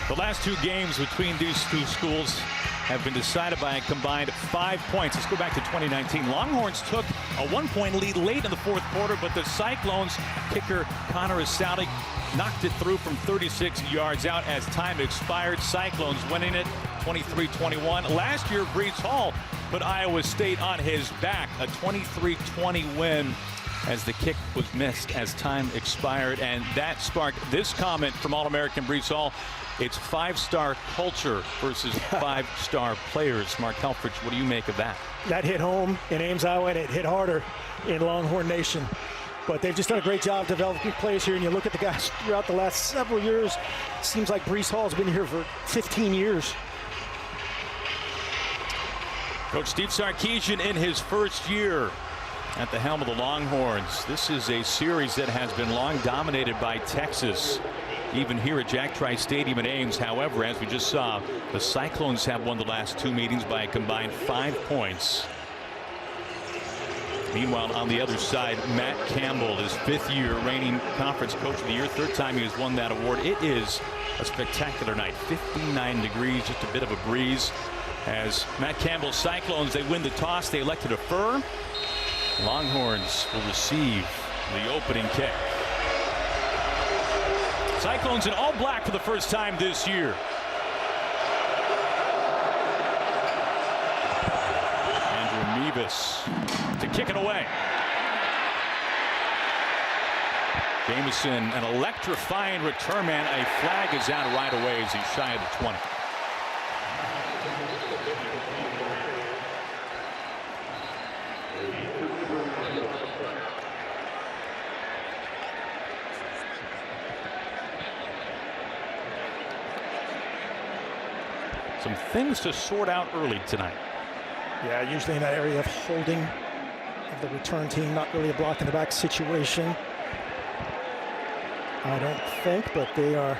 The last two games between these two schools have been decided by a combined 5 points. Let's go back to 2019. Longhorns took a 1-point lead late in the fourth quarter, but the Cyclones kicker Connor Asali knocked it through from 36 yards out as time expired. Cyclones winning it 23-21. Last year, Brees Hall put Iowa State on his back, a 23-20 win as the kick was missed as time expired. And that sparked this comment from All-American Brees Hall. It's five-star culture versus five-star players. Mark Helfrich, what do you make of that? That hit home in Ames, Iowa, and it hit harder in Longhorn Nation. But they've just done a great job developing players here. And you look at the guys throughout the last several years, it seems like Brees Hall's been here for 15 years. Coach Steve Sarkisian in his first year at the helm of the Longhorns. This is a series that has been long dominated by Texas, even here at Jack Trice Stadium in Ames. However, as we just saw, the Cyclones have won the last two meetings by a combined 5 points. Meanwhile, on the other side, Matt Campbell, his fifth year reigning Conference Coach of the Year, third time he has won that award. It is a spectacular night. 59 degrees, just a bit of a breeze. As Matt Campbell's Cyclones, they win the toss. They elect to defer. Longhorns will receive the opening kick. Cyclones in all black for the first time this year. Andrew Mevis to kick it away. Jamison, an electrifying return man. A flag is out right away as he's shy of the 20. Some things to sort out early tonight. Yeah, usually in that area of holding of the return team, not really a block in the back situation, I don't think, but they are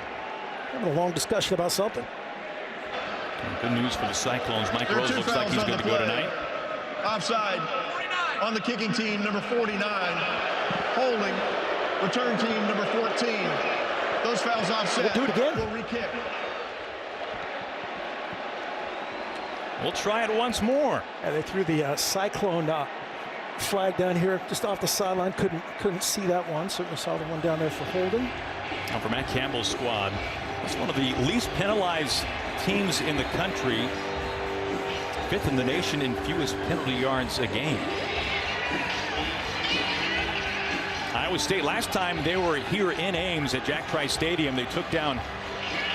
having a long discussion about something. Good news for the Cyclones. Mike Rose looks like he's going to go tonight. Offside on the kicking team, number 49. Holding, return team, number 14. Those fouls offset. We'll do it again. We'll re-kick. We'll try it once more. And they threw the Cyclone flag down here just off the sideline. Couldn't see that one. Certainly saw the one down there for holding. Now for Matt Campbell's squad, it's one of the least penalized teams in the country. Fifth in the nation in fewest penalty yards a game. Iowa State, last time they were here in Ames at Jack Trice Stadium, they took down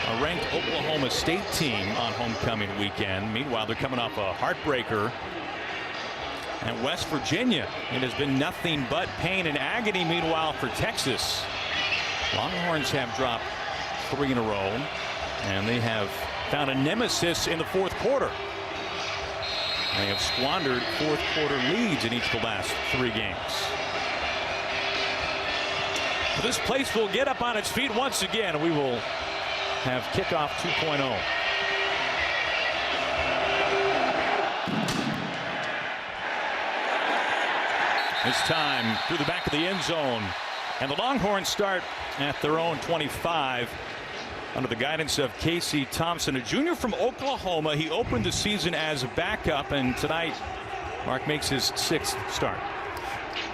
a ranked Oklahoma State team on homecoming weekend. Meanwhile, they're coming off a heartbreaker at West Virginia. It has been nothing but pain and agony, meanwhile, for Texas. Longhorns have dropped 3 in a row, and they have found a nemesis in the fourth quarter. They have squandered fourth quarter leads in each of the last 3 games. This place will get up on its feet once again. We will have kickoff 2.0. This time through the back of the end zone. And the Longhorns start at their own 25 under the guidance of Casey Thompson, a junior from Oklahoma. He opened the season as a backup, and tonight Mark makes his 6th start.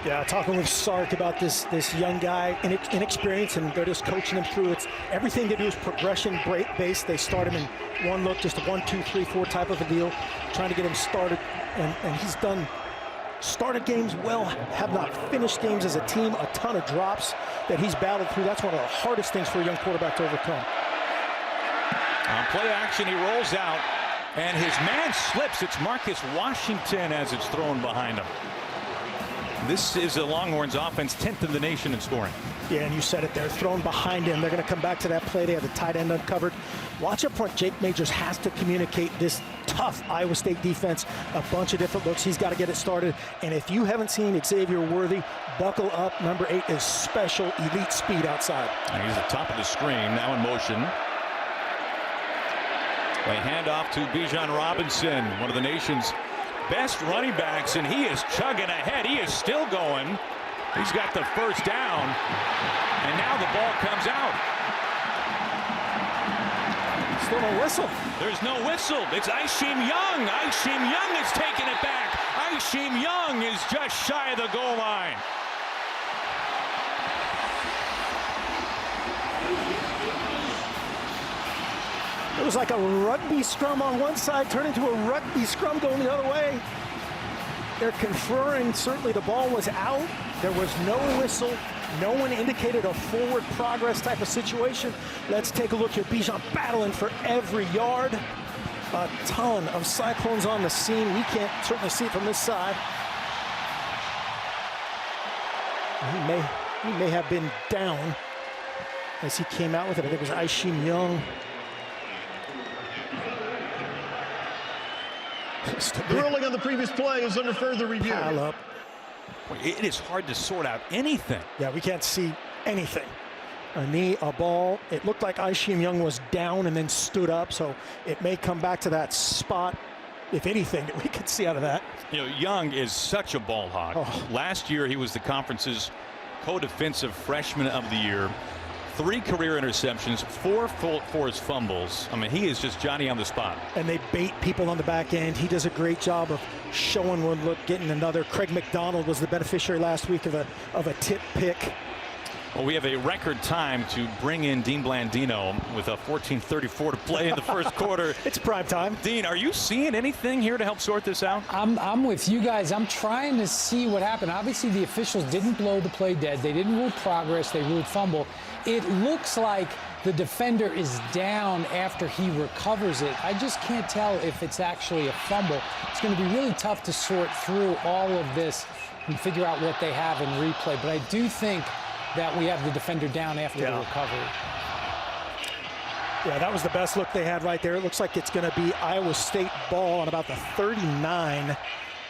Yeah, talking with Sark about this young guy, inexperienced, and they're just coaching him through. It's everything they do is progression based. They start him in one look, just a 1, 2, 3, 4 type of a deal, trying to get him started. And he's started games well, have not finished games as a team. A ton of drops that he's battled through. That's one of the hardest things for a young quarterback to overcome. On play action, he rolls out, and his man slips. It's Marcus Washington as it's thrown behind him. This is the Longhorns offense, 10th in the nation in scoring. Yeah, and you said it there, thrown behind him. They're going to come back to that play. They have the tight end uncovered. Watch up front. Jake Majors has to communicate this tough Iowa State defense. A bunch of different looks. He's got to get it started. And if you haven't seen Xavier Worthy, buckle up. Number 8 is special elite speed outside. And he's at the top of the screen, now in motion. They hand off to Bijan Robinson, one of the nation's best running backs, and he is chugging ahead. He is still going. He's got the first down, and now the ball comes out. no whistle. There's no whistle. It's Aishim Young. Aishim Young is taking it back. Aishim Young is just shy of the goal line. It was like a rugby scrum on one side, turned into a rugby scrum going the other way. They're conferring. Certainly the ball was out. There was no whistle. No one indicated a forward progress type of situation. Let's take a look here. Bijan battling for every yard. A ton of Cyclones on the scene. We can't certainly see it from this side. He may have been down as he came out with it. I think it was Aishim Young. The ruling on the previous play is under further review. Pile up. It is hard to sort out anything. Yeah, we can't see anything. A knee, a ball. It looked like Aishim Young was down and then stood up, so it may come back to that spot, if anything, that we could see out of that. You know, Young is such a ball hog. Oh. Last year, he was the conference's co-defensive freshman of the year. 3 career interceptions, 4 forced fumbles. I mean, he is just Johnny on the spot. And they bait people on the back end. He does a great job of showing one look, getting another. Craig McDonald was the beneficiary last week of a tip pick. Well, we have a record time to bring in Dean Blandino with a 14:34 to play in the first quarter. It's prime time. Dean, are you seeing anything here to help sort this out? I'm with you guys. I'm trying to see what happened. Obviously, the officials didn't blow the play dead. They didn't rule progress. They ruled fumble. It looks like the defender is down after he recovers it. I just can't tell if it's actually a fumble. It's going to be really tough to sort through all of this and figure out what they have in replay. But I do think that we have the defender down after the recovery. Yeah, that was the best look they had right there. It looks like it's going to be Iowa State ball on about the 39.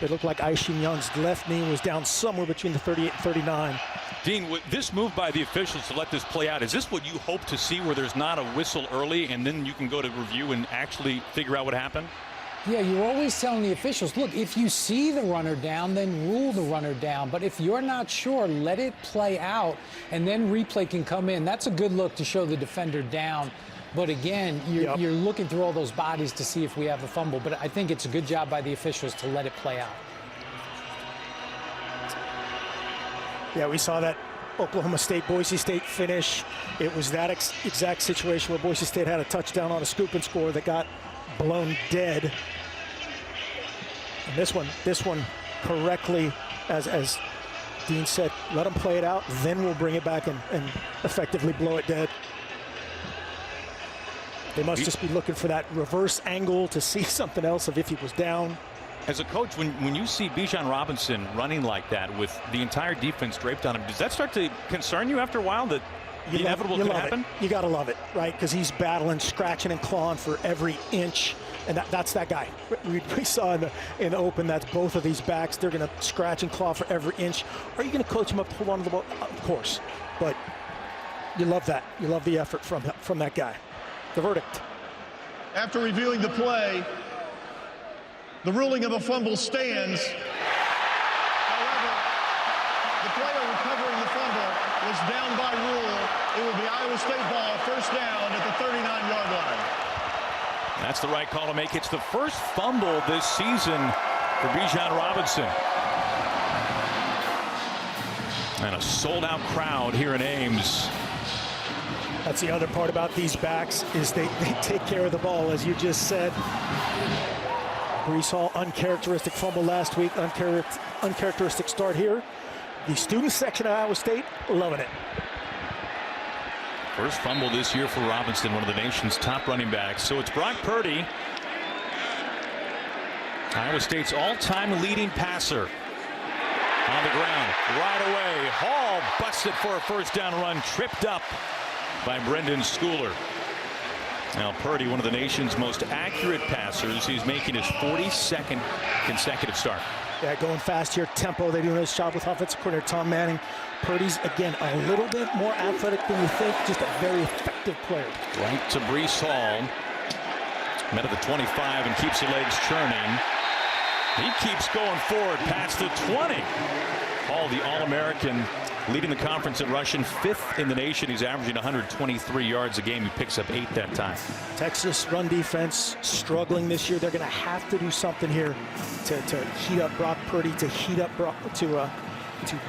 It looked like Aishim Young's left knee was down somewhere between the 38 and 39. Dean, with this move by the officials to let this play out, is this what you hope to see, where there's not a whistle early and then you can go to review and actually figure out what happened? Yeah, you're always telling the officials, look, if you see the runner down, then rule the runner down. But if you're not sure, let it play out, and then replay can come in. That's a good look to show the defender down. But again, you're looking through all those bodies to see if we have a fumble. But I think it's a good job by the officials to let it play out. Yeah, we saw that Oklahoma State, Boise State finish. It was that exact situation where Boise State had a touchdown on a scoop and score that got blown dead. And this one correctly, as Dean said, let them play it out, then we'll bring it back and effectively blow it dead. They must just be looking for that reverse angle to see something else of if he was down. As a coach, when you see Bijan Robinson running like that with the entire defense draped on him, does that start to concern you after a while that the inevitable could happen? You got to love it, right? Because he's battling, scratching and clawing for every inch. And that's that guy. We saw in the open, that's both of these backs. They're going to scratch and claw for every inch. Are you going to coach him up to hold on to the ball? Of course. But you love that. You love the effort from that guy. The verdict. After reviewing the play, the ruling of a fumble stands. However, the player recovering the fumble was down by rule. It will be Iowa State ball, first down at the 39-yard line. That's the right call to make. It's the first fumble this season for Bijan Robinson. And a sold-out crowd here in Ames. That's the other part about these backs is they take care of the ball, as you just said. Brees Hall, uncharacteristic fumble last week, uncharacteristic start here. The student section of Iowa State, loving it. First fumble this year for Robinson, one of the nation's top running backs. So it's Brock Purdy, Iowa State's all-time leading passer, on the ground right away. Hall busted for a first down run, tripped up by Brendan Schooler. Now Purdy, one of the nation's most accurate passers. He's making his 42nd consecutive start. Yeah, going fast here, tempo. They do a nice job with offensive coordinator Tom Manning. Purdy's, again, a little bit more athletic than you think. Just a very effective player. Right to Brees Hall. Met at the 25 and keeps the legs churning. He keeps going forward past the 20. Hall, the All-American, leading the conference in rushing, 5th in the nation. He's averaging 123 yards a game. He picks up 8 that time. Texas run defense struggling this year. They're going to have to do something here to heat up Brock Purdy, to heat up to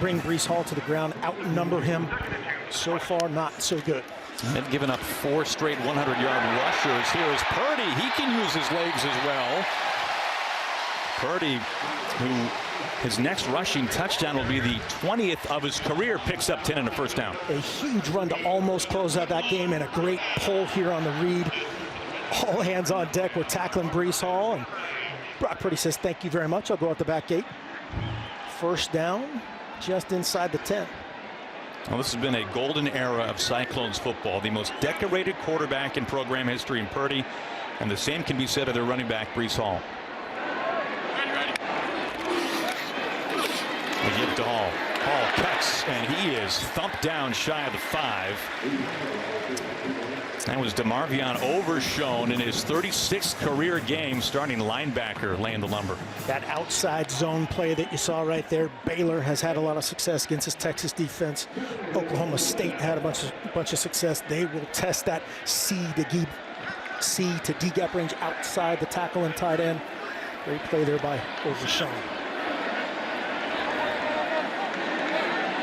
bring Breece Hall to the ground, outnumber him. So far, not so good. And given up 4 straight 100-yard rushers. Here is Purdy. He can use his legs as well. Purdy, who his next rushing touchdown will be the 20th of his career, picks up 10 and a first down. A huge run to almost close out that game, and a great pull here on the read. All hands on deck. We're tackling Breece Hall, and Brock Purdy says, "Thank you very much. I'll go out the back gate." First down, just inside the 10. Well, this has been a golden era of Cyclones football. The most decorated quarterback in program history in Purdy, and the same can be said of their running back, Breece Hall. They give to Hall. Hall cuts, and he is thumped down shy of the 5. That was DeMarvion Overshone in his 36th career game, starting linebacker, laying the lumber. That outside zone play that you saw right there, Baylor has had a lot of success against his Texas defense. Oklahoma State had a bunch of success. They will test that C to D gap range outside the tackle and tight end. Great play there by Overshone.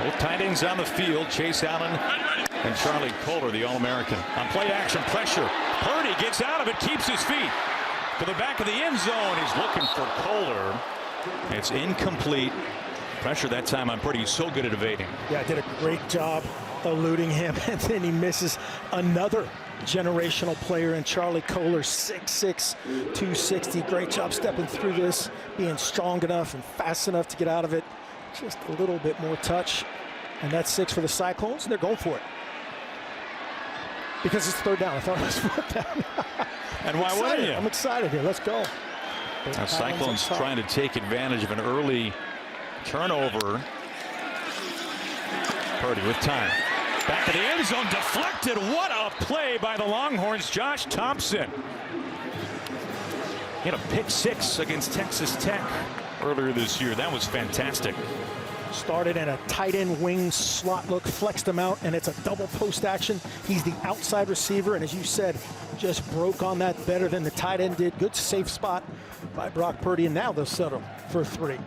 Both tight ends on the field, Chase Allen and Charlie Kohler, the All-American. On play action pressure, Purdy gets out of it, keeps his feet to the back of the end zone. He's looking for Kohler. It's incomplete. Pressure that time on Purdy. He's so good at evading. Yeah, did a great job eluding him, and then he misses another generational player in Charlie Kohler, 6'6", 260. Great job stepping through this, being strong enough and fast enough to get out of it. Just a little bit more touch, and that's 6 for the Cyclones, and they're going for it. Because it's third down. I thought it was fourth down. And why wouldn't you? I'm excited here. Let's go. Now Cyclones trying to take advantage of an early turnover. Purdy with time. Back of the end zone, deflected. What a play by the Longhorns. Josh Thompson. He had a pick 6 against Texas Tech earlier this year. That was fantastic. Started in a tight end wing slot look, flexed him out, and it's a double post action. He's the outside receiver, and as you said, just broke on that better than the tight end did. Good safe spot by Brock Purdy, and now they'll settle for 3.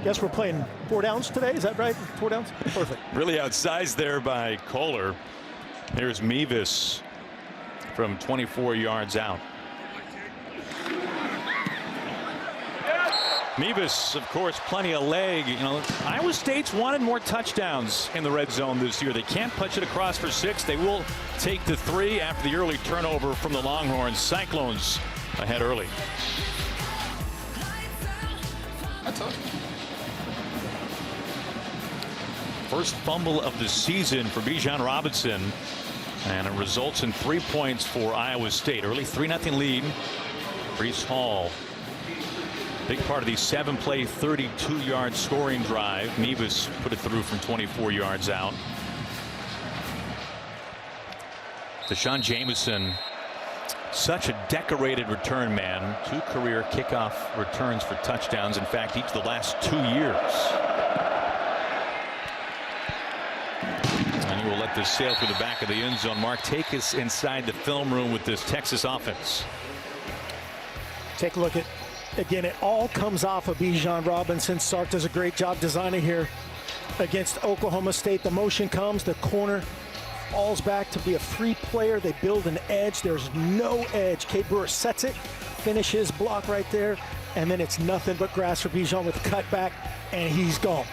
Guess we're playing 4 downs today, is that right? 4 downs? Perfect. Really outsized there by Kohler. There's Mevis from 24 yards out. Mevis, of course, plenty of leg. You know, Iowa State's wanted more touchdowns in the red zone this year. They can't punch it across for 6. They will take the 3 after the early turnover from the Longhorns. Cyclones ahead early. First fumble of the season for Bijan Robinson, and it results in 3 points for Iowa State. Early 3-0 lead. Breece Hall. Big part of the 7-play, 32-yard scoring drive. Mevis put it through from 24 yards out. Deshaun Jameson, such a decorated return man. 2 career kickoff returns for touchdowns. In fact, each of the last 2 years. And he will let this sail through the back of the end zone. Mark, take us inside the film room with this Texas offense. Take a look at, again, it all comes off of Bijan Robinson. Sark does a great job designing here against Oklahoma State. The motion comes, the corner falls back to be a free player. They build an edge. There's no edge. Cade Brewer sets it, finishes block right there, and then it's nothing but grass for Bijan with a cutback, and he's gone.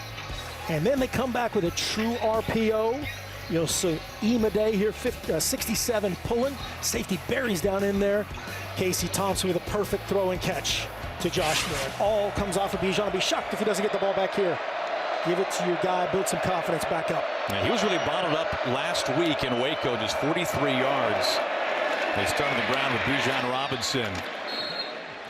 And then they come back with a true RPO. You'll see Imade here, 67 pulling. Safety buries down in there. Casey Thompson with a perfect throw and catch to Josh Moore. All comes off of Bijan. I'll be shocked if he doesn't get the ball back here. Give it to your guy, build some confidence back up. Yeah, he was really bottled up last week in Waco, just 43 yards. They started the ground with Bijan Robinson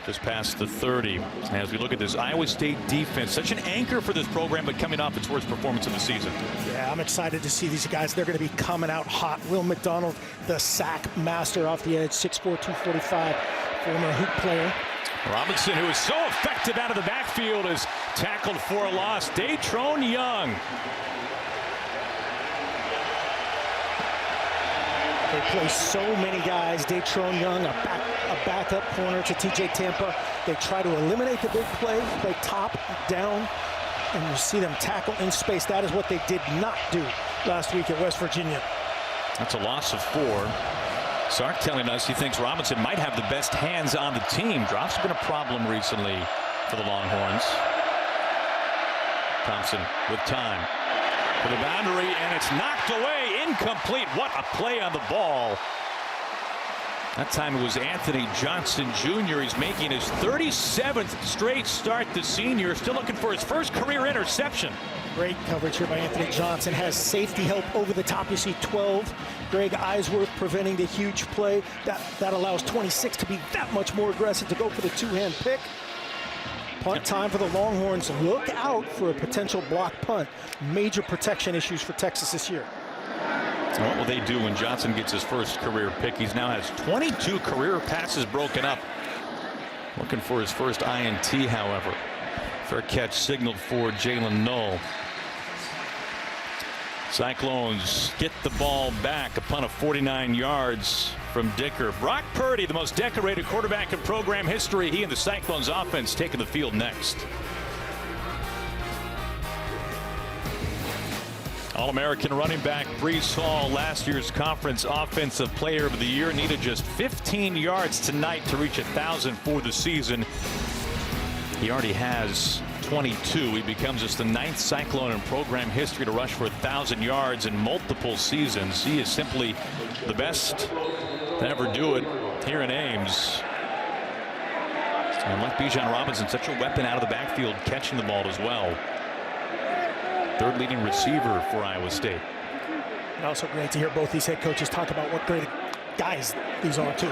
just past the 30. As we look at this Iowa State defense, such an anchor for this program, but coming off its worst performance of the season. Yeah, I'm excited to see these guys. They're going to be coming out hot. Will McDonald, the sack master off the edge, 6'4", 245, former hoop player. Robinson, who is so effective out of the backfield, is tackled for a loss. Datrone Young. They play so many guys. Datrone Young, a backup corner to TJ Tampa. They try to eliminate the big play top, down, and you see them tackle in space. That is what they did not do last week at West Virginia. That's a loss of 4. Sark telling us he thinks Robinson might have the best hands on the team. Drop's been a problem recently for the Longhorns. Thompson with time for the boundary, and it's knocked away, incomplete. What a play on the ball. That time it was Anthony Johnson Jr. He's making his 37th straight start. The senior still looking for his first career interception. Great coverage here by Anthony Johnson. Has safety help over the top. You see 12. Greg Eisworth preventing the huge play. That allows 26 to be that much more aggressive to go for the two-hand pick. Punt time for the Longhorns. Look out for a potential block punt. Major protection issues for Texas this year. So what will they do when Johnson gets his first career pick? He now has 22 career passes broken up. Looking for his first INT, however. Fair catch signaled for Jalen Knoll. Cyclones get the ball back. A punt of 49 yards from Dicker. Brock Purdy, the most decorated quarterback in program history. He and the Cyclones offense taking the field next. All-American running back Breece Hall, last year's conference offensive player of the year, needed just 15 yards tonight to reach 1,000 for the season. He already has 22. He becomes just the 9th Cyclone in program history to rush for 1,000 yards in multiple seasons. He is simply the best to ever do it here in Ames. And like Bijan Robinson, such a weapon out of the backfield, catching the ball as well. Third leading receiver for Iowa State. And also great to hear both these head coaches talk about what great guys these are too.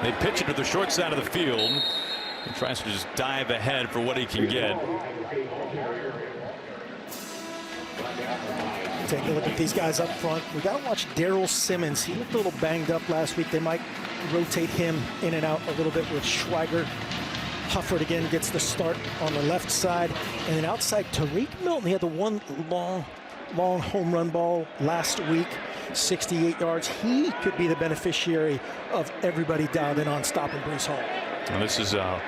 They pitch it to the short side of the field. He tries to just dive ahead for what he can get. Take a look at these guys up front. We got to watch Daryl Simmons. He looked a little banged up last week. They might rotate him in and out a little bit with Schweiger. Hufford again gets the start on the left side. And then outside, Tariq Milton. He had the one long home run ball last week, 68 yards. He could be the beneficiary of everybody dialed in on stopping Breece Hall. And this is an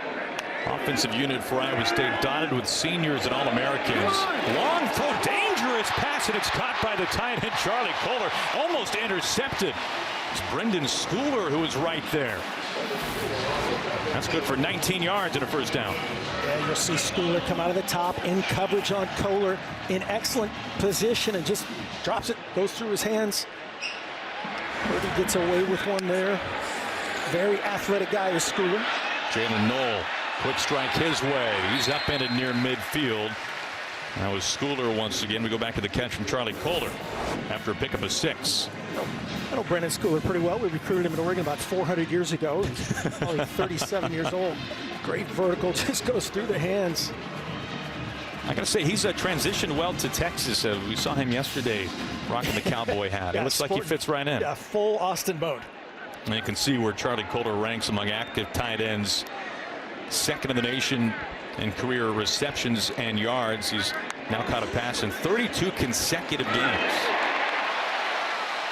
offensive unit for Iowa State, dotted with seniors and All-Americans. Long throw, dangerous pass, and it's caught by the tight end Charlie Kohler. Almost intercepted. It's Brendan Schooler who is right there. That's good for 19 yards and a first down. Yeah, you'll see Schooler come out of the top in coverage on Kohler in excellent position and just drops it, goes through his hands. Purdy gets away with one there. Very athletic guy is Schooler. Jalen Knoll, quick strike his way. He's upended near midfield. That was Schooler once again. We go back to the catch from Charlie Kohler after a pickup of 6. I know Brendan Schooler pretty well. We recruited him in Oregon about 400 years ago. He's probably 37 years old. Great vertical, just goes through the hands. I gotta say, he's transitioned well to Texas. We saw him yesterday rocking the cowboy hat. Yeah, it looks like he fits right in. Yeah, full Austin Bode. And you can see where Charlie Kohler ranks among active tight ends. Second in the nation in career receptions and yards. He's now caught a pass in 32 consecutive games.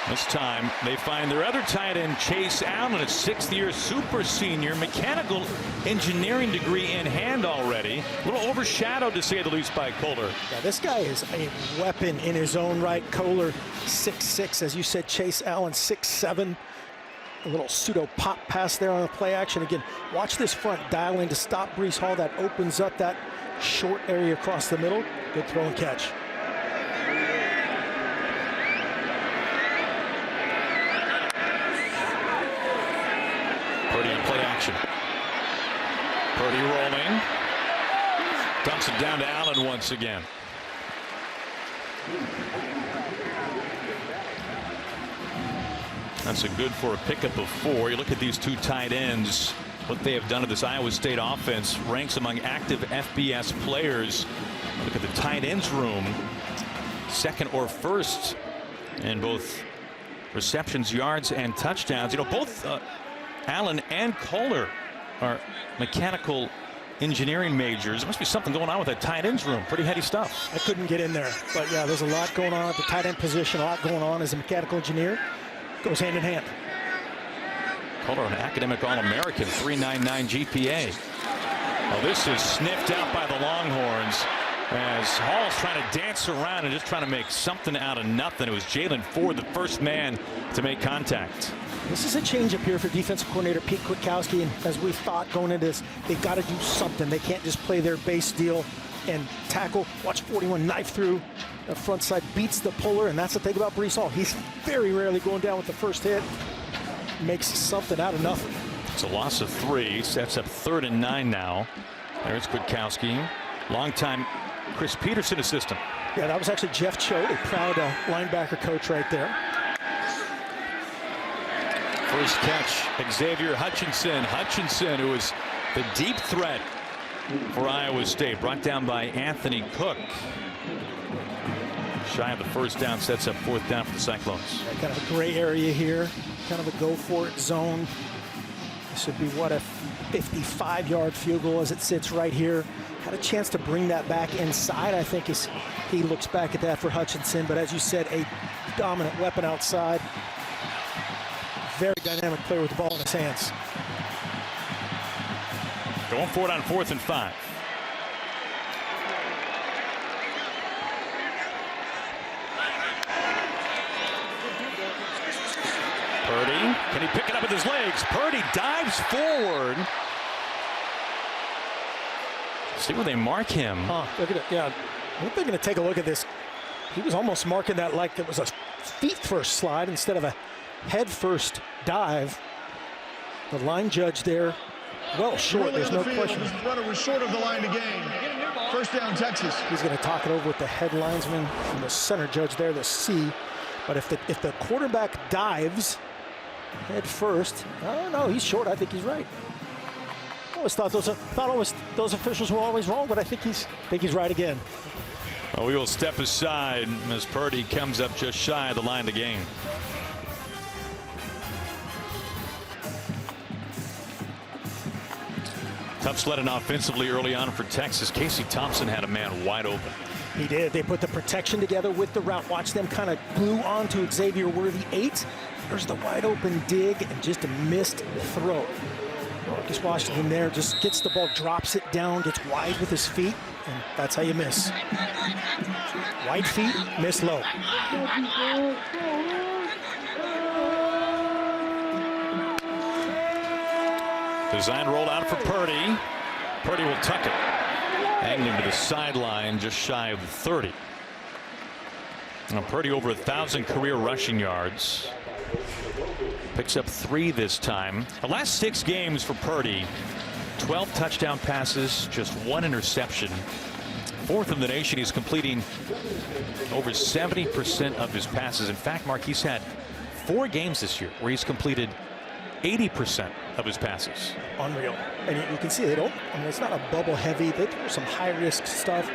This time they find their other tight end, Chase Allen, a 6th-year super senior, mechanical engineering degree in hand already. A little overshadowed, to say the least, by Kohler. Yeah, this guy is a weapon in his own right. Kohler 6'6", as you said. Chase Allen 6'7". A little pseudo pop pass there on the play action. Again, watch this front dial in to stop Breece Hall. That opens up that short area across the middle. Good throw and catch. Purdy in play action. Purdy rolling. Dumps it down to Allen once again. That's a good for a pickup of 4. You look at these two tight ends, what they have done to this Iowa State offense, ranks among active FBS players. Look at the tight ends room, second or first in both receptions, yards, and touchdowns. You know, both Allen and Kohler are mechanical engineering majors. There must be something going on with that tight ends room. Pretty heady stuff. I couldn't get in there, but yeah, there's a lot going on at the tight end position. A lot going on as a mechanical engineer. Goes hand in hand. Called her an academic All-American, 3.99 GPA. Well, this is sniffed out by the Longhorns as Hall's trying to dance around and just trying to make something out of nothing. It was Jalen Ford, the first man to make contact. This is a change up here for defensive coordinator Pete Kwiatkowski, and as we thought going into this, they've got to do something. They can't just play their base deal and tackle. Watch 41 knife through. The front side beats the puller, and that's the thing about Breece Hall. He's very rarely going down with the first hit. Makes something out of nothing. It's a loss of 3. Sets up 3rd and 9 now. There's Kwiatkowski. Longtime Chris Peterson assistant. Yeah, that was actually Jeff Choate, a proud linebacker coach right there. First catch, Xavier Hutchinson. Hutchinson, who was the deep threat for Iowa State, brought down by Anthony Cook. Shy of the first down, sets up 4th down for the Cyclones. Kind of a gray area here, kind of a go-for-it zone. This would be, what, a 55-yard field goal as it sits right here. Had a chance to bring that back inside, I think, as he looks back at that for Hutchinson. But as you said, a dominant weapon outside. Very dynamic player with the ball in his hands. Going for it on 4th and 5. Purdy, can he pick it up with his legs? Purdy dives forward. See where they mark him. Look at it. Yeah, I think they're going to take a look at this. He was almost marking that like it was a feet first slide instead of a head first dive. The line judge there, well short. There's no question. The runner was short of the line to gain. First down, Texas. He's going to talk it over with the head linesman and the center judge there, the C. But if the quarterback dives head first, oh no, he's short. I think he's right. I always thought those officials were always wrong, but I think he's right again. Well, we will step aside as Purdy comes up just shy of the line of the game. Tough sledding offensively early on for Texas. Casey Thompson had a man wide open. He did. They put the protection together with the route. Watch them kind of glue onto Xavier Worthy 8. There's the wide open dig and just a missed throw. Marcus Washington there just gets the ball, drops it down, gets wide with his feet, and that's how you miss. Wide feet, miss low. Design roll out for Purdy. Purdy will tuck it. Angling to the sideline just shy of 30. Now Purdy over 1,000 career rushing yards. Picks up 3 this time. The last 6 games for Purdy, 12 touchdown passes, just 1 interception. 4th in the nation. He's completing over 70% of his passes. In fact, Mark, he's had 4 games this year where he's completed 80% of his passes. Unreal. And you can see they don't, I mean, it's not a bubble heavy. They throw some high risk stuff.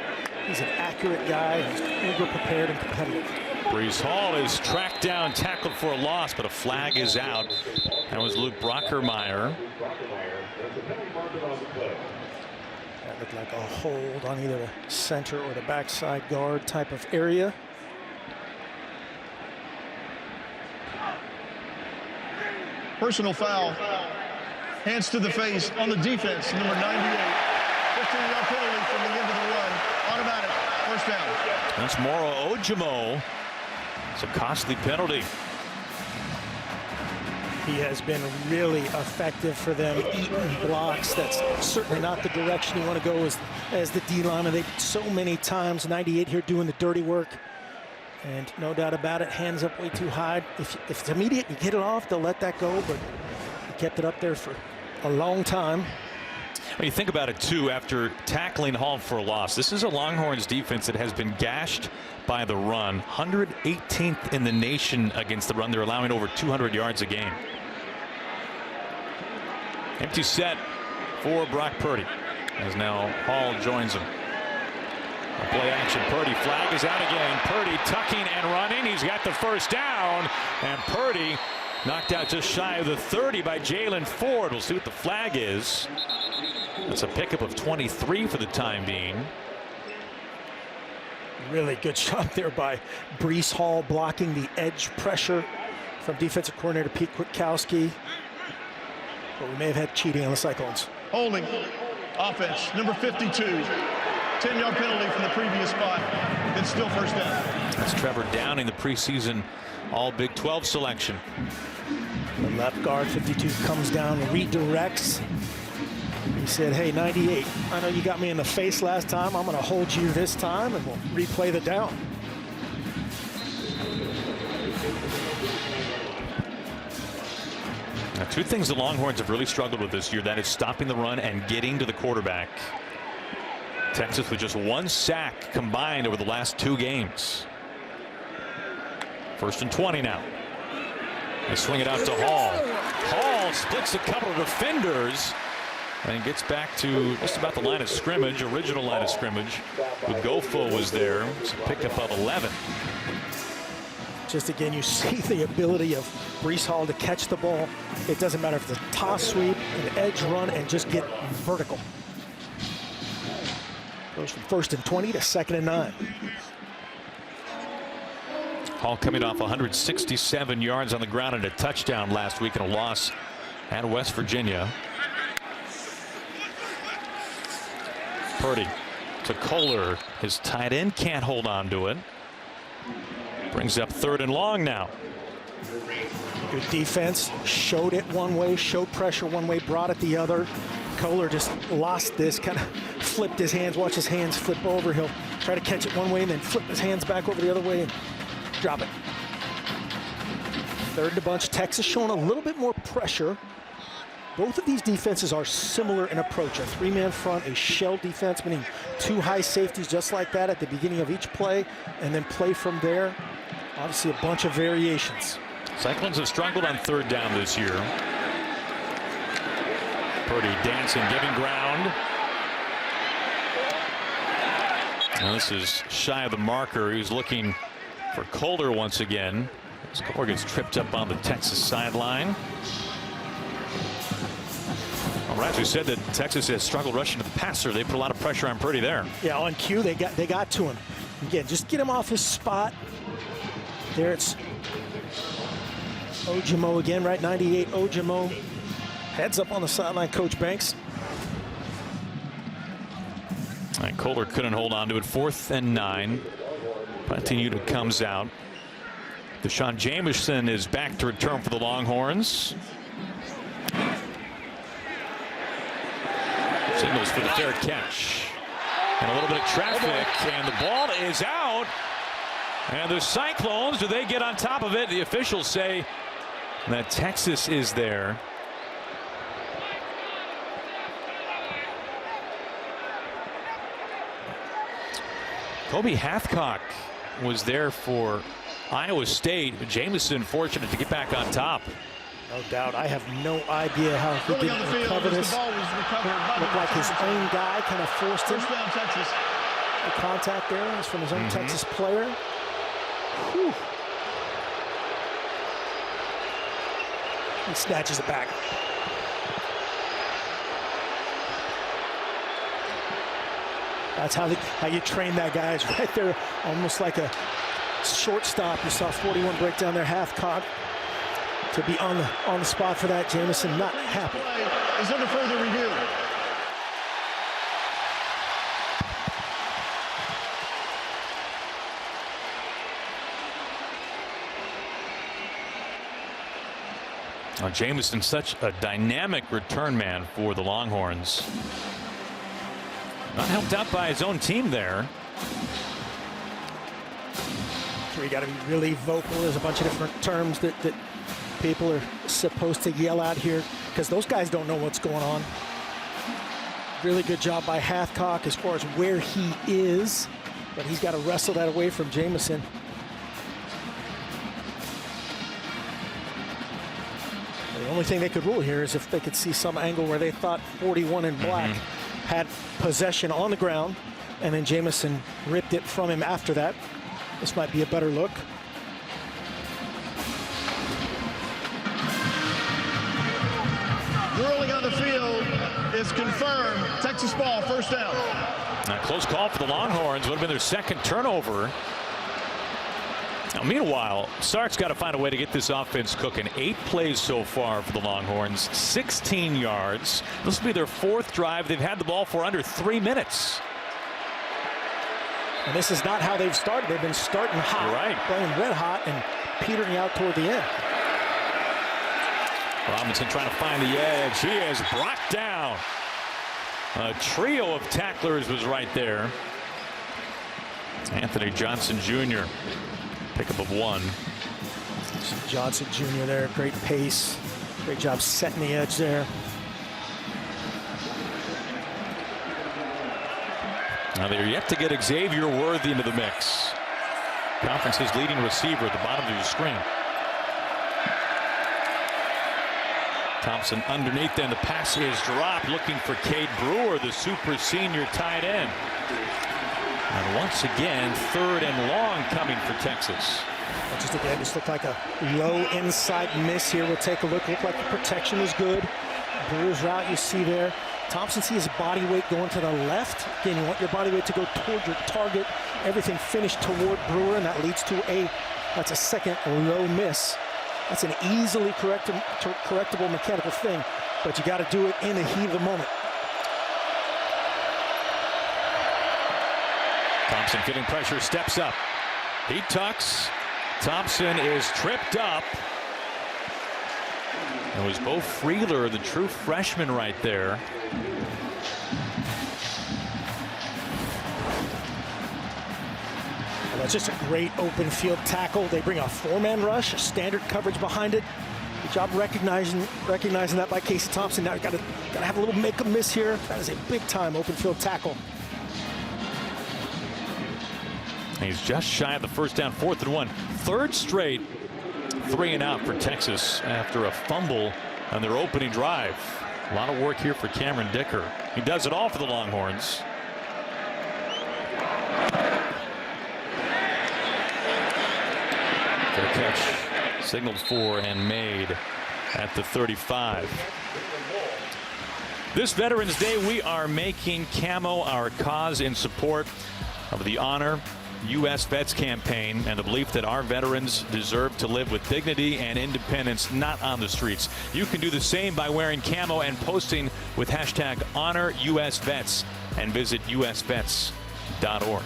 He's an accurate guy. He's uber prepared and competitive. Breece Hall is tracked down, tackled for a loss, but a flag is out. That was Luke Brockermeyer. That looked like a hold on either the center or the backside guard type of area. Personal foul. Hands to the face on the defense, number 98. 15-yard penalty from the end of the run. Automatic. First down. That's Moro Ojimo. It's a costly penalty. He has been really effective for them, eating blocks. That's certainly not the direction you want to go as the D lineman. They so many times, 98 here doing the dirty work. And no doubt about it, hands up way too high. If it's immediate, you get it off, they'll let that go. But he kept it up there for a long time. When you think about it, too, after tackling Hall for a loss, this is a Longhorns defense that has been gashed by the run. 118th in the nation against the run. They're allowing over 200 yards a game. Empty set for Brock Purdy, as now Hall joins him. A play action. Purdy flag is out again. Purdy tucking and running. He's got the first down, and Purdy knocked out just shy of the 30 by Jalen Ford. We'll see what the flag is. That's a pickup of 23 for the time being. Really good shot there by Breece Hall, blocking the edge pressure from defensive coordinator Pete Kwiatkowski. But we may have had cheating on the Cyclones. Holding. Offense, number 52. 10-yard penalty from the previous spot. It's still first down. That's Trevor Downing, the preseason All Big 12 selection. The left guard, 52, comes down, redirects. He said, hey, 98, I know you got me in the face last time. I'm going to hold you this time, and we'll replay the down. Now, two things the Longhorns have really struggled with this year, that is stopping the run and getting to the quarterback. Texas with just 1 sack combined over the last 2 games. 1st and 20 now. They swing it out to Hall. Hall splits a couple of defenders and gets back to just about the line of scrimmage, original line of scrimmage. Gofo was there. It's a pickup of 11. Just again, you see the ability of Breece Hall to catch the ball. It doesn't matter if it's a toss sweep, an edge run, and just get vertical. Goes from 1st and 20 to 2nd and 9. Hall coming off 167 yards on the ground and a touchdown last week in a loss at West Virginia. Purdy to Kohler. His tight end can't hold on to it. Brings up 3rd and long now. Good defense. Showed it one way, showed pressure one way, brought it the other. Kohler just lost this, kind of flipped his hands. Watch his hands flip over. He'll try to catch it one way and then flip his hands back over the other way and drop it. 3rd to bunch. Texas showing a little bit more pressure. Both of these defenses are similar in approach. A 3-man front, a shell defense, meaning 2 high safeties just like that at the beginning of each play, and then play from there. Obviously a bunch of variations. Cyclones have struggled on 3rd down this year. Purdy dancing, giving ground. Now this is shy of the marker. He was looking for Kohler once again. Kohler gets tripped up on the Texas sideline. Well, Raju said that Texas has struggled rushing to the passer. They put a lot of pressure on Purdy there. Yeah, on cue they got to him. Again, just get him off his spot. There it's Ojimo again, right? 98 Ojimo. Heads up on the sideline, Coach Banks. And Kohler couldn't hold on to it. 4th and 9. Punting unit comes out. Deshaun Jameson is back to return for the Longhorns. Signals for the fair catch. And a little bit of traffic, and the ball is out. And the Cyclones, do they get on top of it? The officials say that Texas is there. Kobe Hathcock was there for Iowa State. Jameson fortunate to get back on top. No doubt. I have no idea how he didn't recover this. Looked like his own guy kind of forced him. The contact there was from his own Texas player. Whew. He snatches it back. That's how you train that guy. It's right there, almost like a shortstop. You saw 41 break down there, Hathcock. To be on the spot for that, Jameson not happy. Is under further review. Jameson, such a dynamic return man for the Longhorns. Not helped out by his own team there. So you got to be really vocal. There's a bunch of different terms that people are supposed to yell out here because those guys don't know what's going on. Really good job by Hathcock as far as where he is, but he's got to wrestle that away from Jameson. The only thing they could rule here is if they could see some angle where they thought 41 in black had possession on the ground, and then Jameson ripped it from him after that. This might be a better look. Rolling on the field, is confirmed. Texas ball, first down. A close call for the Longhorns. Would have been their second turnover. Now, meanwhile, Sark's got to find a way to get this offense cooking. 8 plays so far for the Longhorns, 16 yards. This will be their 4th drive. They've had the ball for under 3 minutes. And this is not how they've started. They've been starting hot, right, playing red hot, and petering out toward the end. Robinson trying to find the edge. He is brought down. A trio of tacklers was right there. Anthony Johnson Jr. Pickup of 1. Johnson Jr. there, great pace, great job setting the edge there. Now they're yet to get Xavier Worthy into the mix. Conference's leading receiver at the bottom of your screen. Thompson underneath, then the pass is dropped, looking for Cade Brewer, the super senior tight end. And once again, 3rd and long coming for Texas. Just again, this looked like a low inside miss here. We'll take a look. Looked like the protection was good. Brewer's route you see there. Thompson sees his body weight going to the left. Again, you want your body weight to go toward your target. Everything finished toward Brewer, and that leads to that's a second low miss. That's an easily correctable mechanical thing, but you got to do it in the heat of the moment. Thompson feeling pressure, steps up. He tucks. Thompson is tripped up. It was Bo Freeler, the true freshman, right there. Well, that's just a great open field tackle. They bring a 4-man rush, standard coverage behind it. Good job recognizing that by Casey Thompson. Now you got to have a little make a miss here. That is a big time open field tackle. He's just shy of the first down, 4th and 1. 3rd straight 3 and out for Texas after a fumble on their opening drive. A lot of work here for Cameron Dicker. He does it all for the Longhorns. Fair catch, signaled for and made at the 35. This Veterans Day, we are making camo our cause in support of the Honor U.S. Vets campaign and the belief that our veterans deserve to live with dignity and independence, not on the streets. You can do the same by wearing camo and posting with hashtag HonorUSVets and visit usvets.org.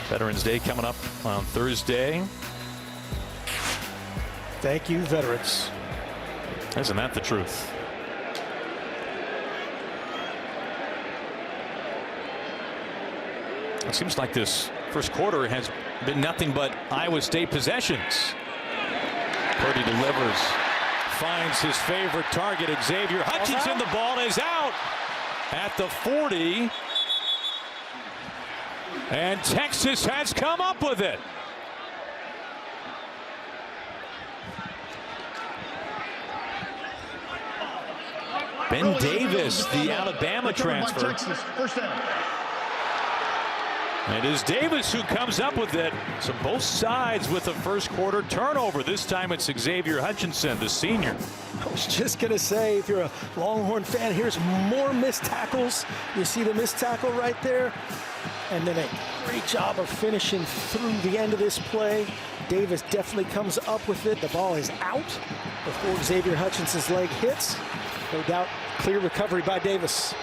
Veterans Day coming up on Thursday. Thank you, veterans. Isn't that the truth? It seems like this first quarter has been nothing but Iowa State possessions. Purdy delivers, finds his favorite target, Xavier Hutchinson. The ball is out at the 40. And Texas has come up with it. Ben Davis, the Alabama transfer. Texas, first down. It is Davis who comes up with it. So both sides with a first quarter turnover. This time it's Xavier Hutchinson, the senior. I was just going to say, if you're a Longhorn fan, here's more missed tackles. You see the missed tackle right there. And then a great job of finishing through the end of this play. Davis definitely comes up with it. The ball is out before Xavier Hutchinson's leg hits. No doubt, clear recovery by Davis.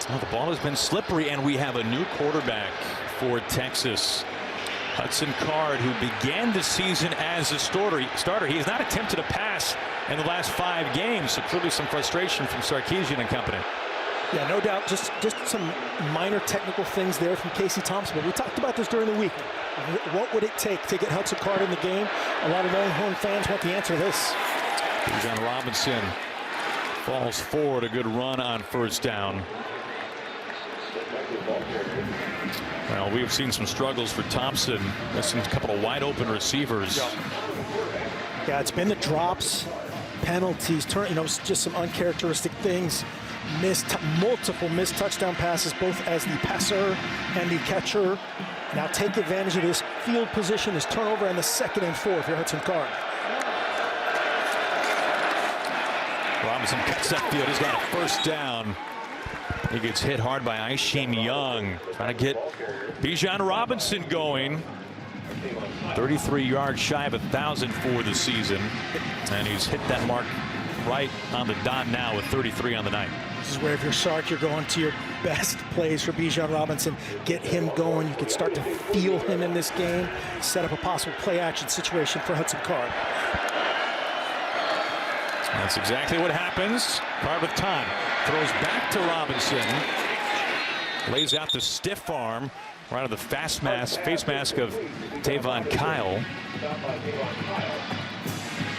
Well, the ball has been slippery, and we have a new quarterback for Texas. Hudson Card, who began the season as a starter. He has not attempted a pass in the last 5 games, so clearly some frustration from Sarkisian and company. Yeah, no doubt. Just some minor technical things there from Casey Thompson. But we talked about this during the week. What would it take to get Hudson Card in the game? A lot of Longhorn fans want the answer to this. Bijan Robinson falls forward. A good run on first down. Well, we've seen some struggles for Thompson. Missing a couple of wide open receivers. Yeah, it's been the drops, penalties, just some uncharacteristic things. Multiple missed touchdown passes, both as the passer and the catcher. Now take advantage of this field position, this turnover, and the 2nd and 4 for Hudson Card. Robinson cuts upfield. He's got a first down. He gets hit hard by Aisheem Young. Trying to get Bijan Robinson going. 33 yards shy of 1,000 for the season. And he's hit that mark right on the dot now with 33 on the night. This is where if you're Sark, you're going to your best plays for Bijan Robinson. Get him going. You can start to feel him in this game. Set up a possible play action situation for Hudson Card. That's exactly what happens. Card with time. Throws back to Robinson. Lays out the stiff arm right of the face mask of Tavon Kyle.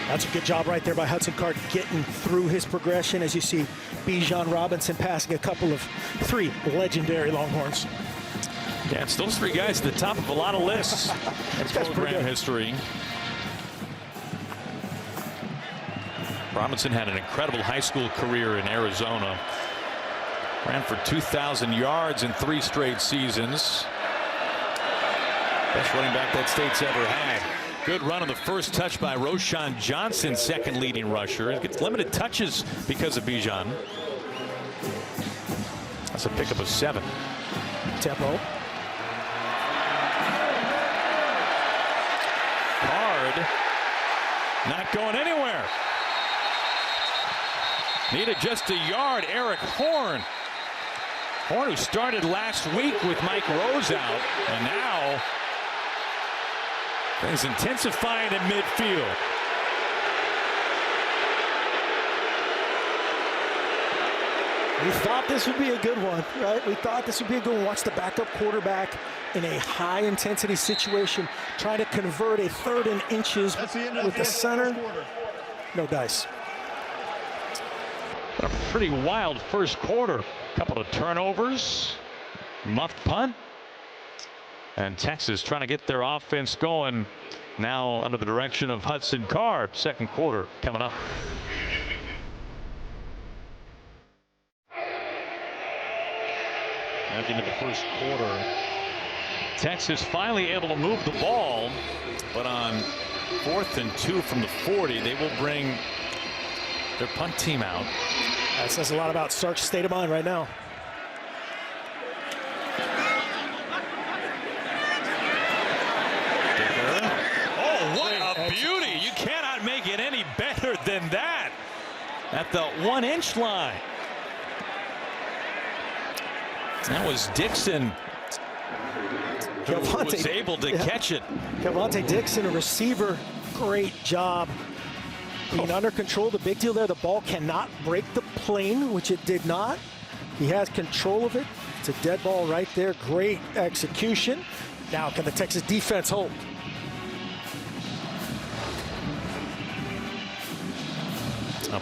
That's a good job right there by Hudson Card getting through his progression. As you see, Bijan Robinson passing a couple of 3 legendary Longhorns. Yeah, it's those 3 guys at the top of a lot of lists in program history. Robinson had an incredible high school career in Arizona. Ran for 2,000 yards in 3 straight seasons. Best running back that state's ever had. Good run on the first touch by Roshan Johnson, second leading rusher. He gets limited touches because of Bijan. That's a pickup of 7. Tempo. Card not going anywhere. Needed just a yard. Eric Horn. Horn, who started last week with Mike Rose out, and now things intensifying in midfield. We thought this would be a good one, right? We thought this would be a good one. Watch the backup quarterback in a high-intensity situation, trying to convert a 3rd and inches with the center. No dice. A pretty wild first quarter. Couple of turnovers. Muffed punt. And Texas trying to get their offense going now under the direction of Hudson Card. Second quarter coming up. At the end of the first quarter, Texas finally able to move the ball, but on 4th and 2 from the 40, they will bring their punt team out. That says a lot about Sark's state of mind right now. Oh, what a beauty. You cannot make it any better than that. At the 1-inch line. That was Dixon who was able to catch it. Cavante Dixon, a receiver, great job. Being under control, the big deal there, the ball cannot break the plane, which it did not. He has control of it. It's a dead ball right there. Great execution. Now can the Texas defense hold?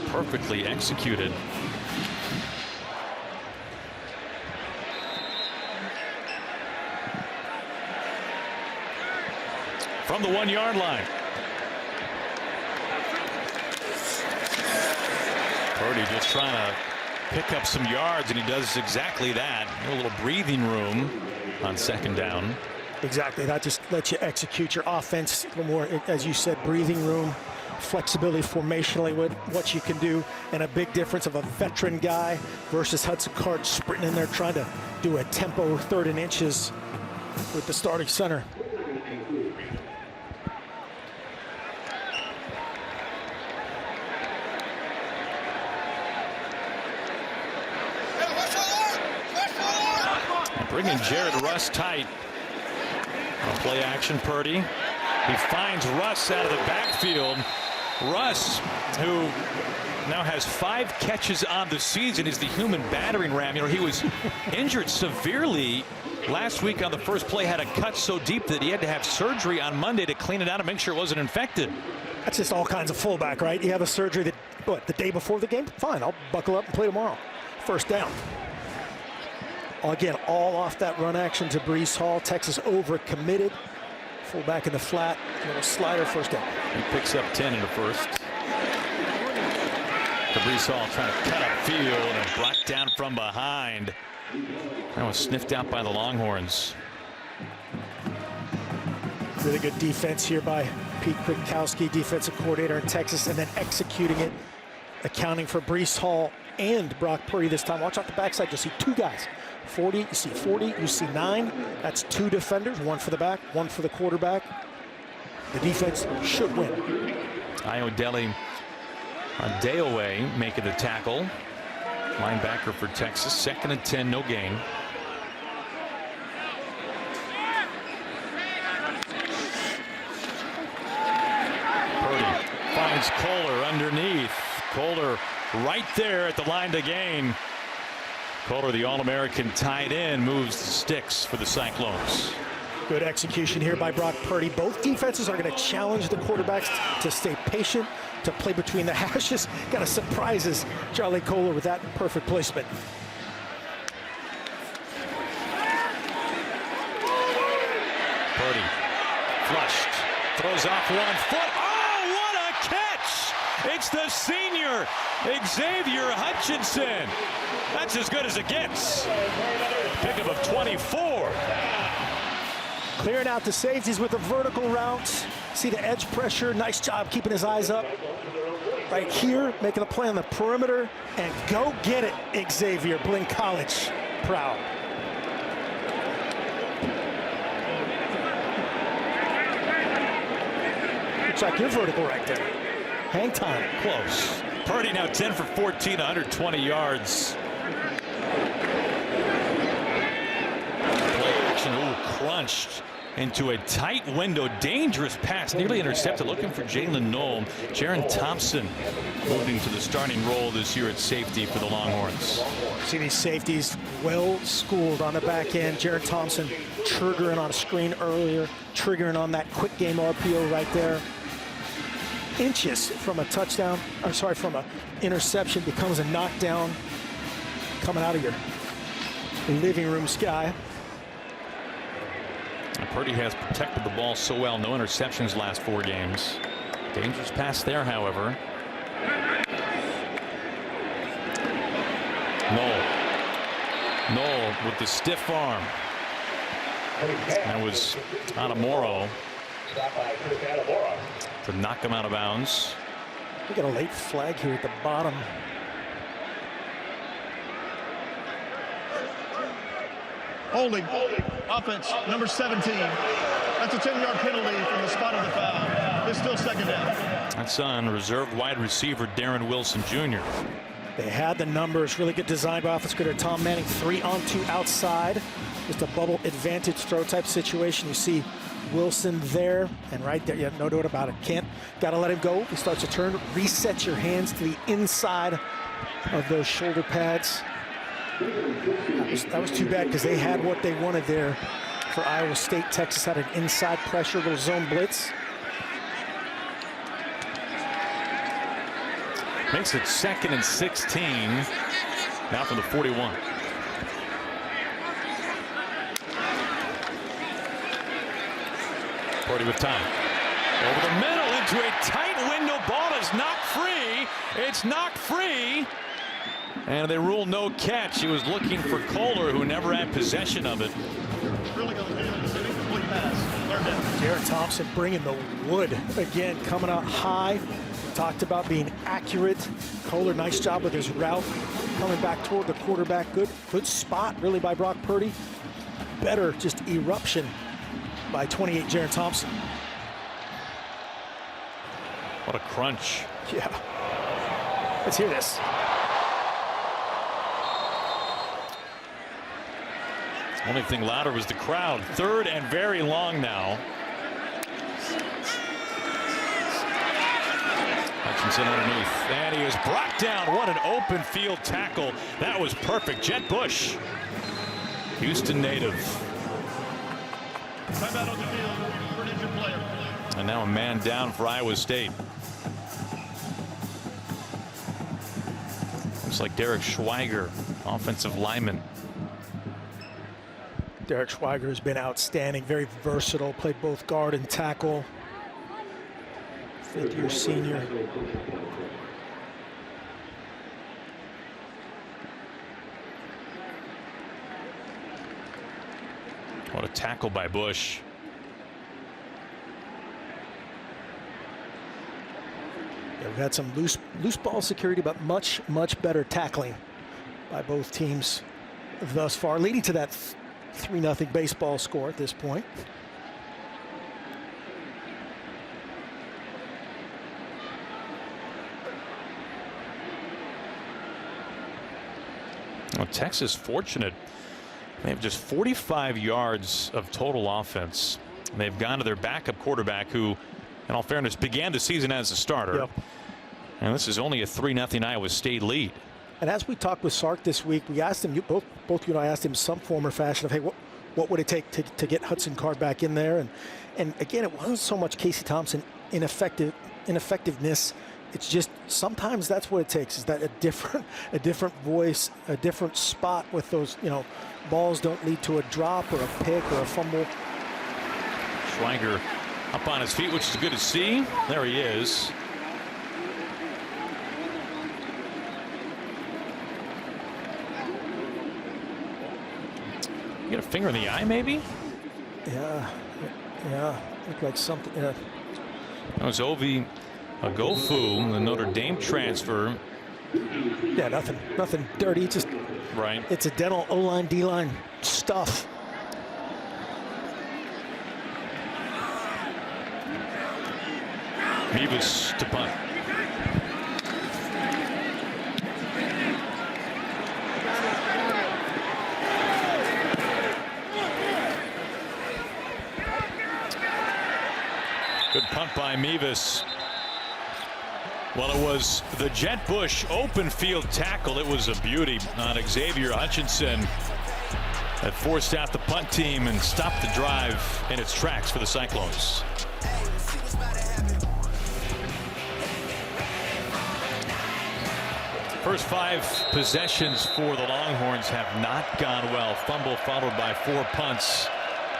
Perfectly executed. From the 1-yard line. Purdy just trying to pick up some yards, and he does exactly that. A little breathing room on 2nd down. Exactly. That just lets you execute your offense a little more, as you said, breathing room, flexibility formationally with what you can do, and a big difference of a veteran guy versus Hudson Card sprinting in there trying to do a tempo 3rd and inches with the starting center. Bringing Jared Russ tight. On play action, Purdy. He finds Russ out of the backfield. Russ, who now has 5 catches on the season, is the human battering ram. You know, he was injured severely last week on the first play, had a cut so deep that he had to have surgery on Monday to clean it out and make sure it wasn't infected. That's just all kinds of fullback, right? You have a surgery the day before the game? Fine, I'll buckle up and play tomorrow. First down. Again, all off that run action to Breece Hall. Texas overcommitted. Fullback in the flat, little slider, first down. He picks up 10 in the first. Breece Hall trying to cut upfield and brought down from behind. That was sniffed out by the Longhorns. Really good defense here by Pete Kwiatkowski, defensive coordinator in Texas, and then executing it accounting for Breece Hall and Brock Purdy this time. Watch out the backside. You'll see two guys. 40, you see 40, you see 9. That's 2 defenders, 1 for the back, 1 for the quarterback. The defense should win. Iodele Adeoye making the tackle. Linebacker for Texas. 2nd and 10, no gain. Purdy finds Kohler underneath. Kohler right there at the line to gain. Kohler, the All-American tight end, moves the sticks for the Cyclones. Good execution here by Brock Purdy. Both defenses are going to challenge the quarterbacks to stay patient, to play between the hashes. Kind of surprises Charlie Kohler with that perfect placement. Purdy flushed, throws off 1 foot. Oh, what a catch! It's the senior Xavier Hutchinson. That's as good as it gets. Pickup of 24. Clearing out the safeties with the vertical routes. See the edge pressure. Nice job keeping his eyes up. Right here, making a play on the perimeter. And go get it, Xavier. Blinn College proud. Looks like your vertical right there. Hang time. Close. Purdy now 10 for 14, 120 yards. Play action. Ooh, crunched into a tight window. Dangerous pass. Nearly intercepted. Looking for Jalen Noel. Jaron Thompson moving to the starting role this year at safety for the Longhorns. See these safeties well schooled on the back end. Jaron Thompson triggering on a screen earlier. Triggering on that quick game RPO right there. Inches from a touchdown, I'm sorry, from an interception becomes a knockdown coming out of your living room sky. Purdy has protected the ball so well. No interceptions last 4 games. Dangerous pass there, however. Noel with the stiff arm. That was Adamoro to knock him out of bounds. We got a late flag here at the bottom. Holding. Offense, number 17. That's a 10-yard penalty from the spot of the foul. It's still 2nd down. That's on reserve wide receiver Darren Wilson Jr. They had the numbers. Really good design by offense grader Tom Manning. 3-on-2 outside. Just a bubble advantage throw type situation. You see Wilson there and right there. Yeah, no doubt about it. Got to let him go. He starts to turn. Reset your hands to the inside of those shoulder pads. That was too bad because they had what they wanted there for Iowa State. Texas had an inside pressure, little zone blitz. Makes it 2nd and 16. Now from the 41. Purdy with time. Over the middle into a tight window. Ball is knocked free. It's knocked free. And they rule no catch. He was looking for Kohler, who never had possession of it. Jaron Thompson bringing the wood again, coming out high. Talked about being accurate. Kohler, nice job with his route. Coming back toward the quarterback. Good spot, really, by Brock Purdy. Better just eruption by 28, Jaron Thompson. What a crunch. Yeah. Let's hear this. Only thing louder was the crowd. 3rd and very long now. Hutchinson underneath. And he is brought down. What an open field tackle. That was perfect. Jett Bush, Houston native. And now a man down for Iowa State. Looks like Derek Schweiger, offensive lineman. Derek Schweiger has been outstanding, very versatile, played both guard and tackle. 5th-year senior. What a tackle by Bush. Yeah, we've had some loose ball security, but much better tackling by both teams thus far, leading to that 3-0 baseball score at this point. Well, Texas fortunate. They have just 45 yards of total offense. They've gone to their backup quarterback, who, in all fairness, began the season as a starter. Yep. And this is only a 3-0 Iowa State lead. And as we talked with Sark this week, we asked him, both you and I asked him some form or fashion of, hey, what would it take to get Hudson Card back in there? And again, it wasn't so much Casey Thompson ineffectiveness. It's just sometimes that's what it takes, is that a different voice, a different spot with those, balls don't lead to a drop or a pick or a fumble. Schweiger up on his feet, which is good to see. There he is. You got a finger in the eye, maybe? Yeah, looked like something. That was Ovi Agofu, the Notre Dame transfer. Yeah, nothing dirty. Just right. It's a dental O-line, D-line stuff. Mevis to punt. Good punt by Mevis. Well, it was the Jet Bush open field tackle. It was a beauty on Xavier Hutchinson that forced out the punt team and stopped the drive in its tracks for the Cyclones. First 5 possessions for the Longhorns have not gone well. Fumble followed by 4 punts.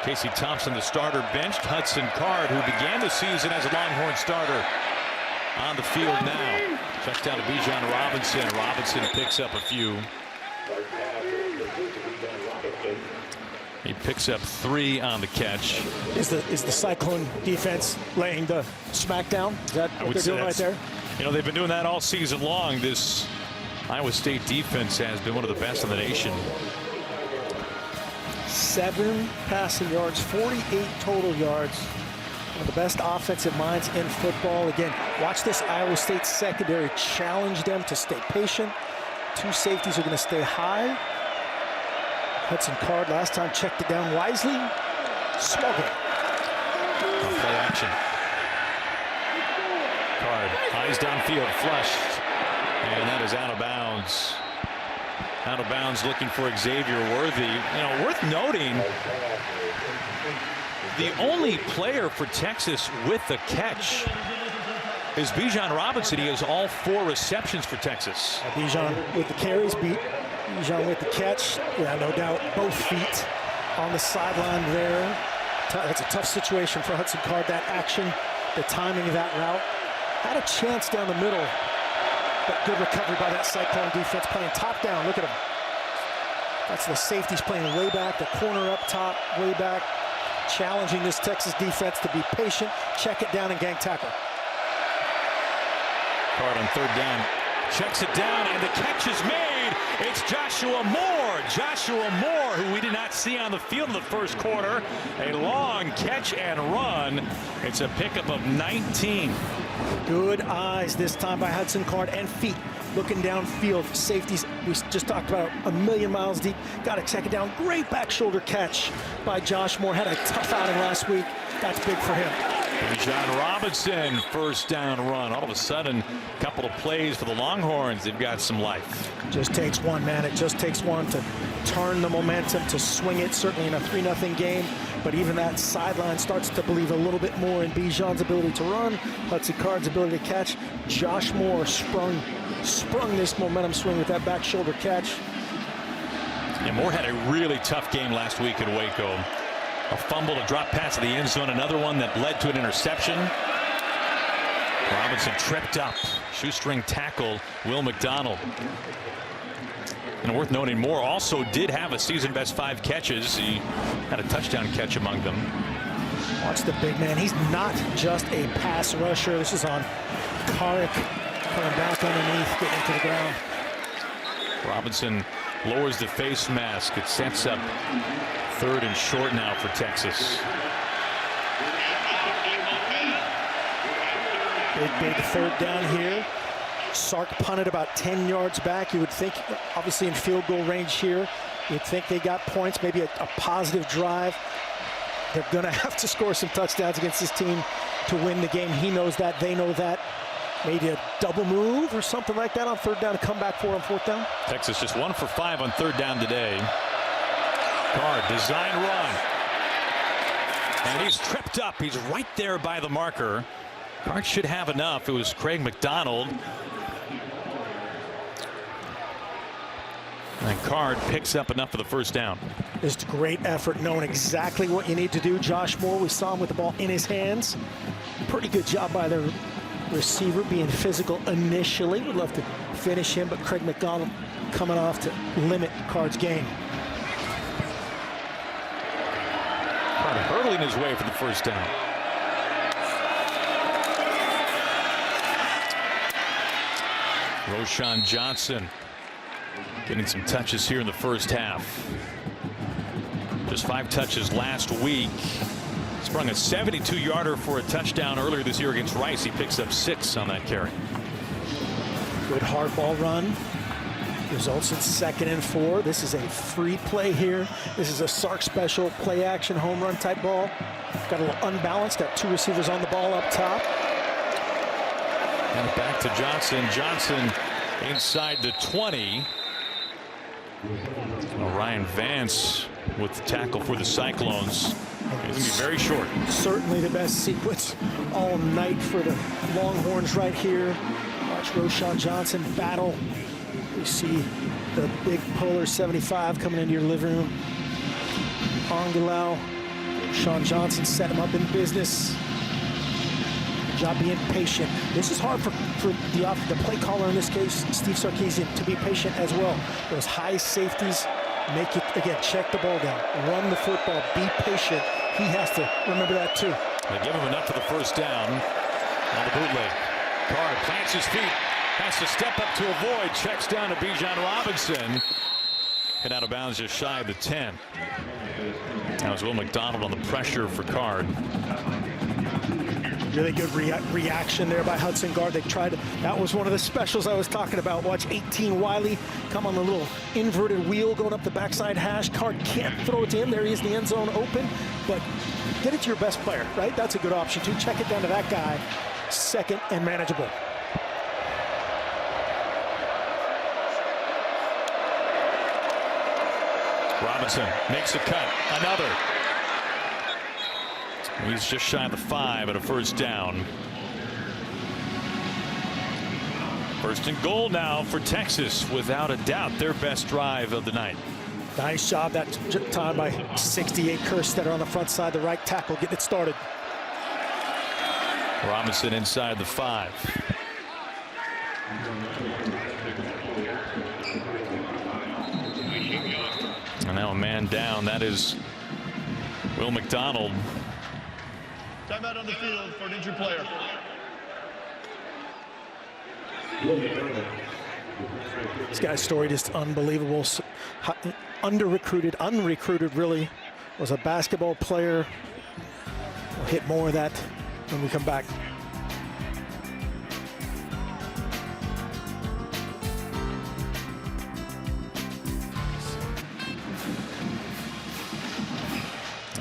Casey Thompson, the starter, benched. Hudson Card, who began the season as a Longhorn starter, on the field now. Touchdown to Bijan Robinson. Robinson picks up a few. He picks up 3 on the catch. Is the Cyclone defense laying the smackdown? Is that what they're doing right there? They've been doing that all season long. This Iowa State defense has been one of the best in the nation. 7 passing yards, 48 total yards. One of the best offensive minds in football. Again, watch this Iowa State secondary challenge them to stay patient. 2 safeties are going to stay high. Hudson Card last time checked it down wisely. Smoking. Play action. Card, eyes downfield, flushed. And that is out of bounds. Out of bounds, looking for Xavier Worthy. Worth noting, the only player for Texas with the catch is Bijan Robinson. He has all 4 receptions for Texas. Bijan with the carries, Bijan with the catch. Yeah, no doubt, both feet on the sideline there. That's a tough situation for Hudson Card. That action, the timing of that route. Had a chance down the middle. But good recovery by that Cyclone defense, playing top down. Look at him. That's the safeties playing way back, the corner up top, way back, challenging this Texas defense to be patient, check it down, and gang tackle. Card on 3rd down, checks it down, and the catch is made. It's Joshua Moore. Joshua Moore, who we did not see on the field in the first quarter. A long catch and run. It's a pickup of 19. Good eyes this time by Hudson Card, and feet looking downfield. Safeties, we just talked about, a million miles deep. Got to check it down. Great back shoulder catch by Josh Moore. Had a tough outing last week. That's big for him. Bijan Robinson, 1st down run. All of a sudden, a couple of plays for the Longhorns. They've got some life. Just takes one, man. It just takes one to turn the momentum, to swing it, certainly in a 3-0 game. But even that sideline starts to believe a little bit more in Bijan's ability to run, Hudson Card's ability to catch. Josh Moore sprung this momentum swing with that back shoulder catch. Yeah, Moore had a really tough game last week in Waco. A fumble, a drop pass to the end zone, another one that led to an interception. Robinson tripped up. Shoestring tackle, Will McDonald. And worth noting, Moore also did have a season best 5 catches. He had a touchdown catch among them. Watch the big man. He's not just a pass rusher. This is on Carrick coming back underneath, getting to the ground. Robinson lowers the face mask. It sets up 3rd and short now for Texas. Big 3rd down here. Sark punted about 10 yards back. You would think, obviously in field goal range here, you'd think they got points, maybe a positive drive. They're going to have to score some touchdowns against this team to win the game. He knows that. They know that. Maybe a double move or something like that on 3rd down to come back for on 4th down. Texas just 1 for 5 on 3rd down today. Card, design run. And he's tripped up. He's right there by the marker. Card should have enough. It was Craig McDonald. And Card picks up enough for the 1st down. Just great effort, knowing exactly what you need to do. Josh Moore, we saw him with the ball in his hands. Pretty good job by the receiver, being physical initially. Would love to finish him, but Craig McDonald coming off to limit Card's gain. Card hurdling his way for the 1st down. Roschon Johnson getting some touches here in the 1st half. Just 5 touches last week. Sprung a 72-yarder for a touchdown earlier this year against Rice. He picks up 6 on that carry. Good hard ball run. Results in 2nd and 4. This is a free play here. This is a Sark special play action home run type ball. Got a little unbalanced. Got 2 receivers on the ball up top. And back to Johnson. Johnson inside the 20. Ryan Vance with the tackle for the Cyclones. It's going to be very short. Certainly the best sequence all night for the Longhorns right here. Watch Roschon Johnson battle. You see the big Polar 75 coming into your living room. Angulau, Roschon Johnson set him up in business. Good job being patient. This is hard for the play caller in this case, Steve Sarkisian, to be patient as well. Those high safeties make it, again, check the ball down, run the football, be patient. He has to remember that too. They give him enough for the 1st down on the bootleg. Card plants his feet, has to step up to avoid, checks down to Bijan Robinson. Hit out of bounds just shy of the 10. That was Will McDonald on the pressure for Card. Really good reaction there by Hudson Guard. They tried, that was one of the specials I was talking about. Watch 18 Wiley come on the little inverted wheel going up the backside hash. Card can't throw it to him. There he is, the end zone open, but get it to your best player, right? That's a good option too. Check it down to that guy. 2nd and manageable. Robinson makes a cut. Another. He's just shy of the 5 at a 1st down. 1st and goal now for Texas. Without a doubt, their best drive of the night. Nice job that time by 68 Kerstetter on the front side, the right tackle, getting it started. Robinson inside the 5. And now a man down. That is Will McDonald. Timeout on the field for an injured player. This guy's story just unbelievable. Under-recruited, unrecruited really. Was a basketball player. We'll hit more of that when we come back.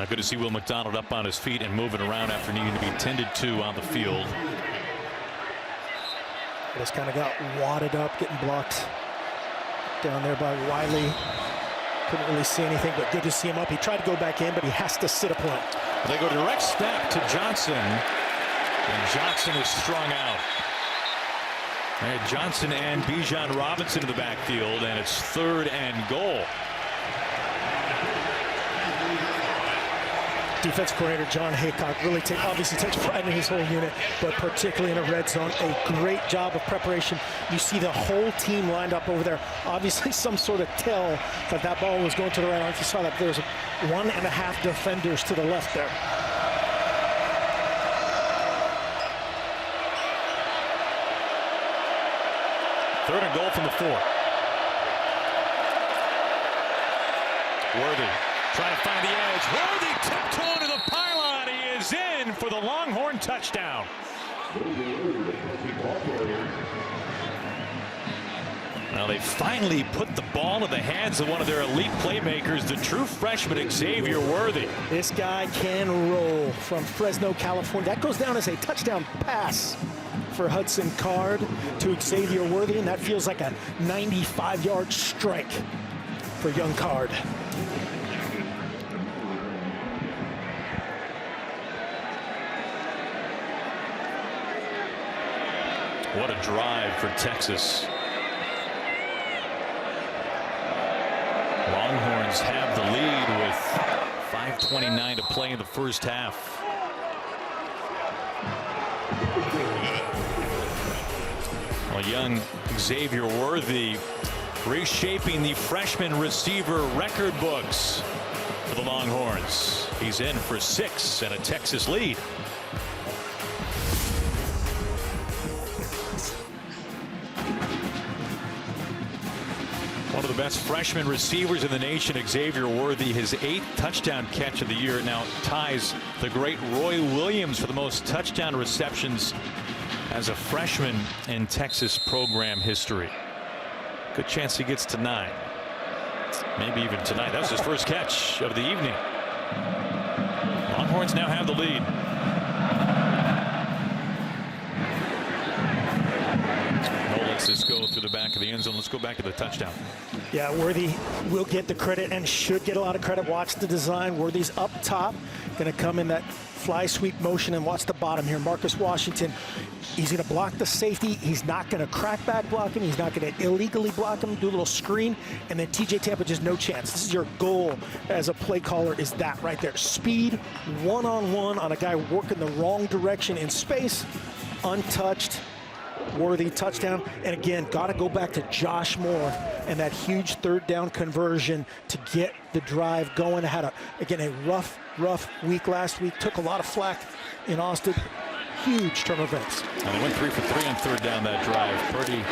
Good to see Will McDonald up on his feet and moving around after needing to be tended to on the field. Just kind of got wadded up, getting blocked down there by Wiley. Couldn't really see anything, but good to see him up. He tried to go back in, but he has to sit a point. They go direct snap to Johnson, and Johnson is strung out. They had Johnson and Bijan Robinson in the backfield, and it's 3rd and goal. Defensive coordinator John Haycock really obviously takes pride in his whole unit, but particularly in a red zone, a great job of preparation. You see the whole team lined up over there. Obviously some sort of tell that that ball was going to the right. If you saw that, there's 1.5 defenders to the left there. 3rd and goal from the 4. Worthy trying to find the edge. Worthy tiptoeing to the pylon. He is in for the Longhorn touchdown. Well, they finally put the ball in the hands of one of their elite playmakers, the true freshman Xavier Worthy. This guy can roll from Fresno, California. That goes down as a touchdown pass for Hudson Card to Xavier Worthy, and that feels like a 95-yard strike for young Card. What a drive for Texas. Longhorns have the lead with 5:29 to play in the first half. Well, young Xavier Worthy reshaping the freshman receiver record books for the Longhorns. He's in for 6 and a Texas lead. One of the best freshman receivers in the nation, Xavier Worthy, his 8th touchdown catch of the year, now ties the great Roy Williams for the most touchdown receptions as a freshman in Texas program history. Good chance he gets to 9. Maybe even tonight. That was his first catch of the evening. Longhorns now have the lead. This go through the back of the end zone. Let's go back to the touchdown. Yeah, Worthy will get the credit and should get a lot of credit. Watch the design. Worthy's up top, going to come in that fly sweep motion, and watch the bottom here. Marcus Washington, he's going to block the safety. He's not going to crack back block him. He's not going to illegally block him, do a little screen, and then TJ Tampa just no chance. This is your goal as a play caller, is that right there. Speed, one-on-one on a guy working the wrong direction in space, untouched. Worthy touchdown, and again, got to go back to Josh Moore and that huge 3rd down conversion to get the drive going. Had a rough week last week. Took a lot of flack in Austin. Huge turn of events. And they went 3 for 3 on 3rd down that drive. Purdy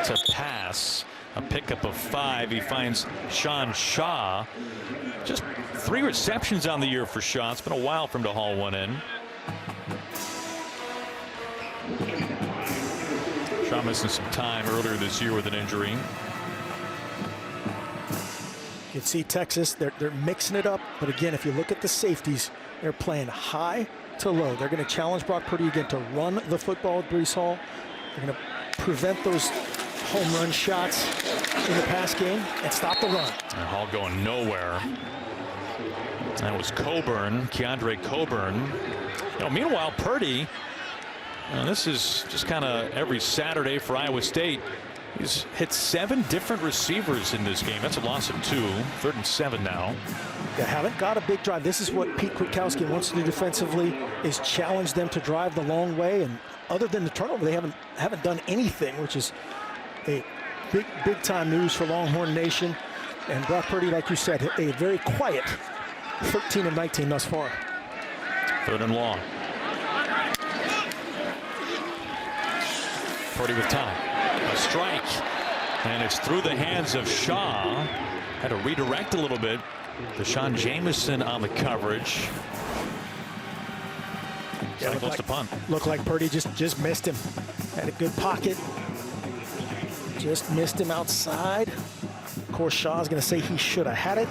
to pass, a pickup of 5. He finds Sean Shaw. Just 3 receptions on the year for Shaw. It's been a while for him to haul one in. Shaw missing some time earlier this year with an injury. You can see Texas, they're mixing it up, but again, if you look at the safeties, they're playing high to low. They're going to challenge Brock Purdy again to run the football with Breece Hall. They're going to prevent those home run shots in the pass game and stop the run. And Hall going nowhere. That was Coburn, Keandre Coburn. Meanwhile, Purdy, this is just kind of every Saturday for Iowa State. He's hit 7 different receivers in this game. That's a loss of 2. 3rd and 7 now. They haven't got a big drive. This is what Pete Kwiatkowski wants to do defensively, is challenge them to drive the long way. And other than the turnover, they haven't done anything, which is a big time news for Longhorn Nation. And Brock Purdy, like you said, a very quiet 13 of 19 thus far. 3rd and long. Purdy with time. A strike. And it's through the hands of Shaw. Had to redirect a little bit. Deshaun Jameson on the coverage. Yeah, close to punt. Looked like Purdy just missed him. Had a good pocket. Just missed him outside. Of course, Shaw's going to say he should have had it.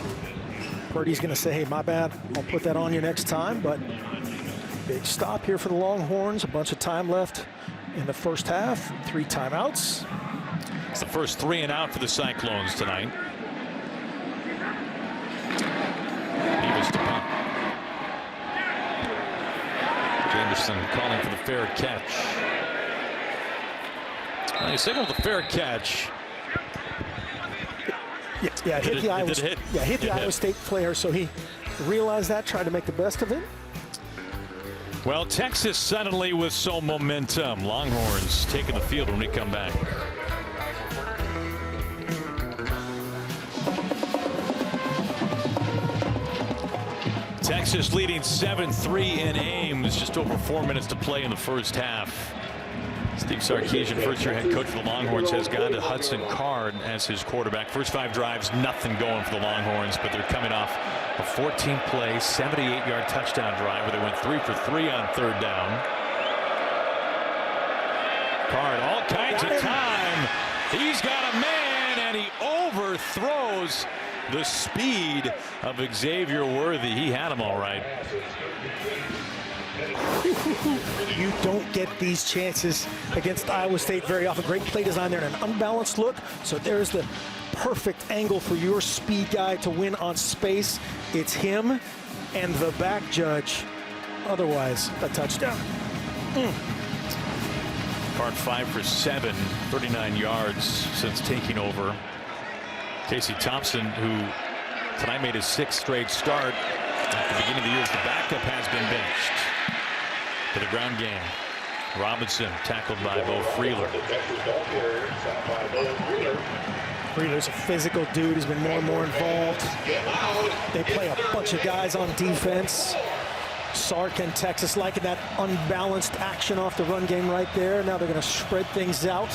Purdy's going to say, hey, my bad. I'll put that on you next time. But big stop here for the Longhorns. A bunch of time left in the first half. 3 timeouts. It's the first 3 and out for the Cyclones tonight. Davis to punt. Jameson calling for the fair catch. Well, he signaled the fair catch. Yeah, hit the Iowa State player, so he realized that, tried to make the best of it. Well, Texas suddenly with some momentum. Longhorns taking the field when we come back. Texas leading 7-3 in Ames. Just over 4 minutes to play in the first half. Steve Sarkisian, first-year head coach for the Longhorns, has gone to Hudson Card as his quarterback. First 5 drives, nothing going for the Longhorns, but they're coming off a 14-play, 78-yard touchdown drive where they went 3 for 3 on 3rd down. Card, all kinds of time. He's got a man, and he overthrows the speed of Xavier Worthy. He had him all right. You don't get these chances against Iowa State very often. Great play design there and an unbalanced look. So there's the perfect angle for your speed guy to win on space. It's him and the back judge. Otherwise, a touchdown. Card 5 for 7, 39 yards since taking over. Casey Thompson, who tonight made his 6th straight start at the beginning of the year as the backup, has been benched. For the ground game, Robinson tackled by Bo Freeler. Freeler's a physical dude. He's been more and more involved. They play a bunch of guys on defense. Sark and Texas liking that unbalanced action off the run game right there. Now they're going to spread things out.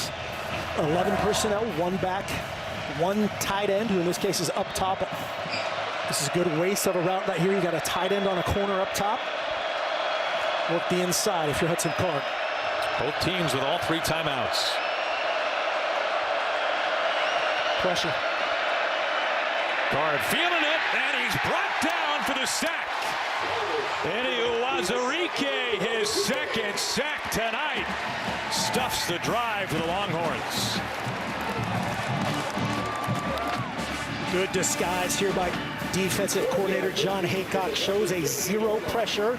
11 personnel, 1 back, 1 tight end, who in this case is up top. This is a good waste of a route right here. You got a tight end on a corner up top. Work the inside if you're Hudson Card. Both teams with all 3 timeouts. Pressure. Card feeling it, and he's brought down for the sack. Eddie Uwazurike, his 2nd sack tonight, stuffs the drive for the Longhorns. Good disguise here by defensive coordinator John Haycock. Shows a 0 pressure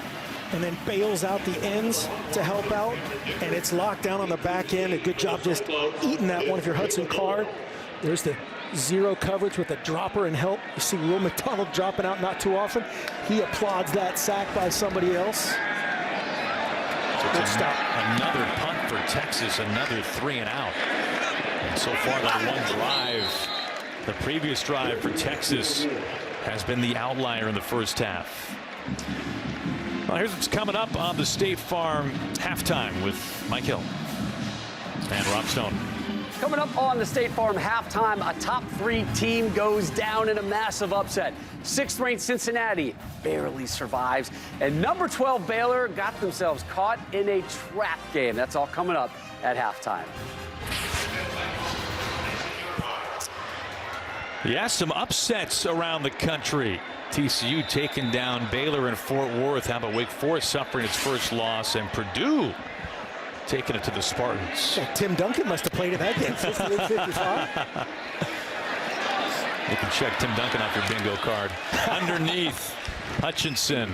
and then bails out the ends to help out, and it's locked down on the back end. A good job just eating that one if you're Hudson Card. There's the 0 coverage with a dropper and help. You see Will McDonald dropping out not too often. He applauds that sack by somebody else. Good stop. Another punt for Texas, another 3 and out. And so far that one drive, the previous drive for Texas, has been the outlier in the first half. Well, here's what's coming up on the State Farm halftime with Mike Hill and Rob Stone. Coming up on the State Farm halftime, a top 3 team goes down in a massive upset. 6th-ranked Cincinnati barely survives, and number 12 Baylor got themselves caught in a trap game. That's all coming up at halftime. Yeah, some upsets around the country. TCU taking down Baylor in Fort Worth. How about Wake Forest suffering its first loss, and Purdue taking it to the Spartans. Yeah, Tim Duncan must have played in that game. 58-55. You can check Tim Duncan off your bingo card. Underneath, Hutchinson.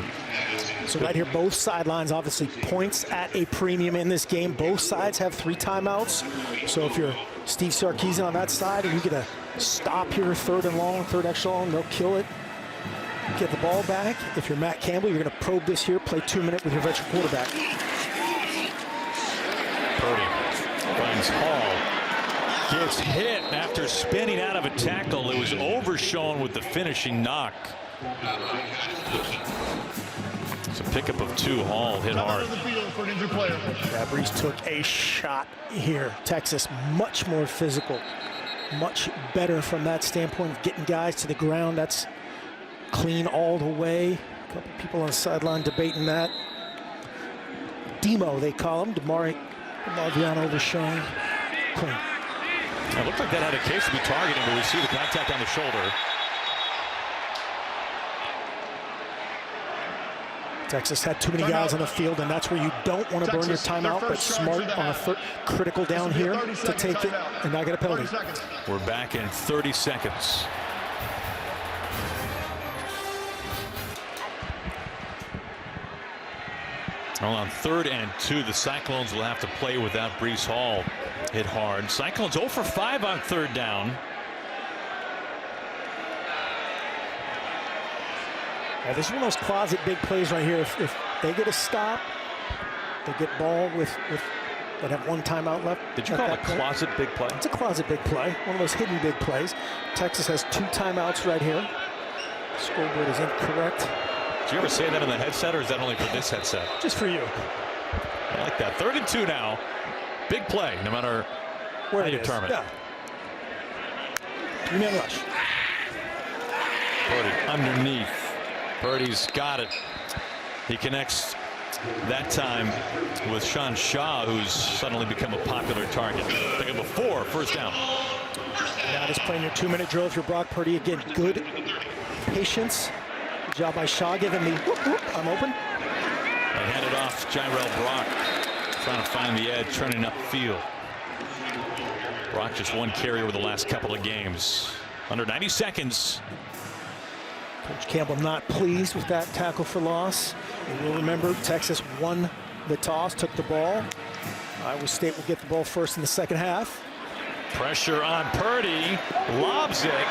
So right here, both sidelines, obviously points at a premium in this game. Both sides have 3 timeouts. So if you're Steve Sarkisian on that side and you get a stop here, 3rd and long, 3rd extra long, they'll kill it. Get the ball back. If you're Matt Campbell, you're going to probe this here, play 2 minutes with your veteran quarterback. Purdy finds Hall. Gets hit after spinning out of a tackle. It was overshown with the finishing knock. It's a pickup of 2. Hall hit hard. Breeze took a shot here. Texas much more physical, much better from that standpoint of getting guys to the ground. That's clean all the way. A couple people on the sideline debating that. Demo, they call him. DeMarvion overshown. Clean. It looked like that had a case to be targeting, but we see the contact on the shoulder. Texas had too many guys on the field, and that's where you don't want to burn your timeout, but smart on a critical down here to take it and not get a penalty. We're back in 30 seconds. Well, on 3rd and 2, the Cyclones will have to play without Breece Hall. Hit hard. Cyclones 0 for 5 on 3rd down. Yeah, this is one of those closet big plays right here. If they get a stop, they get ball with that have 1 timeout left. Did you call it a closet big play? It's a closet big play. One of those hidden big plays. Texas has 2 timeouts right here. Scoreboard is incorrect. Did you ever say that in the headset, or is that only for this headset? Just for you. I like that. 3rd and 2 now. big play, no matter Where how it you is. term it. Yeah. Three-man rush. Purdy underneath. Purdy's got it. He connects that time with Sean Shaw, who's suddenly become a popular target. Pick up a 4, first down. Now just playing your 2-minute drill if you're Brock Purdy. Again, good patience. Good job by Shaw giving me whoop, whoop, I'm open. And hand it off Jirel Brock, trying to find the edge, turning up the field. Brock just one carry over the last couple of games. Under 90 seconds. Coach Campbell not pleased with that tackle for loss. And you'll remember Texas won the toss, took the ball. Iowa State will get the ball first in the second half. Pressure on Purdy, lobs it.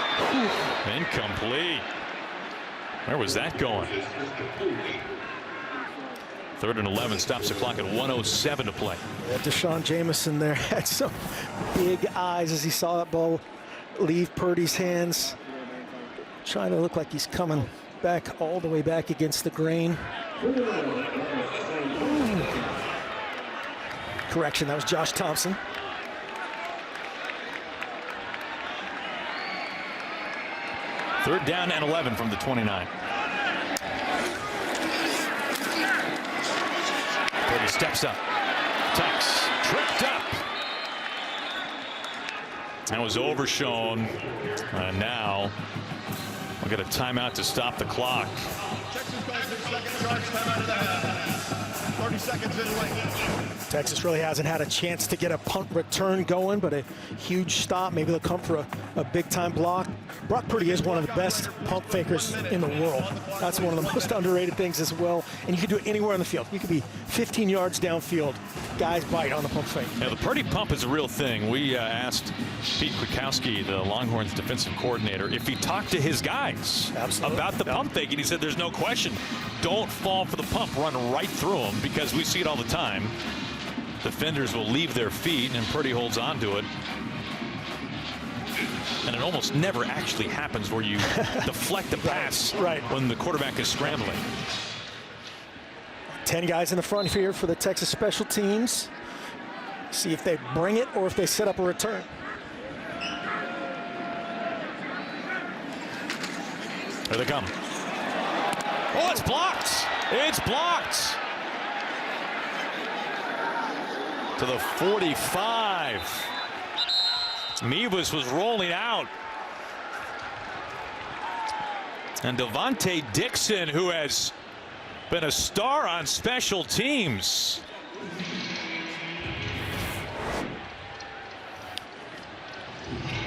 Incomplete. Where was that going? 3rd and 11, stops the clock at 1:07 to play. Yeah, Deshaun Jamison there had some big eyes as he saw that ball leave Purdy's hands. Trying to look like he's coming back all the way back against the grain. Correction, that was Josh Thompson. Third down and 11 from the 29. Purdy steps up. Tucks. Tripped up. That was overshown. And now we'll get a timeout to stop the clock. Texas goes to second charge, timeout of the half. 30 seconds in late. Texas really hasn't had a chance to get a punt return going, but a huge stop. Maybe they'll come for a big-time block. Brock Purdy is one of the best pump fakers in the world. That's one of the most underrated things as well. And you can do it anywhere on the field. You could be 15 yards downfield. Guys bite on the pump fake. Yeah, the Purdy pump is a real thing. We asked Pete Kwiatkowski, the Longhorns defensive coordinator, if he talked to his guys about the pump fake, and he said there's no question. Don't fall for the pump. Run right through them, because we see it all the time. Defenders will leave their feet, and Purdy holds on to it. And it almost never actually happens where you deflect the pass when the quarterback is scrambling. 10 guys in the front here for the Texas special teams. See if they bring it or if they set up a return. There they come. Oh, it's blocked. It's blocked. To the 45. Meebus was rolling out. And Devontae Dixon, who has been a star on special teams.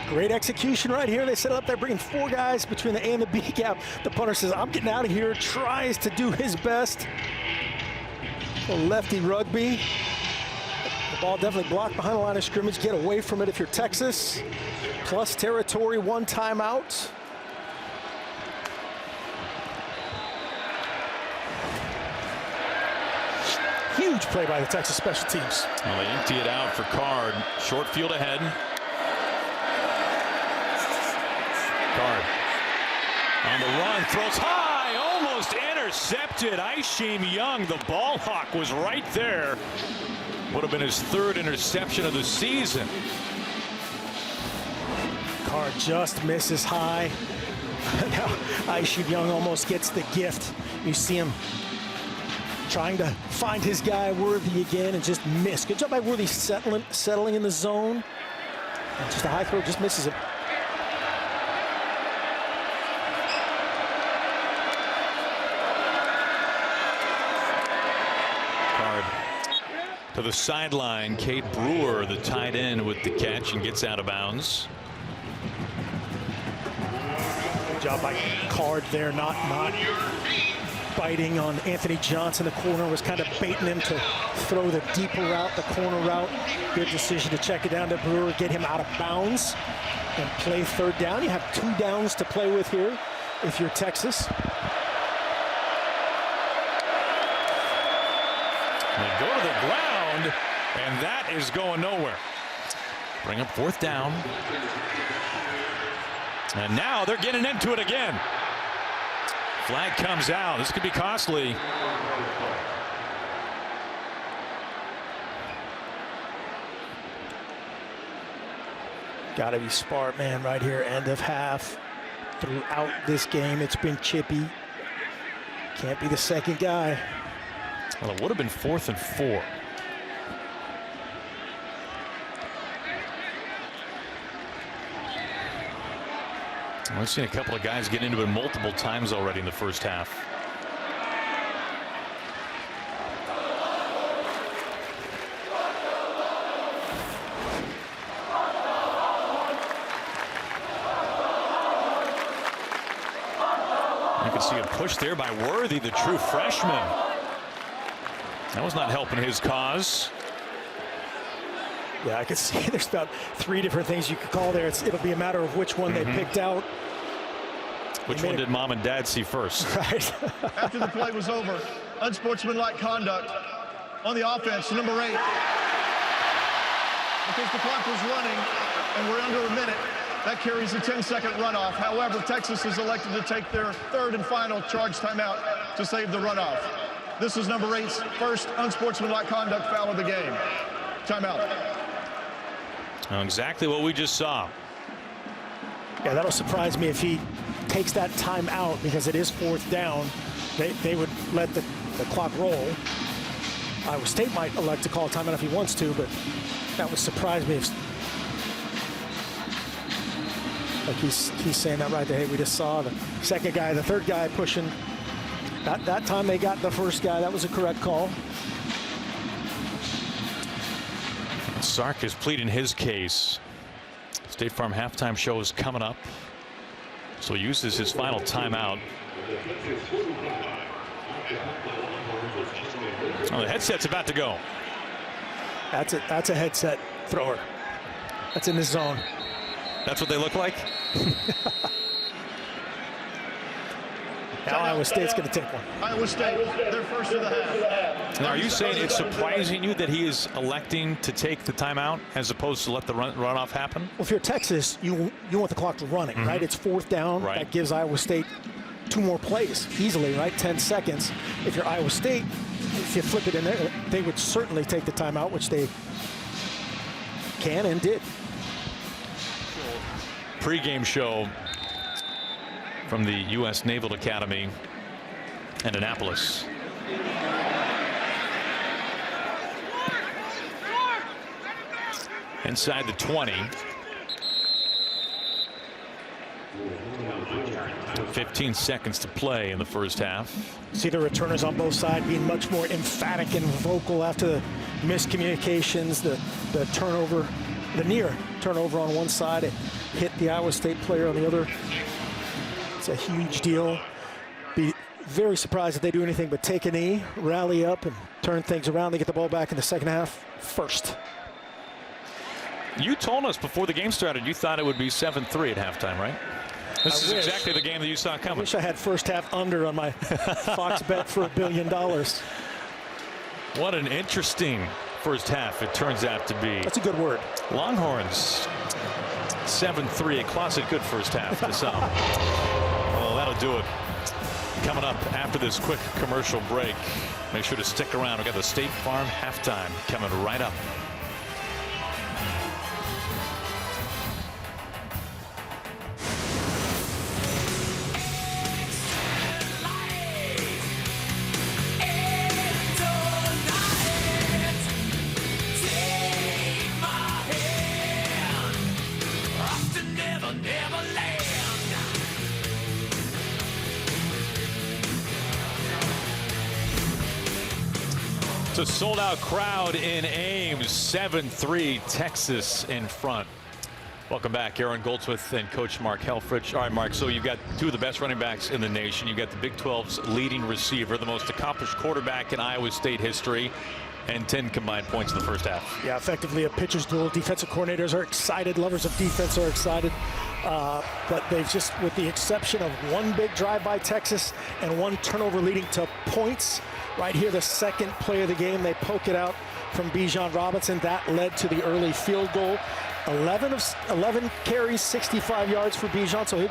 Great execution right here. They set it up there, bringing 4 guys between the A and the B gap. The punter says, I'm getting out of here, tries to do his best. A lefty rugby. The ball definitely blocked behind the line of scrimmage. Get away from it if you're Texas. Plus territory, 1 timeout. Huge play by the Texas special teams. Well, they empty it out for Card. Short field ahead. Card on the run, throws high, almost intercepted. Isheem Young, the ball hawk, was right there. Would have been his 3rd interception of the season. Card just misses high. Now Isheem Young almost gets the gift. You see him trying to find his guy Worthy again and just miss. Good job by Worthy settling in the zone. And just a high throw, just misses it. Card to the sideline. Cade Brewer, the tight end, with the catch and gets out of bounds. Good job by Card there, not biting on Anthony Johnson. The corner was kind of baiting him to throw the deeper route, the corner route. Good decision to check it down to Brewer, get him out of bounds, and play 3rd down. You have 2 downs to play with here if you're Texas. They go to the ground, and that is going nowhere. Bring up 4th down. And now they're getting into it again. Flag comes out. This could be costly. Got to be smart, man, right here. End of half. Throughout this game, it's been chippy. Can't be the second guy. Well, it would have been 4th and 4. We've seen a couple of guys get into it multiple times already in the first half. You can see a push there by Worthy, the true freshman. That was not helping his cause. Yeah, I can see there's about 3 different things you could call there. It'll be a matter of which one they picked out. Which one did mom and dad see first? Right. After the play was over, unsportsmanlike conduct on the offense, number 8. Because the clock was running and we're under a minute, that carries a 10-second runoff. However, Texas is elected to take their 3rd and final charge timeout to save the runoff. This is number 8's first unsportsmanlike conduct foul of the game. Timeout. Exactly what we just saw. Yeah, that'll surprise me if he takes that time out, because it is 4th down. They would let the clock roll. Iowa State might elect to call a timeout if he wants to, but that would surprise me if, like he's saying that right there. Hey, we just saw the second guy, the 3rd guy pushing. That time they got the 1st guy. That was a correct call. Sark is pleading his case. State Farm halftime show is coming up, so he uses his final timeout. Oh, the headset's about to go. That's a headset thrower. That's in the zone. That's what they look like. Now Iowa State's going to take one. Iowa State, their first of the half. Now, are you saying it's surprising you that he is electing to take the timeout as opposed to let the runoff happen? Well, if you're Texas, you want the clock running, right? It's 4th down. Right. That gives Iowa State 2 more plays easily, right? 10 seconds. If you're Iowa State, if you flip it in there, they would certainly take the timeout, which they can and did. Pre-game show from the U.S. Naval Academy in Annapolis. Inside the 20. 15 seconds to play in the first half. See the returners on both sides being much more emphatic and vocal after the miscommunications, the turnover, the near turnover on one side. It hit the Iowa State player on the other. It's a huge deal. Be very surprised if they do anything but take a knee, rally up, and turn things around. They get the ball back in the second half first. You told us before the game started you thought it would be 7-3 at halftime, right? This is exactly the game that you saw coming. I wish I had first half under on my Fox bet for $1 billion. What an interesting first half it turns out to be. That's a good word. Longhorns 7-3, a classic good first half to some. Well, that'll do it. Coming up after this quick commercial break. Make sure to stick around. We've got the State Farm halftime coming right up. It's a sold-out crowd in Ames. 7-3, Texas in front. Welcome back, Aaron Goldsmith and Coach Mark Helfrich. All right, Mark, so you've got 2 of the best running backs in the nation. You've got the Big 12's leading receiver, the most accomplished quarterback in Iowa State history, and 10 combined points in the first half. Yeah, effectively a pitcher's duel. Defensive coordinators are excited. Lovers of defense are excited. But they've just, with the exception of one big drive by Texas and one turnover leading to points, right here, the second play of the game, they poke it out from Bijan Robinson. That led to the early field goal. 11 carries, 65 yards for Bijan, so he'll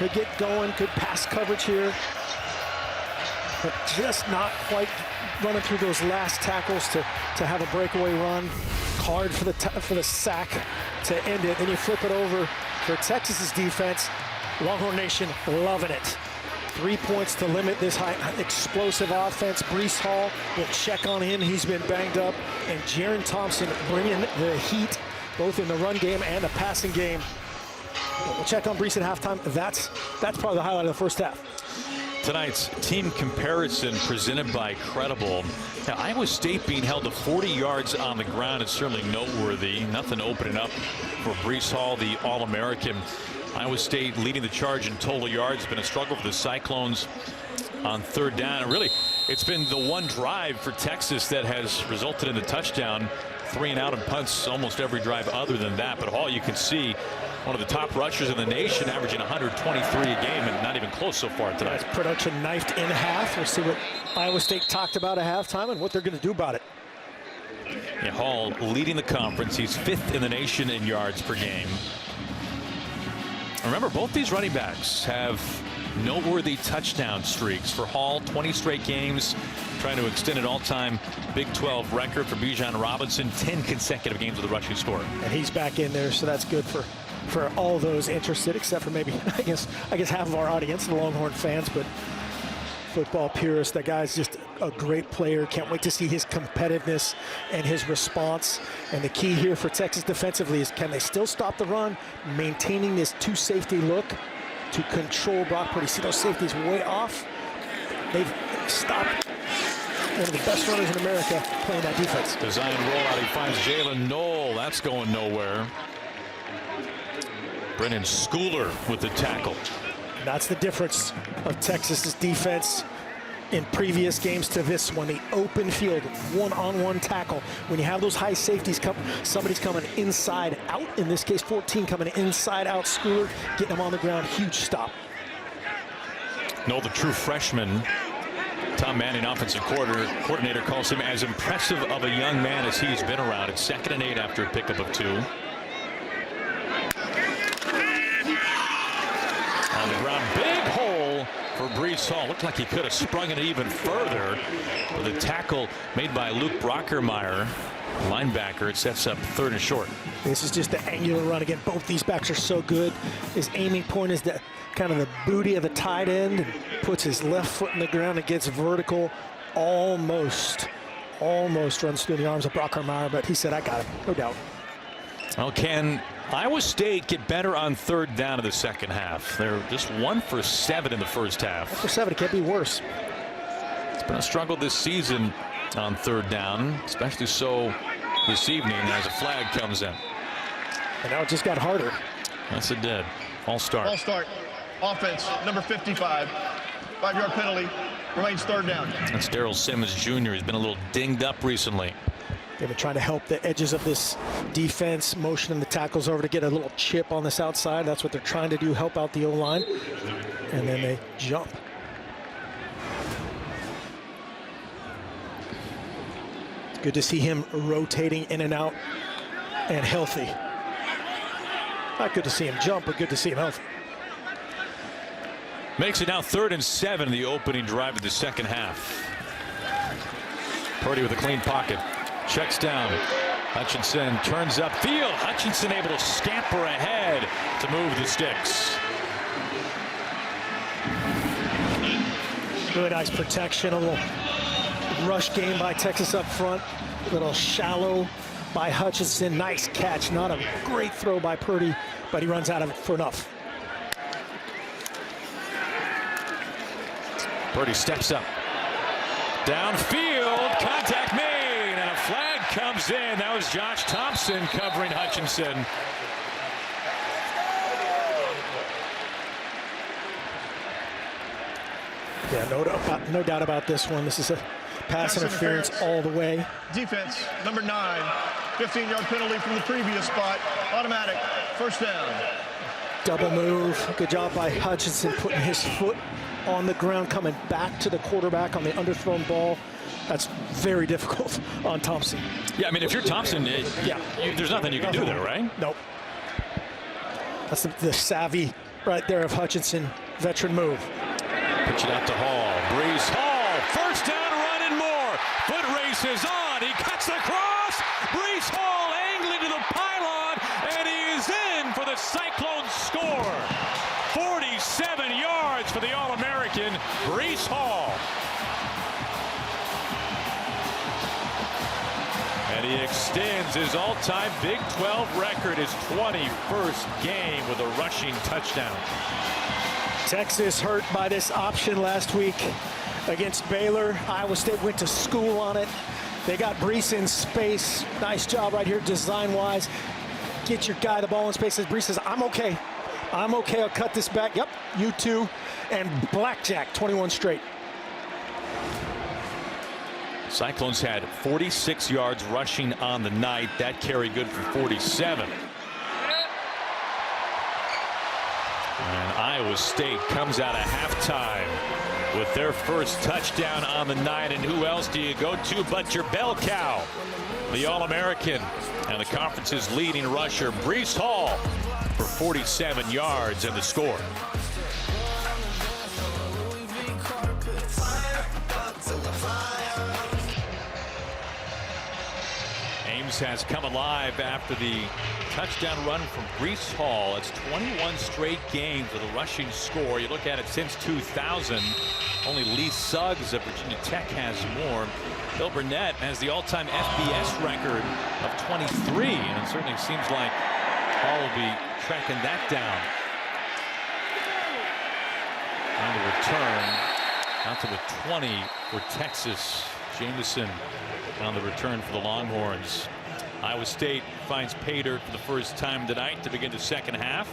get going. Good pass coverage here, but just not quite running through those last tackles to have a breakaway run. hard for the sack to end it. Then you flip it over for Texas's defense. Longhorn Nation loving it. 3 points to limit this high explosive offense. Breece Hall will check on him. He's been banged up. And Jaron Thompson bringing the heat both in the run game and the passing game. We'll check on Breece at halftime. That's probably the highlight of the first half. Tonight's team comparison presented by Credible. Now, Iowa State being held to 40 yards on the ground is certainly noteworthy. Nothing opening up for Breece Hall, the All-American. Iowa State leading the charge in total yards. It's been a struggle for the Cyclones on third down. And really, it's been the one drive for Texas that has resulted in a touchdown. 3 and out and punts almost every drive other than that. But Hall, you can see, one of the top rushers in the nation, averaging 123 a game, and not even close so far tonight. Nice production knifed in half. We'll see what Iowa State talked about at halftime and what they're going to do about it. Yeah, Hall leading the conference. He's 5th in the nation in yards per game. Remember, both these running backs have noteworthy touchdown streaks. For Hall, 20 straight games, trying to extend an all-time Big 12 record. For Bijan Robinson, 10 consecutive games with a rushing score. And he's back in there, so that's good for all those interested, except for maybe I guess half of our audience, the Longhorn fans, but football purists. That guy's just a great player. Can't wait to see his competitiveness and his response. And the key here for Texas defensively is, can they still stop the run, maintaining this 2 safety look to control Brock Purdy. See those safeties way off. They've stopped one of the best runners in America playing that defense. Design rollout. He finds Jalen Knoll. That's going nowhere. Brennan Schooler with the tackle. That's the difference of Texas's defense in previous games to this one. The open field, one-on-one tackle. When you have those high safeties, somebody's coming inside out. In this case, 14 coming inside out. Schooler getting him on the ground. Huge stop. Knoll, the true freshman. Tom Manning, offensive coordinator, calls him as impressive of a young man as he's been around. It's 2nd and 8 after a pickup of 2. On the ground, big hole for Breece Hall. Looked like he could have sprung it even further. With a tackle made by Luke Brockermeyer, linebacker, it sets up 3rd and short. This is just the angular run again. Both these backs are so good. His aiming point is the kind of the booty of the tight end, and puts his left foot in the ground and gets vertical. Almost runs through the arms of Brockermeyer, but he said, I got him, no doubt. Well, can Iowa State get better on third down in the second half? They're just 1 for 7 in the first half. 1 for 7, it can't be worse. It's been a struggle this season on third down, especially so this evening as a flag comes in. And now it just got harder. Yes, it did. False start. False start. Offense, number 55. 5-yard penalty. Remains 3rd down. That's Darrell Simmons Jr. He's been a little dinged up recently. They've been trying to help the edges of this defense, motioning the tackles over to get a little chip on this outside. That's what they're trying to do, help out the O-line. And then they jump. Good to see him rotating in and out and healthy. Not good to see him jump, but good to see him healthy. Makes it now 3rd and 7 in the opening drive of the second half. Purdy with a clean pocket. Checks down. Hutchinson turns upfield. Hutchinson able to scamper ahead to move the sticks. Really nice protection. A little rush game by Texas up front. A little shallow by Hutchinson. Nice catch. Not a great throw by Purdy, but he runs out of it for enough. Purdy steps up. Downfield. Contact made. And a flag comes in. That was Josh Thompson covering Hutchinson. Yeah, no doubt about this one. This is a pass interference all the way. Defense, number 9. 15-yard penalty from the previous spot. Automatic. 1st down. Double move. Good job by Hutchinson putting his foot on the ground, coming back to the quarterback on the underthrown ball. That's very difficult on Thompson. Yeah, I mean, if you're Thompson, there's nothing you can do there, right? Nope. That's the savvy right there of Hutchinson. Veteran move. Pitch it out to Hall. Breece Hall. 1st down, run and more. Foot race is on. He cuts across. Breece Hall the Cyclones score. 47 yards for the All-American, Breece Hall. And he extends his all-time Big 12 record, his 21st game with a rushing touchdown. Texas hurt by this option last week against Baylor. Iowa State went to school on it. They got Breece in space. Nice job right here design-wise. Get your guy the ball in space. As Breece says, I'm okay. I'm okay. I'll cut this back. Yep, you too. And blackjack, 21 straight. Cyclones had 46 yards rushing on the night. That carry good for 47. And Iowa State comes out of halftime with their first touchdown on the night. And who else do you go to but your bell cow, the All-American and the conference's leading rusher, Breece Hall, for 47 yards and the score. Ames has come alive after the touchdown run from Breece Hall. It's 21 straight games with a rushing score. You look at it since 2000. Only Lee Suggs of Virginia Tech has more. Bill Burnett has the all-time FBS record of 23, and it certainly seems like Hall will be tracking that down. On the return, out to the 20 for Texas. Jameson on the return for the Longhorns. Iowa State finds pay dirt for the first time tonight to begin the second half.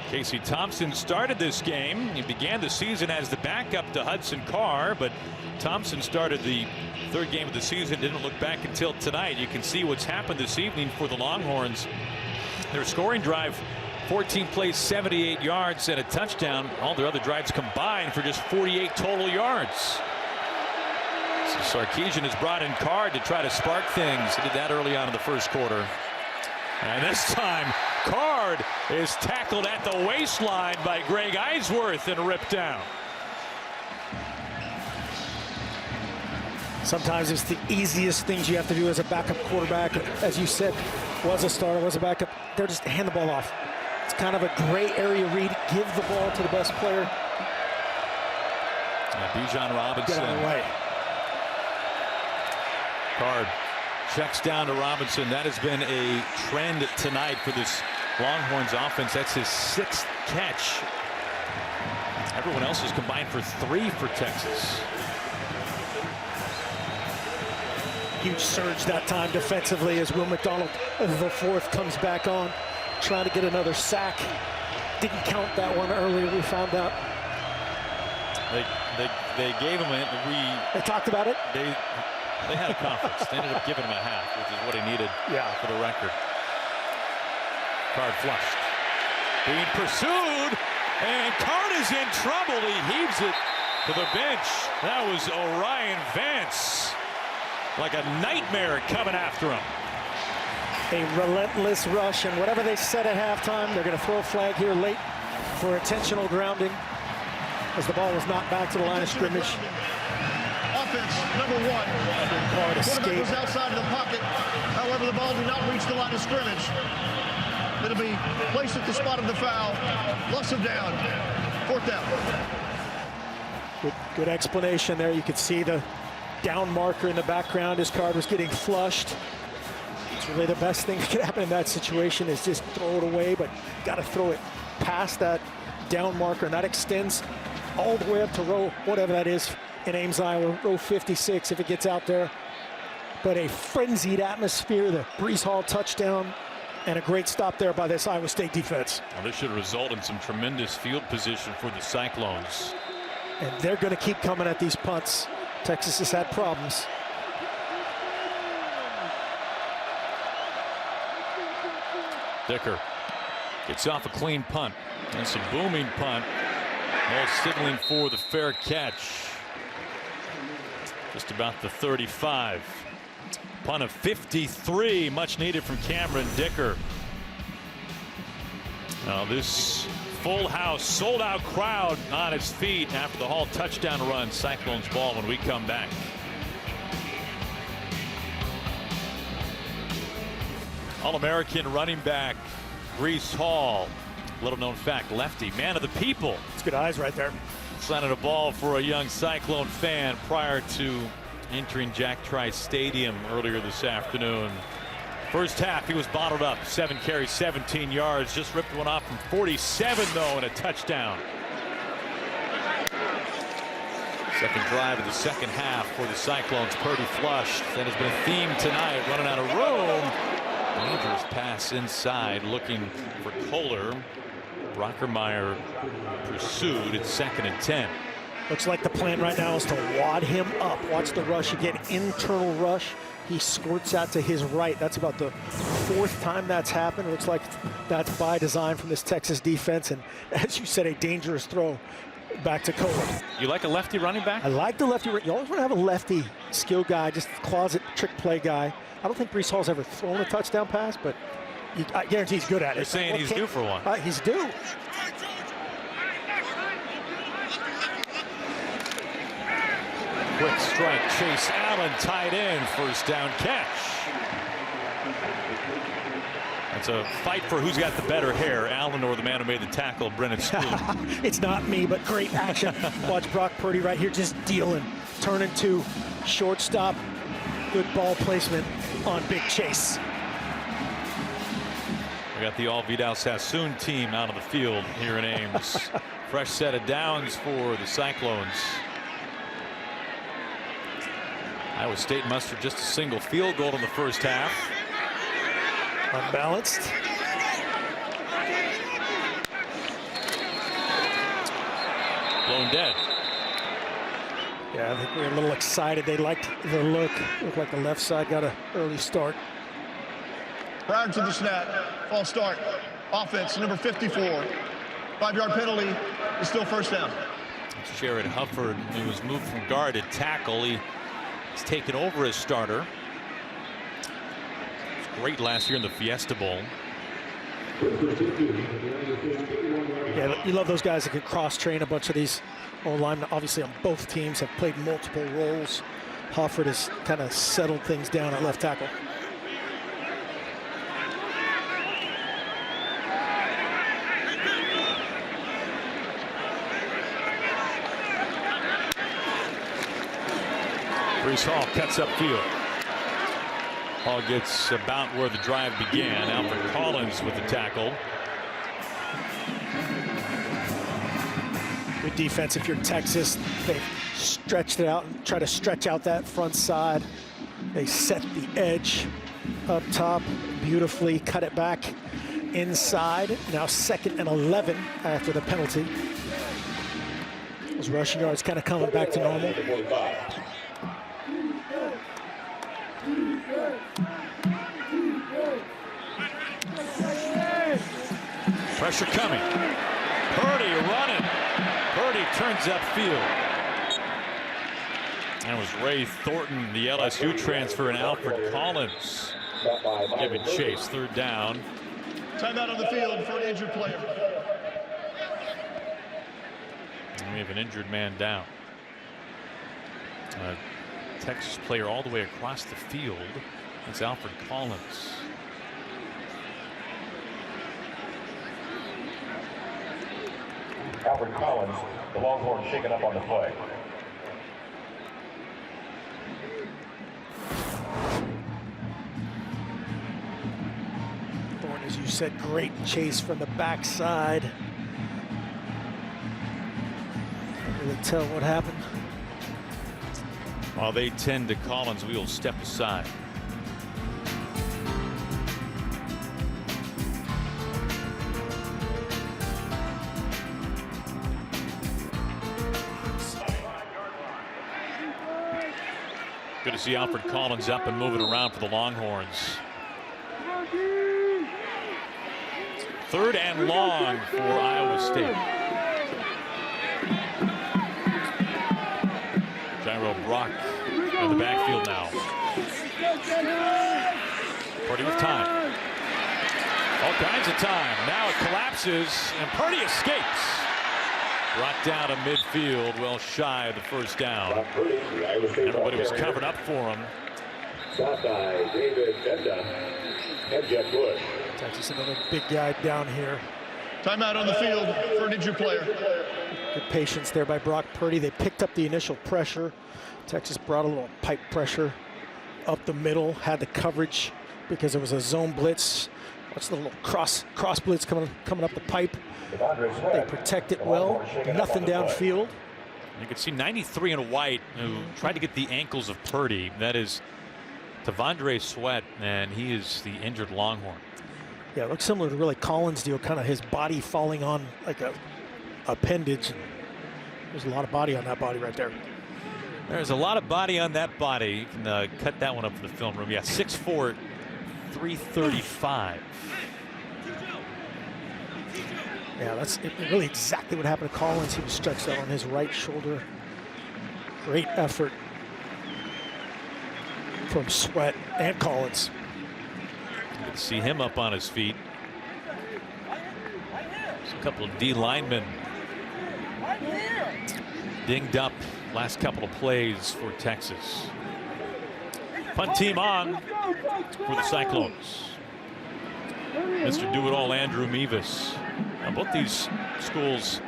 Casey Thompson started this game. He began the season as the backup to Hudson Carr, but Thompson started the third game of the season, didn't look back until tonight. You can see what's happened this evening for the Longhorns. Their scoring drive, 14 plays, 78 yards and a touchdown. All their other drives combined for just 48 total yards. So Sarkisian has brought in Card to try to spark things. He did that early on in the first quarter. And this time, Card is tackled at the waistline by Greg Eisworth and ripped down. Sometimes it's the easiest things you have to do as a backup quarterback. As you said, was a starter, was a backup. They're just hand the ball off. It's kind of a gray area read. Give the ball to the best player. Bijan Robinson. Get out of the way. Card checks down to Robinson. That has been a trend tonight for this Longhorns offense. That's his 6th catch. Everyone else has combined for 3 for Texas. Huge surge that time defensively as Will McDonald, the 4th, comes back on, trying to get another sack. Didn't count that one earlier, we found out. They gave him it. They talked about it? They had a conference. They ended up giving him a half, which is what he needed for the record. Card flushed. Being pursued, and Card is in trouble. He heaves it to the bench. That was Orion Vance. Like a nightmare coming after him. A relentless rush, and whatever they said at halftime, they're going to throw a flag here late for intentional grounding as the ball was knocked back to the line of scrimmage. Offense number 1. Card escaped. Quarterback was outside of the pocket. However, the ball did not reach the line of scrimmage. It'll be placed at the spot of the foul. Loss of down. 4th down. Good explanation there. You could see the down marker in the background as Card was getting flushed. It's really the best thing that could happen in that situation is just throw it away, but got to throw it past that down marker, and that extends all the way up to row, whatever that is in Ames, Iowa, row 56 if it gets out there. But a frenzied atmosphere, the Breece Hall touchdown, and a great stop there by this Iowa State defense. Well, this should result in some tremendous field position for the Cyclones. And they're going to keep coming at these punts. Texas has had problems. Dicker gets off a clean punt. That's a booming punt. All signaling for the fair catch. Just about the 35. Punt of 53, much needed from Cameron Dicker. Now this full house, sold out crowd on its feet after the Hall touchdown run. Cyclones ball when we come back. All-American running back Brees Hall, little known fact, lefty, man of the people. It's good eyes right there. Signing a ball for a young Cyclone fan prior to entering Jack Trice Stadium earlier this afternoon. First half, he was bottled up. 7 carries, 17 yards. Just ripped one off from 47, though, and a touchdown. Second drive of the second half for the Cyclones. Purdy flushed. That has been a theme tonight, running out of room. Dangerous pass inside, looking for Kohler. Brockermeyer pursued. It's 2nd and 10. Looks like the plan right now is to wad him up. Watch the rush again, internal rush. He squirts out to his right. That's about the 4th time that's happened. It looks like that's by design from this Texas defense. And as you said, a dangerous throw back to Kohler. You like a lefty running back? I like the lefty. You always want to have a lefty skill guy, just closet trick play guy. I don't think Brees Hall's ever thrown a touchdown pass, but I guarantee he's good at it. You're saying he's due for one. He's due. Quick strike, Chase Allen, tight end, first down catch. It's a fight for who's got the better hair, Allen or the man who made the tackle, Brennan Smoot. It's not me, but great action. Watch Brock Purdy right here just dealing. Turning to shortstop. Good ball placement on Big Chase. We got the all Vidal Sassoon team out of the field here in Ames. Fresh set of downs for the Cyclones. Iowa State mustered just a single field goal in the first half. Unbalanced. Blown dead. Yeah, I think we were a little excited. They liked the look. Looked like the left side got an early start. Prior to the snap, false start. Offense, number 54. 5-yard penalty is still first down. It's Jared Hufford, who was moved from guard to tackle. He's taken over as starter. It was great last year in the Fiesta Bowl. Yeah, you love those guys that can cross-train a bunch of these O-linemen. Obviously, on both teams have played multiple roles. Hufford has kind of settled things down at left tackle. Brees Hall cuts upfield. Hall gets about where the drive began. Alfred Collins with the tackle. Good defense if you're Texas. They stretched it out and try to stretch out that front side. They set the edge up top beautifully, cut it back inside. Now 2nd and 11 after the penalty. Those rushing yards kind of coming back to normal. Pressure coming. Purdy running. Purdy turns upfield. That was Ray Thornton, the LSU transfer, and Alfred Collins giving chase. 3rd down. Timeout on the field for an injured player. And we have an injured man down. Texas player all the way across the field. It's Alfred Collins. Alfred Collins, the Longhorn shaken up on the play. Thorne, as you said, great chase from the backside. Can't really tell what happened. While they tend to Collins, we will step aside. Good to see Alfred Collins up and moving around for the Longhorns. 3rd and long for Iowa State. Gyro Brock in the backfield now. Purdy with time. All kinds of time. Now it collapses and Purdy escapes. Brought down to midfield, well shy of the first down. Everybody was covered up for him. Stop by David Benda and Jeff Bush. Texas, another big guy down here. Timeout on the field for an injured player. Good patience there by Brock Purdy. They picked up the initial pressure. Texas brought a little pipe pressure up the middle, had the coverage because it was a zone blitz. Watch the little cross blitz coming up the pipe. They protect it well. Nothing downfield. You can see 93 in white who tried to get the ankles of Purdy. That is T'Vondre Sweat, and he is the injured Longhorn. Yeah, it looks similar to really Collins' deal, kind of his body falling on like a appendage. There's a lot of body on that body right there. There's a lot of body on that body. You can cut that one up for the film room. Yeah, 6'4", 335. Yeah, that's really exactly what happened to Collins. He was stretched out on his right shoulder. Great effort from Sweat and Collins. Good to see him up on his feet. There's a couple of D linemen dinged up last couple of plays for Texas. Punt team on for the Cyclones. Mr. Do-It-All Andrew Mevis. Now, both these schools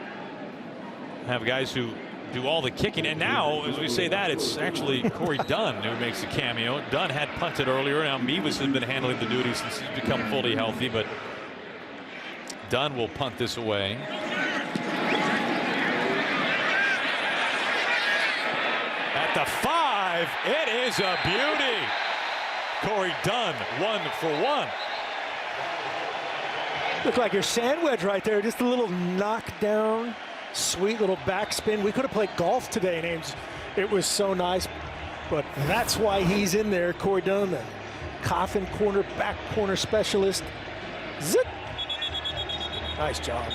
have guys who do all the kicking, and now as we say that, it's actually Corey Dunn who makes a cameo. Dunn had punted earlier. Now Mevis has been handling the duties since he's become fully healthy, but Dunn will punt this away. At the 5, it is a beauty. Corey Dunn, 1 for 1. Look like your sand wedge right there. Just a little knockdown, sweet little backspin. We could have played golf today, Names. It was so nice, but that's why he's in there. Corey Dunn, the coffin corner, back corner specialist. Zip. Nice job.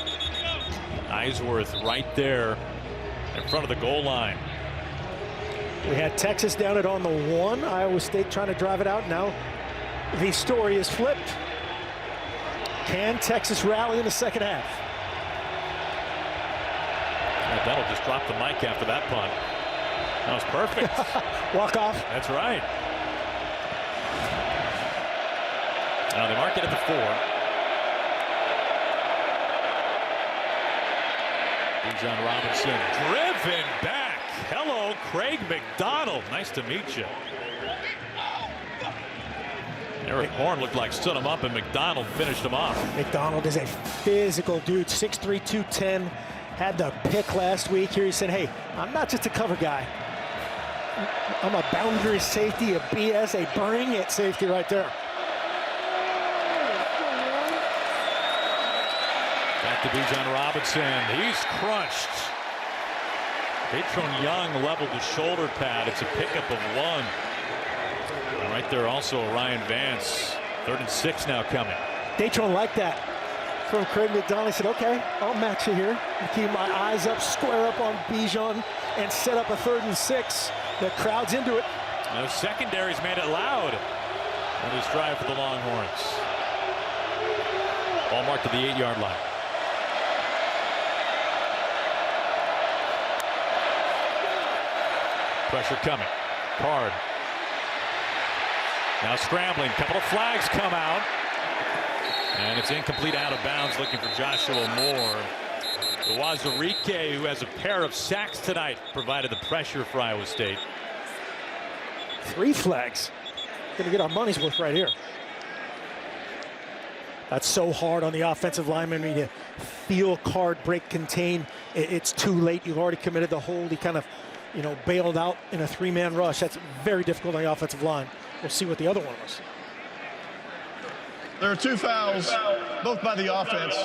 Eisworth right there in front of the goal line. We had Texas down it on the 1. Iowa State trying to drive it out. Now the story is flipped. Can Texas rally in the second half? And that'll just drop the mic after that punt. That was perfect. Walk off. That's right. Now they mark it at the 4. Bijan Robinson driven back. Hello, Craig McDonald. Nice to meet you. Eric Horn looked like stood him up, and McDonald finished him off. McDonald is a physical dude, 6'3", 210. Had the pick last week. Here he said, hey, I'm not just a cover guy. I'm a boundary safety, a BS, a bring it safety right there. Back to Bijan Robinson. He's crunched. Datron Young leveled the shoulder pad. It's a pickup of 1. And right there also Ryan Vance. 3rd and 6 now coming. Datron liked that from Craig McDonald. He said, okay, I'll match you here. And keep my eyes up, square up on Bijan, and set up a 3rd and 6. The crowd's into it. The secondary's made it loud on this drive for the Longhorns. Ball marked to the 8-yard line. Pressure coming. Card. Now scrambling. Couple of flags come out. And it's incomplete, out of bounds, looking for Joshua Moore. The Wazirike, who has a pair of sacks tonight, provided the pressure for Iowa State. 3 flags. Gonna get our money's worth right here. That's so hard on the offensive lineman. When you feel card, break, contain, it's too late. You've already committed the hold. He kind of, bailed out in a 3-man rush. That's very difficult on the offensive line. We'll see what the other one was. There are 2 fouls, both by the offense.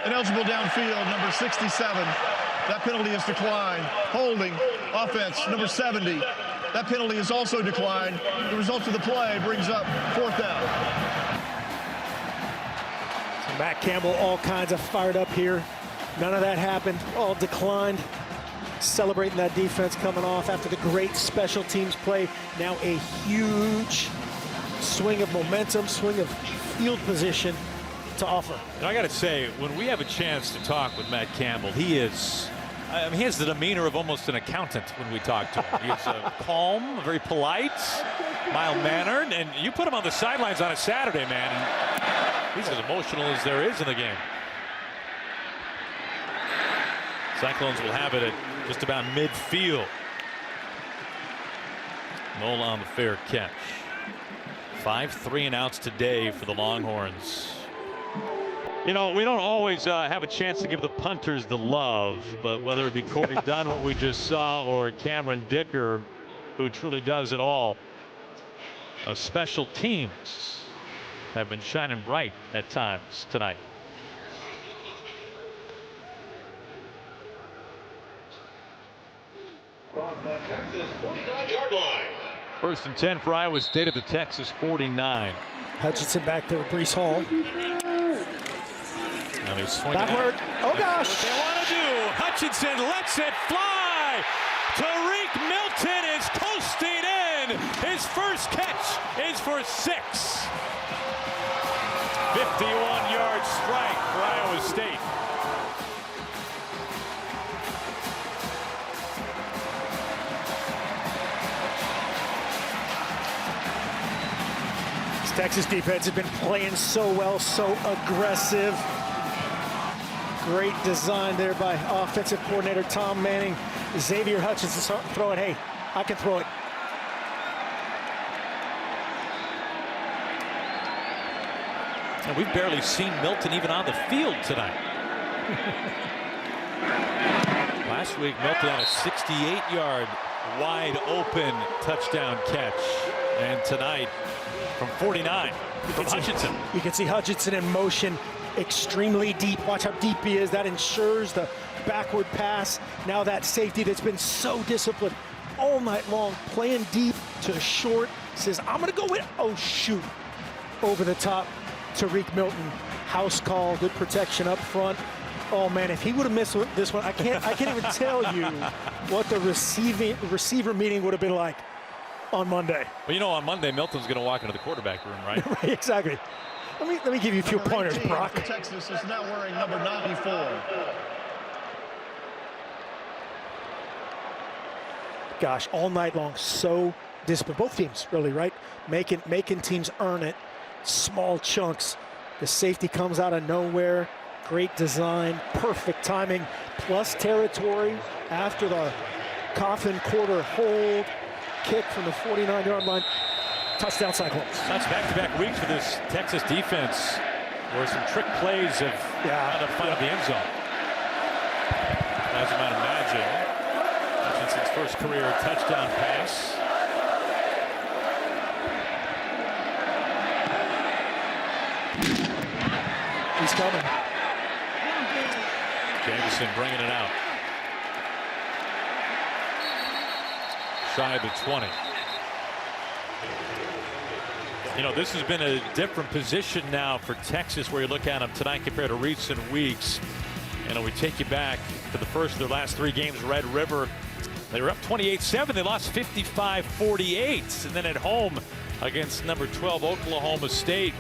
Ineligible downfield, number 67. That penalty is declined. Holding, offense, number 70. That penalty is also declined. The result of the play brings up 4th down. So Matt Campbell, all kinds of fired up here. None of that happened. All declined. Celebrating that defense coming off after the great special teams play. Now a huge swing of momentum, swing of field position to offer. And I got to say, when we have a chance to talk with Matt Campbell, he is, he has the demeanor of almost an accountant when we talk to him. He's calm, very polite, mild-mannered, and you put him on the sidelines on a Saturday, man, and He's as emotional as there is in the game. Cyclones will have it at just about midfield. Nola on the fair catch. 5 3-and-outs today for the Longhorns. You know, we don't always have a chance to give the punters the love, but whether it be Corey Dunn, what we just saw, or Cameron Dicker, who truly does it all, special teams have been shining bright at times tonight. First and 10 for Iowa State at the Texas 49. Hutchinson back there with Brees Hall. And he's swinging Backward. Oh gosh. What they want to do. Hutchinson lets it fly. Tariq Milton is coasting in. His first catch is for 6. 51-yard strike for Iowa State. This Texas defense has been playing so well, so aggressive. Great design there by offensive coordinator Tom Manning. Xavier Hutchinson throw it. Hey, I can throw it. And we've barely seen Milton even on the field tonight. Last week, Milton had a 68-yard wide open touchdown catch. And tonight, from 49, from Hutchinson. You can see Hutchinson in motion, extremely deep. Watch how deep he is. That ensures the backward pass. Now that safety that's been so disciplined all night long, playing deep to short, says, I'm going to go with, oh, shoot, over the top. Tariq Milton, house call, good protection up front. Oh man, if he would have missed this one, I can't even tell you what the receiver meeting would have been like on Monday. Well, you know, on Monday, Milton's going to walk into the quarterback room, right? Right, exactly. Let me give you a few pointers, Brock. Texas is now wearing number 94. Gosh, all night long, so disciplined. Both teams, really, right? Making teams earn it. Small chunks. The safety comes out of nowhere. Great design, perfect timing, plus territory after the coffin quarter hold. Kick from the 49-yard line. Touchdown Cyclones. That's back-to-back weeks for this Texas defense, where some trick plays have ended up finding the end zone. As you might imagine, Hutchinson's first career touchdown pass. He's coming. Jameson bringing it out. Shy of the 20. You know, this has been a different position now for Texas, where you look at them tonight compared to recent weeks. And we take you back to the first of their last 3 games, Red River. They were up 28-7. They lost 55-48. And then at home against number 12 Oklahoma State,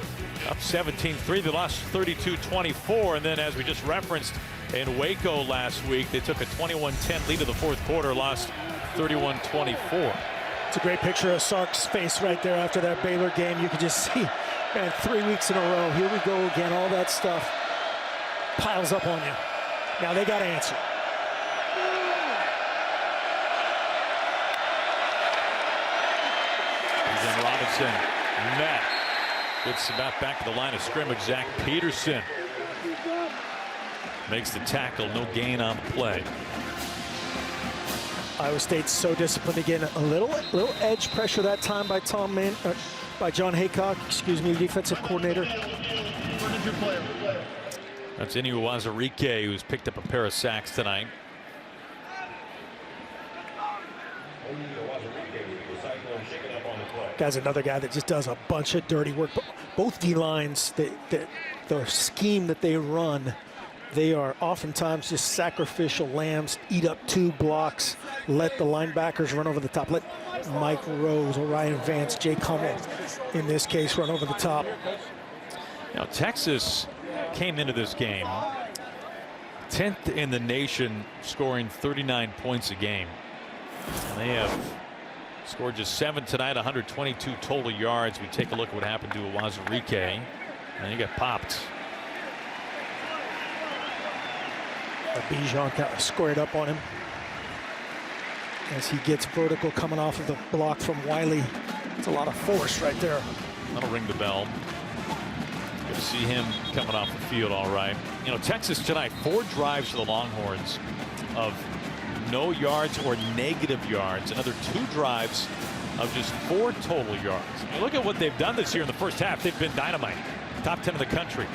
up 17-3. They lost 32-24. And then, as we just referenced, in Waco last week, they took a 21-10 lead in the fourth quarter, lost 31-24. It's a great picture of Sark's face right there after that Baylor game. You can just see, man, 3 weeks in a row. Here we go again. All that stuff piles up on you. Now they got to answer. Then Robinson met. Gets about back to the line of scrimmage. Zach Peterson makes the tackle. No gain on the play. Iowa State's so disciplined again. A little edge pressure that time by by John Haycock, excuse me, defensive coordinator. That's Inu Wazarike, who's picked up a pair of sacks tonight. Guy's another guy that just does a bunch of dirty work. Both D lines, the scheme that they run, they are oftentimes just sacrificial lambs, eat up 2 blocks, let the linebackers run over the top. Let Mike Rose, Orion Vance, Jake Hummel, in this case, run over the top. Now, Texas came into this game 10th in the nation, scoring 39 points a game. And they have scored just 7 tonight, 122 total yards. We take a look at what happened to Wazarike. And he got popped. Bijan kind of squared up on him as he gets vertical coming off of the block from Wiley. It's a lot of force right there. That'll ring the bell. Good to see him coming off the field all right. You know, Texas tonight, 4 drives for the Longhorns of no yards or negative yards. Another 2 drives of just 4 total yards. I mean, look at what they've done this year in the first half. They've been dynamite. Top 10 in the country.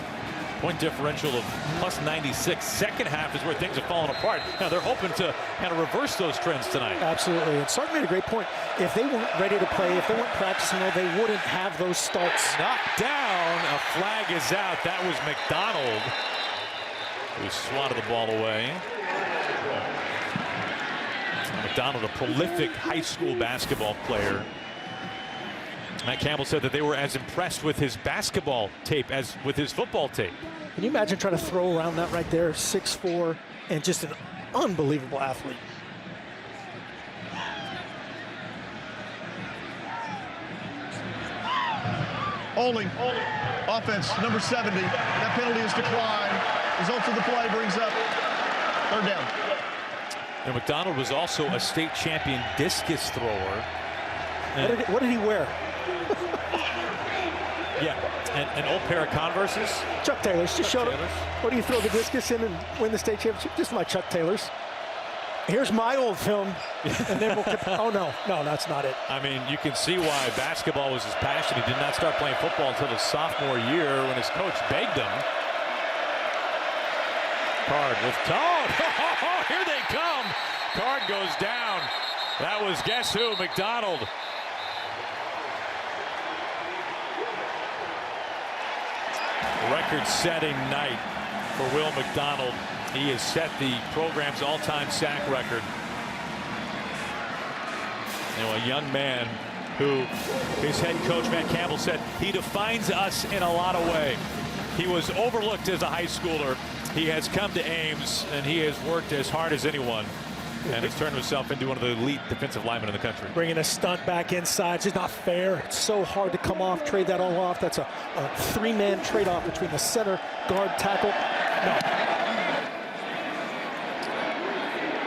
Point differential of +96. Second half is where things have fallen apart. Now they're hoping to kind of reverse those trends tonight. Absolutely. And Sark made a great point. If they weren't ready to play, if they weren't practicing, they wouldn't have those starts. Knocked down. A flag is out. That was McDonald who swatted the ball away. McDonald, a prolific high school basketball player. Matt Campbell said that they were as impressed with his basketball tape as with his football tape. Can you imagine trying to throw around that right there? 6'4", and just an unbelievable athlete. Holding. Offense, number 70. That penalty is declined. Results of the play brings up 3rd down. And McDonald was also a state champion discus thrower. What did he wear? Yeah, an old pair of Converses. Chuck Taylors. Just showed up. What do you throw the discus in and win the state championship? Just my Chuck Taylors. Here's my old film, and then we'll get, oh no, that's not it. I mean, you can see why basketball was his passion. He did not start playing football until his sophomore year when his coach begged him. Card with Todd. Here they come. Card goes down. That was, guess who? McDonald. Record-setting night for Will McDonald. He has set the program's all-time sack record. You know, a young man who his head coach Matt Campbell said he defines us in a lot of ways. He was overlooked as a high schooler. He has come to Ames and he has worked as hard as anyone and has turned himself into one of the elite defensive linemen in the country. Bringing a stunt back inside. It's just not fair. It's so hard to come off, trade that all off. That's a 3-man trade-off between the center, guard, tackle.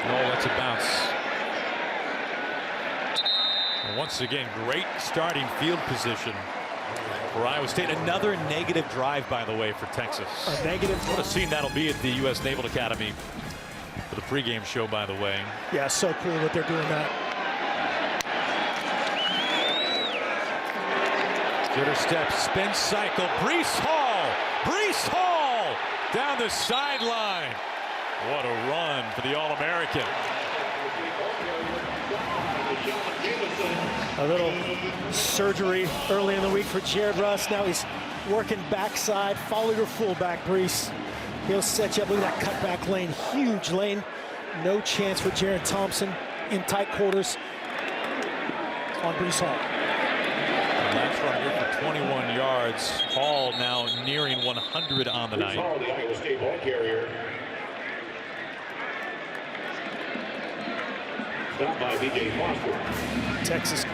No, that's a bounce. And once again, great starting field position for Iowa State. Another negative drive, by the way, for Texas. A negative. What a scene that'll be at the U.S. Naval Academy for the pregame show, by the way. Yeah, so cool that they're doing that. Jitter step, spin cycle, Breece Hall down the sideline. What a run for the All-American. A little surgery early in the week for Jared Russ. Now he's working backside. Follow your fullback, Breece. He'll set you up. Look at that cutback lane. Huge lane. No chance for Jared Thompson in tight quarters on Breece Hall. Last run here for 21 yards. Hall now nearing 100 on the night. The Iowa State ball carrier. Stopped by B.J. Foster. Texas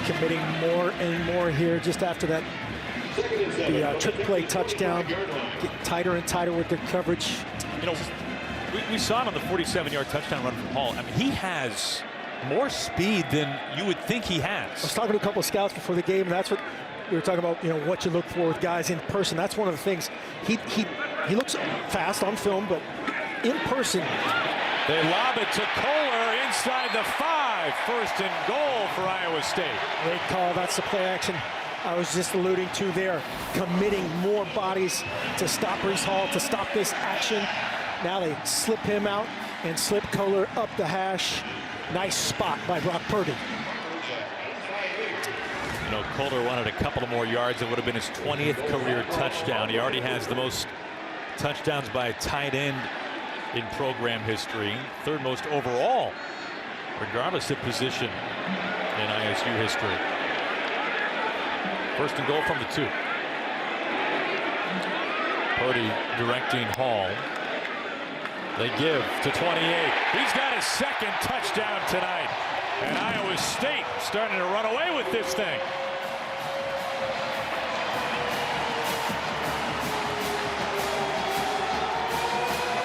committing more and more here just after that trick play touchdown. Get tighter and tighter with their coverage. You know, we saw it on the 47-yard touchdown run from Hall. I mean, he has more speed than you would think he has. I was talking to a couple of scouts before the game, and that's what we were talking about, you know, what you look for with guys in person. That's one of the things. He looks fast on film, but in person. They lob it to Kohler inside the 5. First and goal for Iowa State. Great call. That's the play action I was just alluding to there. Committing more bodies to stop Breece Hall, to stop this action. Now they slip him out and slip Kohler up the hash. Nice spot by Brock Purdy. You know, Kohler wanted a couple of more yards. It would have been his 20th career touchdown. He already has the most touchdowns by a tight end in program history. 3rd most overall, regardless of position in ISU history. First and goal from the 2. Purdy directing Hall. They give to 28. He's got his 2nd touchdown tonight. And Iowa State starting to run away with this thing.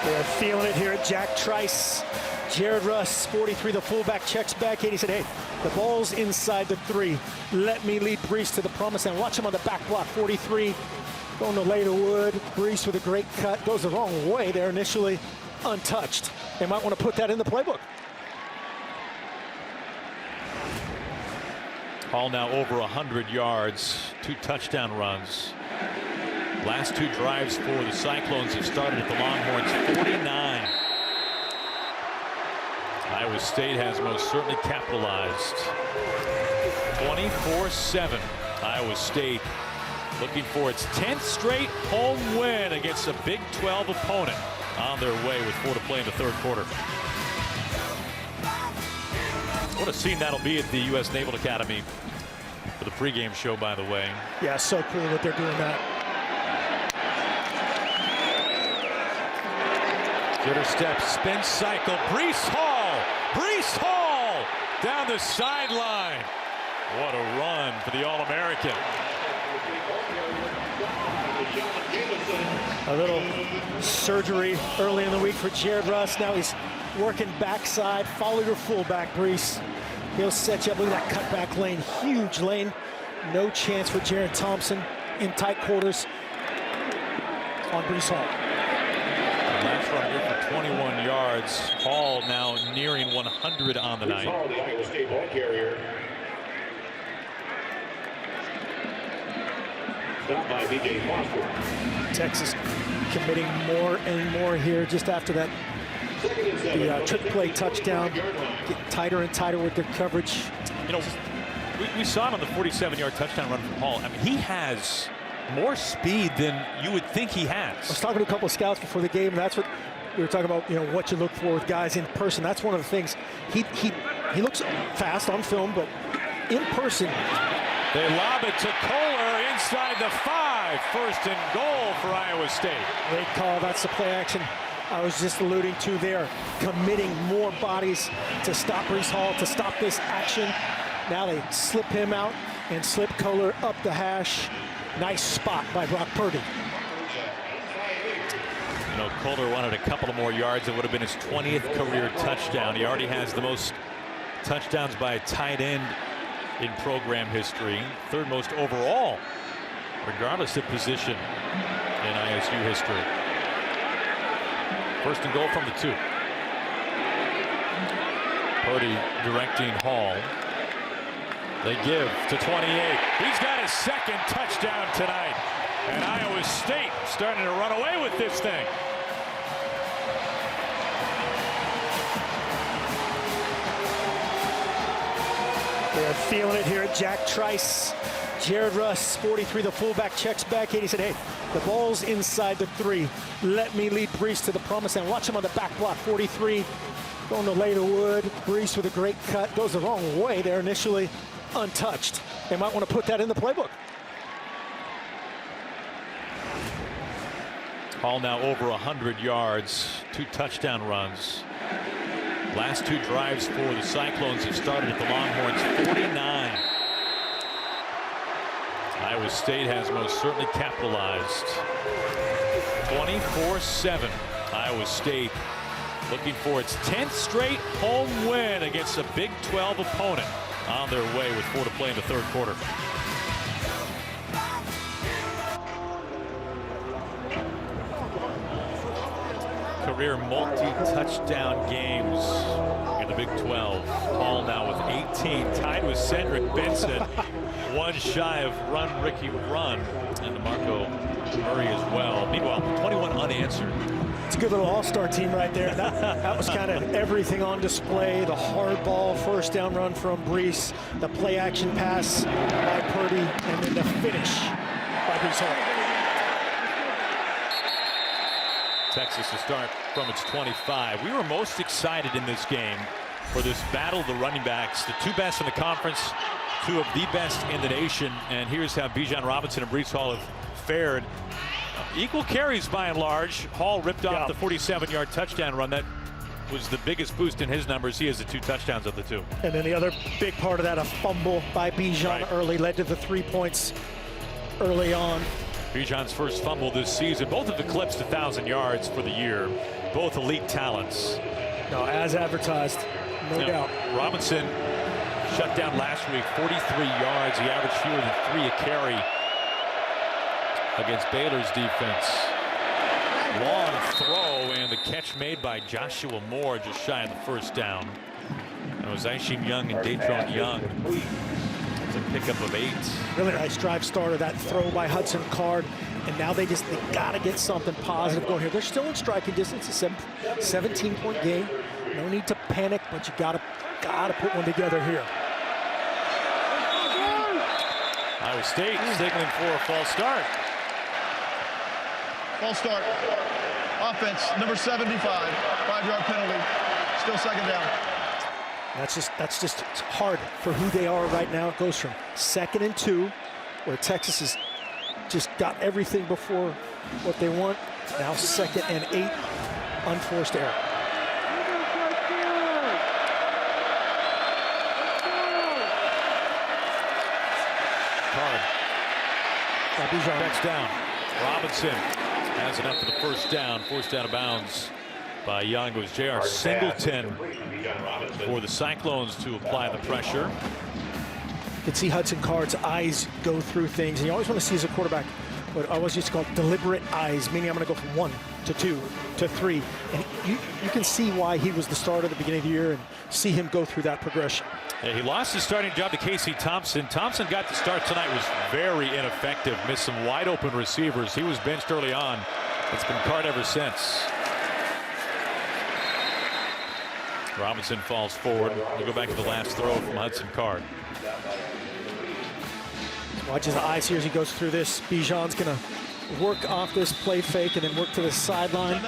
They're feeling it here at Jack Trice. Jared Russ, 43, the fullback, checks back in. He said, hey, the ball's inside the 3. Let me lead Brees to the promise and watch him on the back block. 43, going to lay to Wood. Brees with a great cut. Goes the wrong way there initially, untouched. They might want to put that in the playbook. Hall now over 100 yards, 2 touchdown runs. Last 2 drives for the Cyclones have started at the Longhorns 49. Iowa State has most certainly capitalized. 24-7. Iowa State looking for its 10th straight home win against a Big 12 opponent on their way with 4 to play in the 3rd quarter. What a scene that'll be at the U.S. Naval Academy for the pregame show, by the way. Yeah, so cool that they're doing that. Jitter step, spin cycle, Brees Hall down the sideline. What a run for the All-American. A little surgery early in the week for Jared Russ. Now he's working backside. Follow your fullback, Brees. He'll set you up. Look at that cutback lane. Huge lane. No chance for Jared Thompson in tight quarters on Brees Hall. Last run here for 21 yards. Hall now nearing 100 on the night. Hall, the Iowa State ball carrier. Stopped by B.J. Foster. Texas committing more and more here just after that trick play touchdown. Get tighter and tighter with their coverage. You know, we saw it on the 47-yard touchdown run from Hall. I mean, he has more speed than you would think he has. I was talking to a couple of scouts before the game, and that's what we were talking about, you know, what you look for with guys in person. That's one of the things. He looks fast on film, but in person. They lob it to Kohler inside the 5. 1st and goal for Iowa State. Great call. That's the play action I was just alluding to there. Committing more bodies to stop Brees Hall, to stop this action. Now they slip him out and slip Kohler up the hash. Nice spot by Brock Purdy. You know, Kohler wanted a couple of more yards. It would have been his 20th career touchdown. He already has the most touchdowns by a tight end in program history. 3rd most overall, regardless of position in ISU history. 1st and goal from the 2. Purdy directing Hall. They give to 28. He's got his 2nd touchdown tonight. And Iowa State starting to run away with this thing. They're feeling it here at Jack Trice. Jared Russ, 43, the fullback, checks back in. He said, hey, the ball's inside the 3. Let me lead Brees to the promise and watch him on the back block. 43, going to lay to Wood. Brees with a great cut. Goes the wrong way there initially, untouched. They might want to put that in the playbook. Hall now over 100 yards, 2 touchdown runs. Last 2 drives for the Cyclones have started at the Longhorns 49. Iowa State has most certainly capitalized. 24-7. Iowa State looking for its 10th straight home win against a Big 12 opponent on their way with 4 to play in the 3rd quarter. Career multi-touchdown games in the Big 12. Hall now with 18, tied with Cedric Benson. 1 shy of Run Ricky Run, and DeMarco Murray as well. Meanwhile, 21 unanswered. It's a good little all-star team right there. That was kind of everything on display. The hard ball, 1st down run from Brees, the play action pass by Purdy, and then the finish by Brees Hall. Texas to start from its 25. We were most excited in this game for this battle of the running backs, the 2 best in the conference, 2 of the best in the nation. And here's how Bijan Robinson and Brees Hall have fared. Equal carries by and large. Hall ripped off the 47-yard touchdown run. That was the biggest boost in his numbers. He has the 2 touchdowns of the 2. And then the other big part of that, a fumble by Bijan early, led to the 3 points early on. Bijan's first fumble this season. Both have eclipsed 1,000 yards for the year. Both elite talents. No, as advertised, no doubt. Robinson shut down last week, 43 yards. He averaged fewer than 3 a carry against Baylor's defense. Long throw, and the catch made by Joshua Moore just shy of the first down. It was Aishim Young and Datron Young. It's a pickup of 8. Really nice drive starter, that throw by Hudson Card. And now they got to get something positive going here. They're still in striking distance, a 17-point game. No need to panic, but you got to put one together here. Iowa State signaling for a false start. False start. Offense, number 75. 5-yard penalty. Still second down. That's just hard for who they are right now. It goes from 2nd and 2, where Texas has just got everything before what they want. Now 2nd and 8, unforced error. Card. Backs down. Robinson has enough for the first down. Forced out of bounds by Young. It was J.R. Singleton for the Cyclones to apply the pressure. You can see Hudson Card's eyes go through things. And you always want to see as a quarterback what I always used to call deliberate eyes, meaning I'm going to go from 1 to 2 to 3. And you can see why he was the starter at the beginning of the year and see him go through that progression. Yeah, he lost his starting job to Casey Thompson. Thompson got the start tonight, was very ineffective, missed some wide open receivers. He was benched early on. It's been Card ever since. Robinson falls forward. We'll go back to the last throw from Hudson Card. Watch his eyes here as he goes through this. Bijan's going to work off this play fake and then work to the sideline.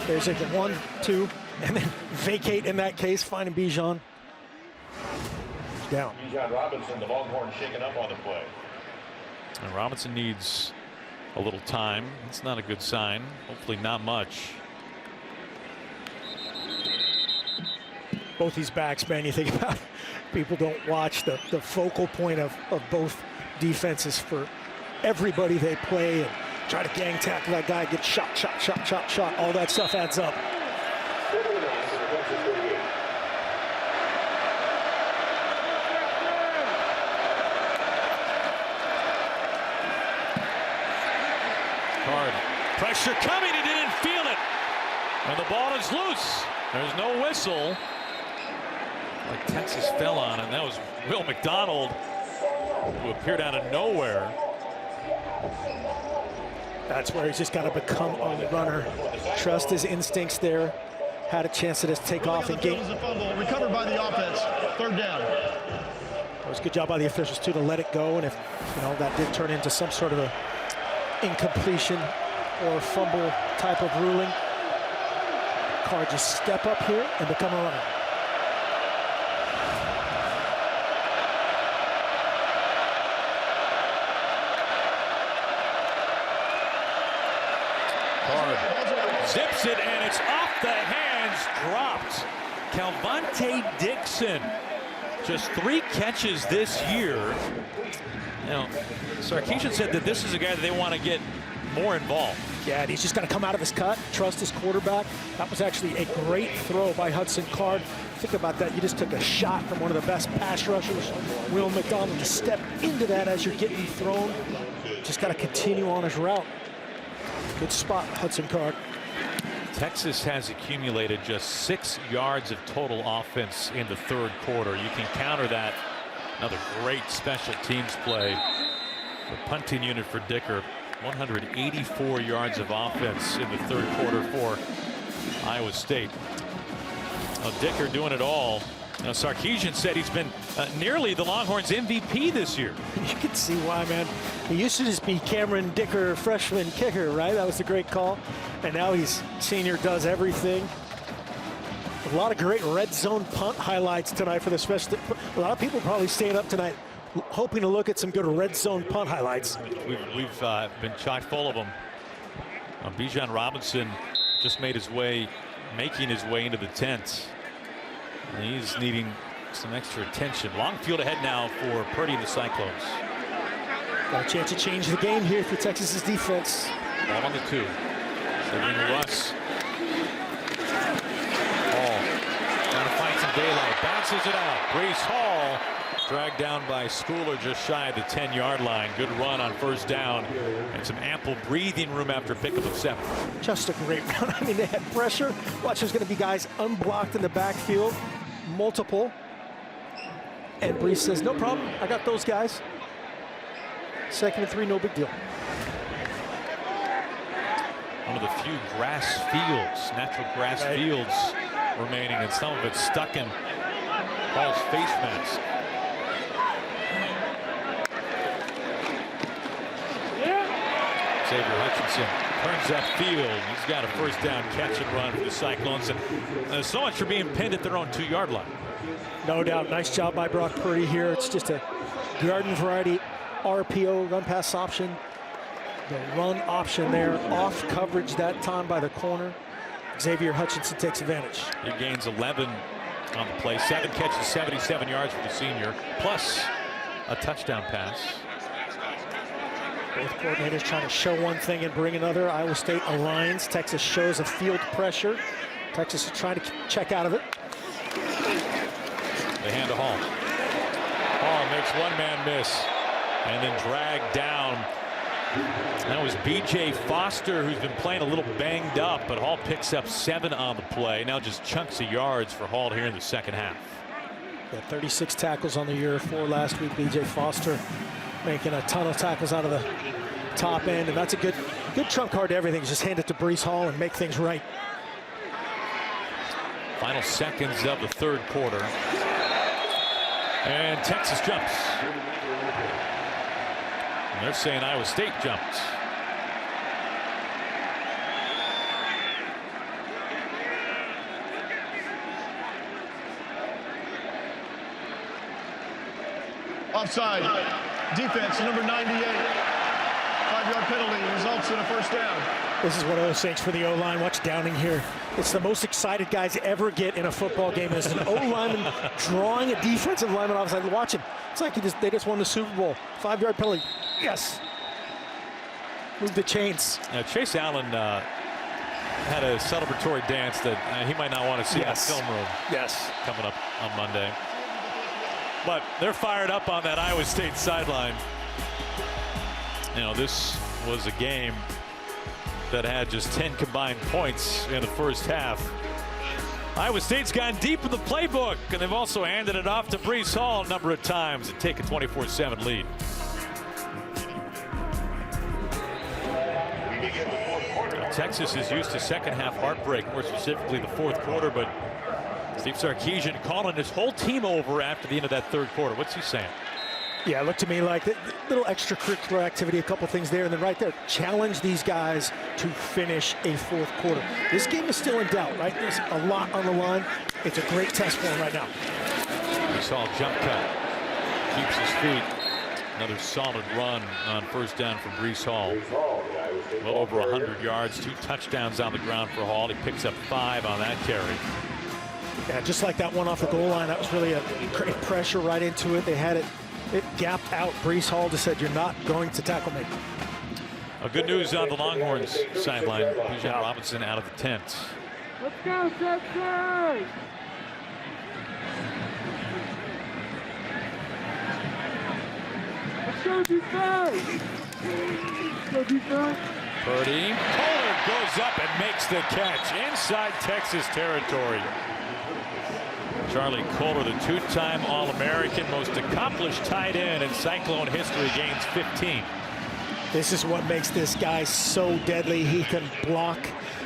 There's like 1, 2, and then vacate in that case, finding Bijan. Down. Bijan Robinson, the Longhorn, shaken up on the play. And Robinson needs a little time. It's not a good sign. Hopefully not much. Both these backs, man, you think about it, people don't watch the focal point of both defenses for everybody they play and try to gang tackle that guy, get shot. All that stuff adds up. Card. Pressure coming. He didn't feel it. And the ball is loose. There's no whistle. Like Texas fell on it. And that was Will McDonald, who appeared out of nowhere. That's where he's just got to become a runner. Trust his instincts there. Had a chance to just take off and gain. Recovered by the offense. 3rd down. It was a good job by the officials too to let it go. And if that did turn into some sort of a incompletion or fumble type of ruling, Card just step up here and become a runner. Card zips it, and it's off the hands, dropped. Calvante Dixon, just 3 catches this year. Sarkisian said that this is a guy that they want to get more involved. Yeah, and he's just got to come out of his cut, trust his quarterback. That was actually a great throw by Hudson Card. Think about that. You just took a shot from one of the best pass rushers, Will McDonald, to step into that as you're getting thrown. Just got to continue on his route. Good spot, Hudson Card. Texas has accumulated just 6 yards of total offense in the 3rd quarter. You can counter that. Another great special teams play. The punting unit for Dicker. 184 yards of offense in the 3rd quarter for Iowa State. Dicker doing it all. Sarkisian said he's been nearly the Longhorns MVP this year. You can see why, man. He used to just be Cameron Dicker, freshman kicker, right? That was a great call. And now he's senior, does everything. A lot of great red zone punt highlights tonight for the special. A lot of people probably staying up tonight hoping to look at some good red zone punt highlights. We've been chock full of them. Bijan Robinson just making his way into the tent. And he's needing some extra attention. Long field ahead now for Purdy and the Cyclones. Got a chance to change the game here for Texas's defense. Ball on the 2. They bring Russ. Hall trying to find some daylight. Bounces it out. Brees Hall dragged down by Schooler just shy of the 10-yard line. Good run on first down and some ample breathing room after pickup of 7. Just a great run. I mean, they had pressure. Watch, there's going to be guys unblocked in the backfield. Multiple. And Brees says, no problem. I got those guys. 2nd and 3, no big deal. One of the few grass fields, natural grass fields remaining, and some of it stuck in Hall's face mask. Xavier Hutchinson turns that field. He's got a first down catch and run for the Cyclones. And there's so much for being pinned at their own 2-yard line. No doubt. Nice job by Brock Purdy here. It's just a garden variety RPO, run pass option. The run option there, off coverage that time by the corner. Xavier Hutchinson takes advantage. He gains 11 on the play. 7 catches, 77 yards for the senior, plus a touchdown pass. Both coordinators trying to show one thing and bring another. Iowa State aligns. Texas shows a field pressure. Texas is trying to check out of it. They hand to Hall. Hall makes one man miss and then dragged down. That was B.J. Foster, who's been playing a little banged up, but Hall picks up 7 on the play. Now just chunks of yards for Hall here in the second half. Yeah, 36 tackles on the year, 4 last week. B.J. Foster making a ton of tackles out of the top end, and that's a good trump card to everything. Just hand it to Brees Hall and make things right. Final seconds of the third quarter. And Texas jumps. And they're saying Iowa State jumped. Offside. Defense, number 98. 5-yard penalty results in a first down. This is one of those things for the O-line. Watch Downing here. It's the most excited guys ever get in a football game as an O-lineman drawing a defensive lineman offside. Watch him. It's like they just won the Super Bowl. 5-yard penalty. Yes. Move the chains. Chase Allen had a celebratory dance that he might not want to see in the film room. Yes. Coming up on Monday. But they're fired up on that Iowa State sideline. You know, this was a game that had just 10 combined points in the first half. Iowa State's gone deep in the playbook, and they've also handed it off to Brees Hall a number of times and take a 24-7 lead. Texas is used to second half heartbreak, more specifically the fourth quarter, but Steve Sarkisian calling his whole team over after the end of that third quarter. What's he saying? Yeah, it looked to me like a little extracurricular activity, a couple things there, and then right there, challenge these guys to finish a fourth quarter. This game is still in doubt, right? There's a lot on the line. It's a great test for him right now. We saw a jump cut. Keeps his feet. Another solid run on first down from Brees Hall. Well over 100 yards, 2 touchdowns on the ground for Hall. He picks up 5 on that carry. Yeah, just like that one off the goal line, that was really a great pressure right into it. They had it gapped out. Brees Hall just said, "You're not going to tackle me." Good news on the Longhorns sideline. Bijan Robinson out of the tent. Let's go, Texas! Let's go, defense! Let's go, defense! Purdy. Kohler goes up and makes the catch inside Texas territory. Charlie Kohler, the 2-time All-American, most accomplished tight end in Cyclone history, gains 15. This is what makes this guy so deadly. He can block,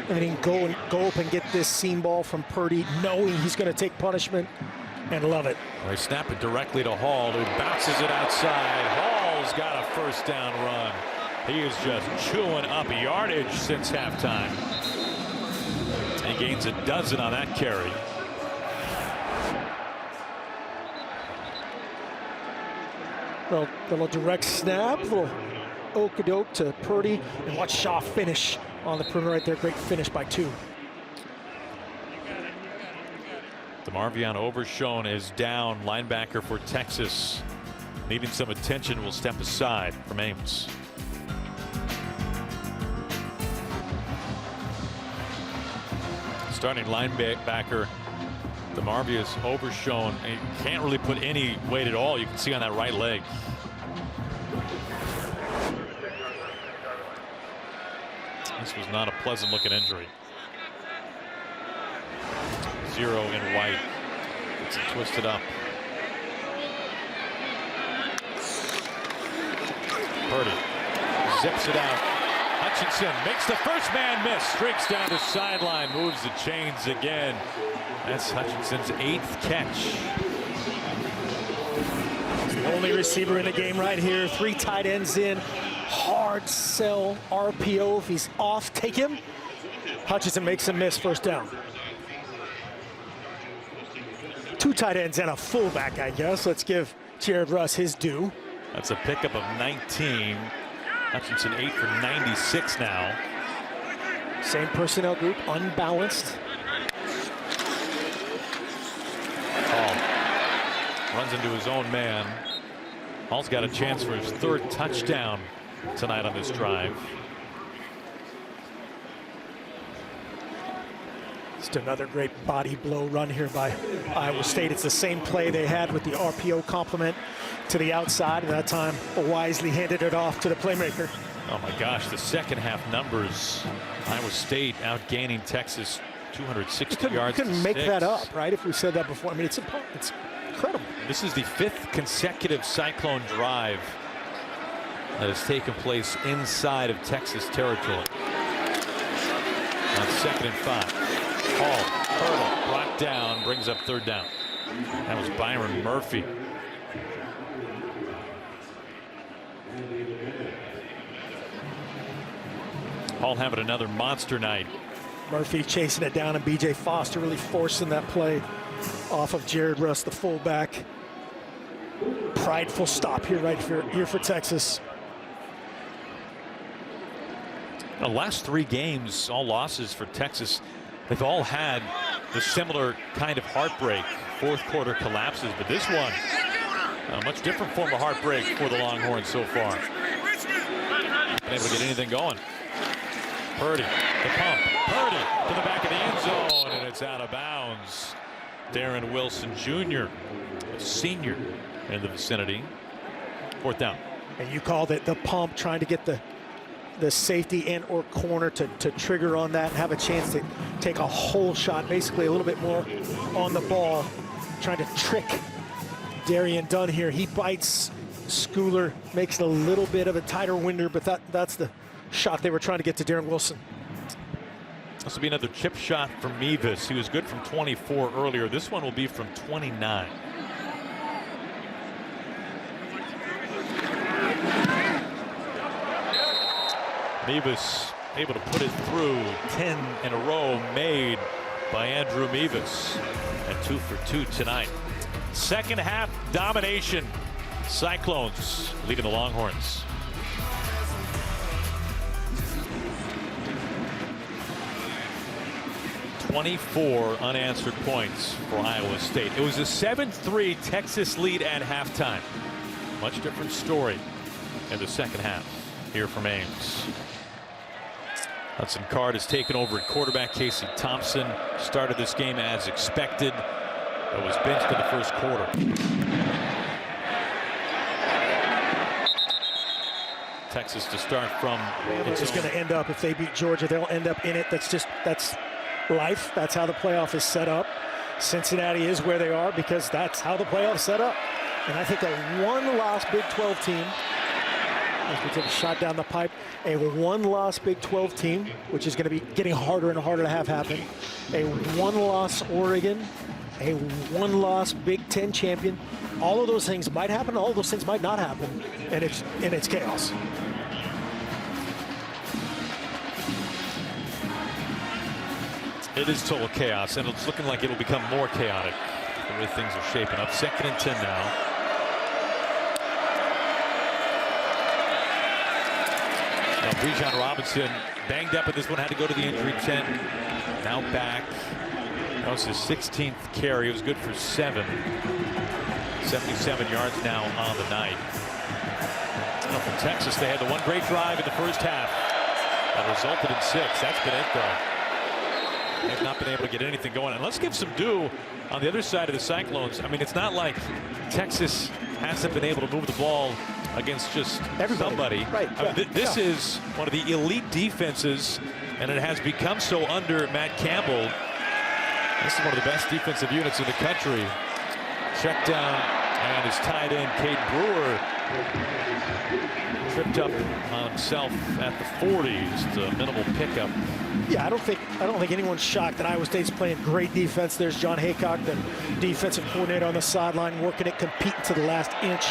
and he can go up and get this seam ball from Purdy, knowing he's going to take punishment, and love it. Well, they snap it directly to Hall, who bounces it outside. Hall's got a first down run. He is just chewing up yardage since halftime. He gains a dozen on that carry. Well, little direct snap, little okey-doke to Purdy, and watch Shaw finish on the perimeter right there. Great finish by 2. DeMarvion Overshown is down, linebacker for Texas. needing some attention, will step aside from Ames. Starting linebacker DeMarvius overshown. He can't really put any weight at all. You can see on that right leg. This was not a pleasant looking injury. 0 in white. Gets it twisted up. Purdy zips it out. Hutchinson makes the first man miss. Streaks down the sideline. Moves the chains again. That's Hutchinson's 8th catch. The only receiver in the game right here. 3 tight ends in. Hard sell RPO. If he's off, take him. Hutchinson makes him miss. First down. 2 tight ends and a fullback, I guess. Let's give Jared Russ his due. That's a pickup of 19. Hutchinson 8 for 96 now. Same personnel group, unbalanced. Hall runs into his own man. Hall's got a chance for his 3rd touchdown tonight on this drive. Just another great body blow run here by Iowa State. It's the same play they had with the RPO complement to the outside, and that time wisely handed it off to the playmaker. Oh my gosh, the second half numbers. Iowa State outgaining Texas 260 yards. You couldn't make that up, right? If we said that before. I mean, it's incredible. This is the 5th consecutive Cyclone drive that has taken place inside of Texas territory. On 2nd and 5. Hall, hurdle, brought down, brings up 3rd down. That was Byron Murphy. Hall having another monster night. Murphy chasing it down, and B.J. Foster really forcing that play off of Jared Russ, the fullback. Prideful stop here here for Texas. The last 3 games, all losses for Texas. They've all had the similar kind of heartbreak, 4th quarter collapses, but this one, a much different form of heartbreak for the Longhorns so far. Been able to get anything going. Purdy, the pump. Purdy to the back of the end zone, and it's out of bounds. Darren Wilson Jr., a senior in the vicinity. 4th down. And you called it the pump, trying to get the safety and or corner to trigger on that and have a chance to take a whole shot, basically a little bit more on the ball, trying to trick Darian Dunn here. He bites Schooler, makes it a little bit of a tighter window, but that's the shot they were trying to get to Darren Wilson. This will be another chip shot from Mevis. He was good from 24 earlier. This one will be from 29. Mevis able to put it through. 10 in a row made by Andrew Mevis, and 2 for 2 tonight. Second half domination. Cyclones leading the Longhorns. .24 unanswered points for Iowa State. It was a 7-3 Texas lead at halftime. Much different story in the second half. Here from Ames. Hudson Card has taken over at quarterback. Casey Thompson started this game as expected, but was benched in the 1st quarter. Texas to start from. It's just going to end up, if they beat Georgia, they'll end up in it. That's life. That's how the playoff is set up. Cincinnati is where they are because that's how the playoff is set up. And I think a 1-loss Big 12 team, as we take a shot down the pipe, a 1-loss Big 12 team, which is going to be getting harder and harder to have happen. A 1-loss Oregon, a 1-loss Big 10 champion. All of those things might happen. All of those things might not happen, and it's chaos. It is total chaos, and it's looking like it'll become more chaotic the way things are shaping up. 2nd and 10 now. Bijan Robinson banged up at this one, had to go to the injury tent. Now back. That was his 16th carry. It was good for 7. 77 yards now on the night. Well, for Texas, they had the one great drive in the first half that resulted in 6. That's been it, though. They've not been able to get anything going. And let's give some due on the other side of the Cyclones. I mean, it's not like Texas hasn't been able to move the ball against just somebody. Right. I mean, this is one of the elite defenses, and it has become so under Matt Campbell. This is one of the best defensive units in the country. Check down and is tied in. Caden Brewer tripped up on himself at the 40. Just a minimal pickup. Yeah, I don't think anyone's shocked that Iowa State's playing great defense. There's John Haycock, the defensive coordinator, on the sideline, working it, competing to the last inch.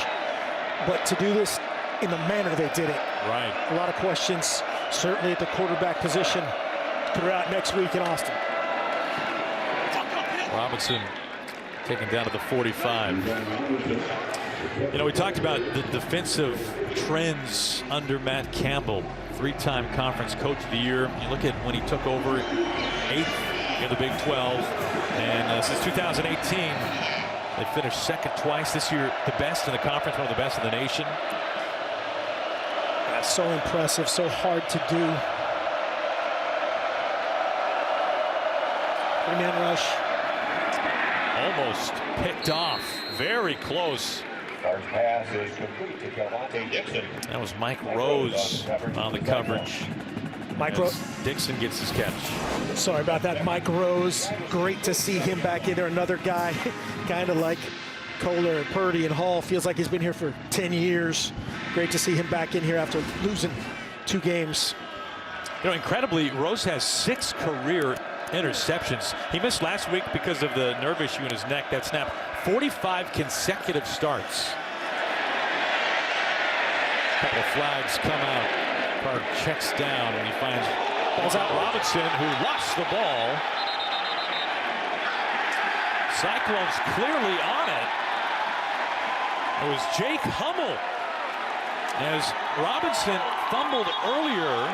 But to do this in the manner they did it, right? A lot of questions, certainly at the quarterback position. Throughout next week in Austin. Robinson taken down to the 45. You know, we talked about the defensive trends under Matt Campbell, 3-time conference coach of the year. You look at when he took over, 8th in the Big 12, and since 2018 they finished second twice. This year the best in the conference, one of the best in the nation. That's so impressive, so hard to do. 3-man rush. Almost picked off. Very close. First pass is complete to Kelvontae Dixon. That was Mike Rose on the coverage. Mike Rose. Dixon gets his catch. Sorry about that, Mike Rose. Great to see him back in there. Another guy, kind of like Kohler and Purdy and Hall. Feels like he's been here for 10 years. Great to see him back in here after losing 2 games. You know, incredibly, Rose has 6 career interceptions. He missed last week because of the nerve issue in his neck that snapped. 45 consecutive starts. A couple of flags come out. Carr checks down and he finds Robinson, who lost the ball. Cyclones clearly on it. It was Jake Hummel. As Robinson fumbled earlier,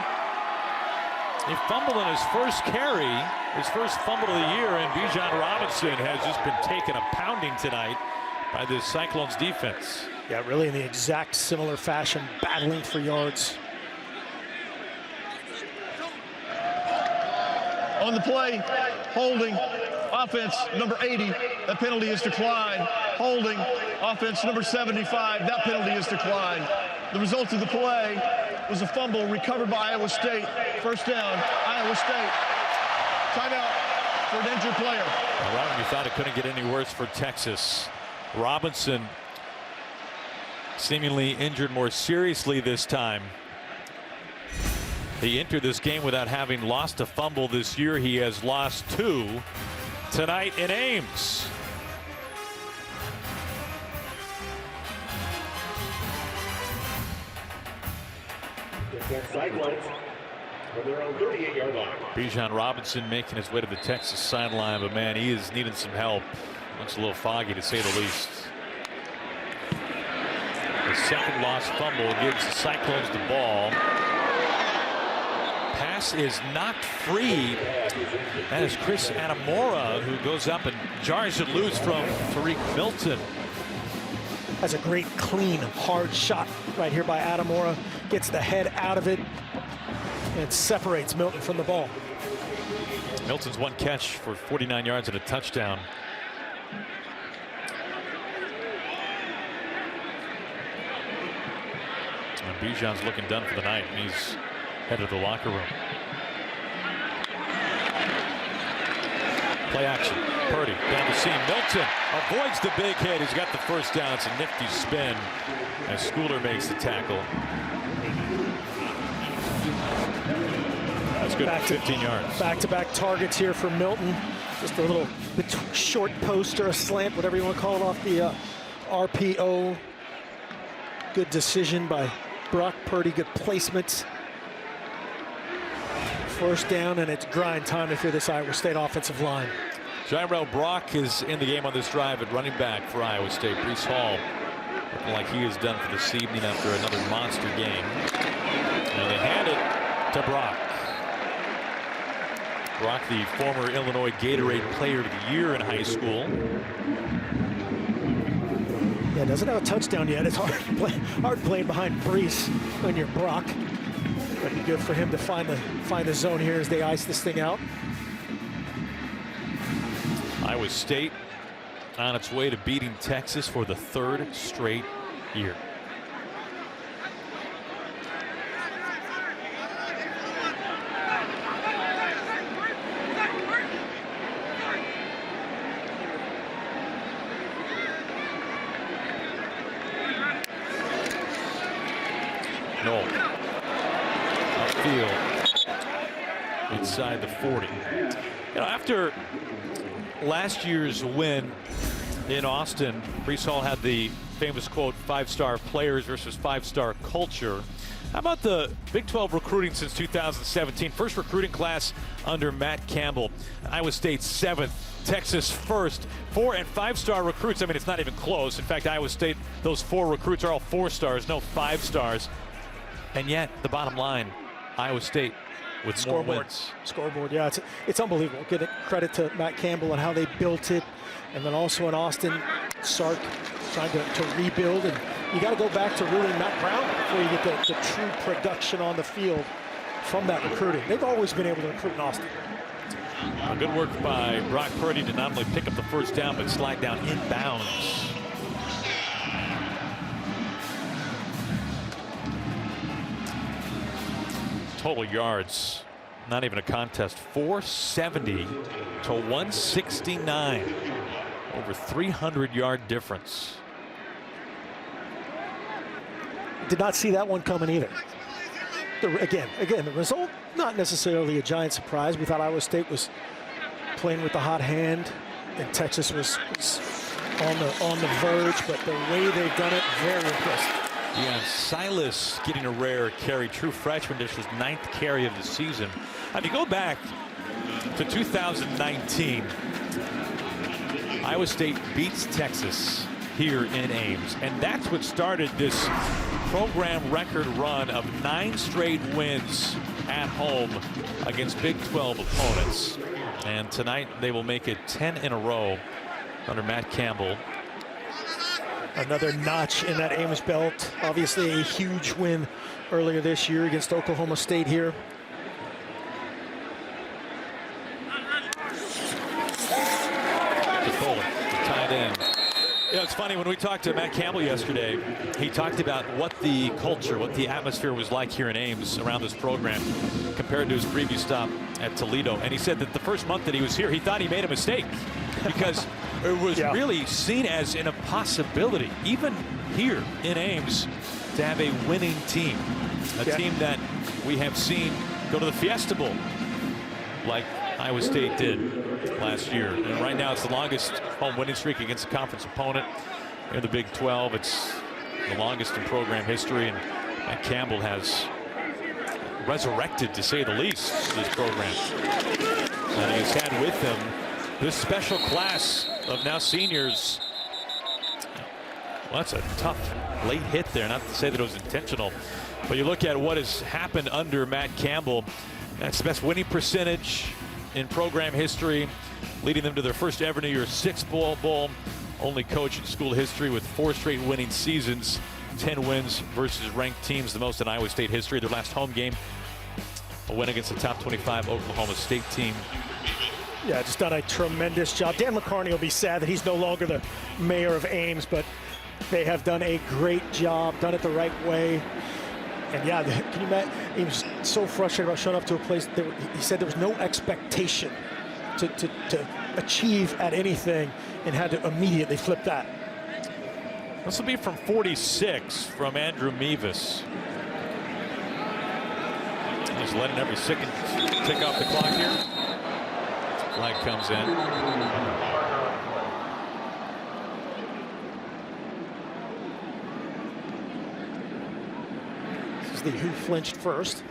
he fumbled on his first carry, his first fumble of the year, and Bijan Robinson has just been taking a pounding tonight by the Cyclones defense. Yeah, really in the exact similar fashion, battling for yards. On the play, holding, offense number 80, that penalty is declined. Holding, offense number 75, that penalty is declined. The result of the play was a fumble recovered by Iowa State. First down, Iowa State. Timeout for an injured player. Well, you thought it couldn't get any worse for Texas. Robinson seemingly injured more seriously this time. He entered this game without having lost a fumble this year. He has lost 2 tonight in Ames. Cyclones from their own 38-yard line. Bijan Robinson making his way to the Texas sideline, but man, he is needing some help. Looks a little foggy to say the least. The second lost fumble gives the Cyclones the ball. Pass is knocked free. That is Chris Adamora, who goes up and jars it loose from Tariq Milton. That's a great, clean, hard shot right here by Adamora. Gets the head out of it and separates Milton from the ball. Milton's one catch for 49 yards and a touchdown. And Bijan's looking done for the night, and he's headed to the locker room. Play action. Purdy down the seam. Milton avoids the big hit. He's got the first down. It's a nifty spin as Schooler makes the tackle. That's good. 15 yards. Back-to-back targets here for Milton. Just a little short post or a slant, whatever you want to call it, off the RPO. Good decision by Brock Purdy. Good placement. First down, and it's grind time if you're this Iowa State offensive line. Jyrell Brock is in the game on this drive at running back for Iowa State. Brees Hall looking like he is done for this evening after another monster game. And they hand it to Brock. Brock, the former Illinois Gatorade Player of the Year in high school. Yeah, doesn't have a touchdown yet. It's hard playing behind Brees when you're Brock. It'd be good for him to find the zone here as they ice this thing out. Iowa State on its way to beating Texas for the 3rd straight year. No. Upfield. Inside the 40. You know, after last year's win in Austin, Brees Hall had the famous quote, 5-star players versus 5-star culture. How about the Big 12 recruiting since 2017? First recruiting class under Matt Campbell. Iowa State 7th, Texas 1st. 4- and 5-star recruits. I mean, it's not even close. In fact, Iowa State, those 4 recruits are all 4-stars, no 5-stars. And yet, the bottom line, Iowa State with more wins. Scoreboard, yeah, it's unbelievable. Give credit to Matt Campbell and how they built it. And then also in Austin, Sark trying to rebuild. And you got to go back to really Matt Brown before you get the true production on the field from that recruiting. They've always been able to recruit in Austin. Good work by Brock Purdy to not only pick up the first down, but slide down inbounds. Total yards, not even a contest, 470 to 169. Over 300-yard difference. Did not see that one coming either. Again, the result, not necessarily a giant surprise. We thought Iowa State was playing with the hot hand, and Texas was on the verge, but the way they've done it, very impressive. Yeah, Silas getting a rare carry, true freshman, this was 9th carry of the season. If you go back to 2019, Iowa State beats Texas here in Ames, and that's what started this program record run of 9 straight wins at home against Big 12 opponents. And tonight they will make it 10 in a row under Matt Campbell. Another notch in that Ames belt. Obviously a huge win earlier this year against Oklahoma State here. Tied in. You know, it's funny, when we talked to Matt Campbell yesterday, he talked about what the culture, what the atmosphere was like here in Ames around this program compared to his previous stop at Toledo. And he said that the first month that he was here, he thought he made a mistake because it was really seen as an impossibility, even here in Ames, to have a winning team. A team that we have seen go to the Fiesta Bowl like Iowa State did last year. And right now it's the longest home winning streak against a conference opponent in the Big 12. It's the longest in program history, and Matt Campbell has resurrected, to say the least, this program. And he has had with him this special class of now seniors. Well, that's a tough late hit there, not to say that it was intentional, but you look at what has happened under Matt Campbell. That's the best winning percentage in program history, leading them to their first ever New Year's Six Bowl. Only coach in school history with 4 straight winning seasons, 10 wins versus ranked teams, the most in Iowa State history. Their last home game, a win against the top 25 Oklahoma State team. Yeah, just done a tremendous job. Dan McCarney will be sad that he's no longer the mayor of Ames, but they have done a great job, done it the right way. And yeah, can you imagine? He was so frustrated about showing up to a place that he said there was no expectation to achieve at anything, and had to immediately flip that. This will be from 46 from Andrew Mevis. Just letting every second tick off the clock here. Flag comes in. The who flinched first.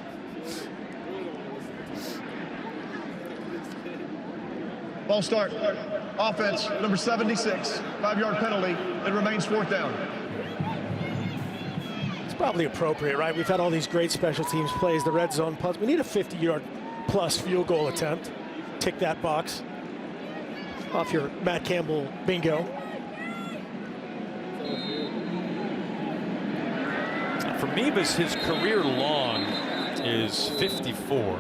Ball start. Offense, number 76. 5-yard penalty. It remains 4th down. It's probably appropriate, right? We've had all these great special teams plays, the red zone punts. We need a 50-yard plus field goal attempt. Tick that box off your Matt Campbell bingo. Mevis, his career long is 54.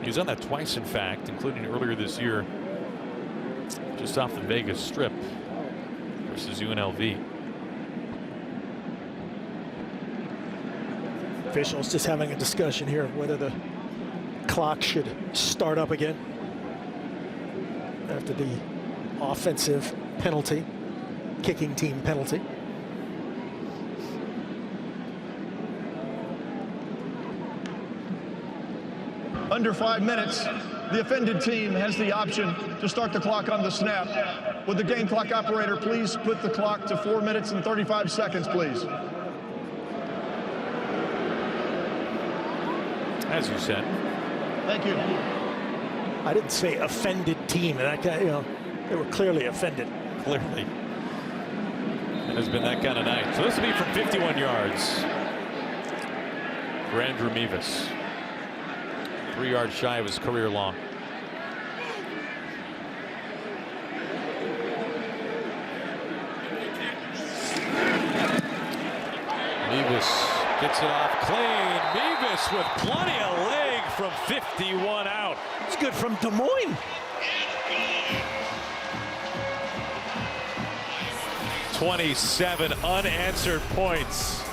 He was on that twice, in fact, including earlier this year, just off the Vegas Strip versus UNLV. Officials just having a discussion here of whether the clock should start up again after the offensive penalty, kicking team penalty. Under 5 minutes, the offended team has the option to start the clock on the snap. Would the game clock operator please put the clock to 4 minutes and 35 seconds, please? As you said. Thank you. I didn't say offended team, and that guy, you know, they were clearly offended. Clearly. It has been that kind of night. So this will be from 51 yards for Andrew Mevis. 3 yards shy of his career long. Mevis gets it off clean. Mevis with plenty of leg from 51 out. It's good from Des Moines. 27 unanswered points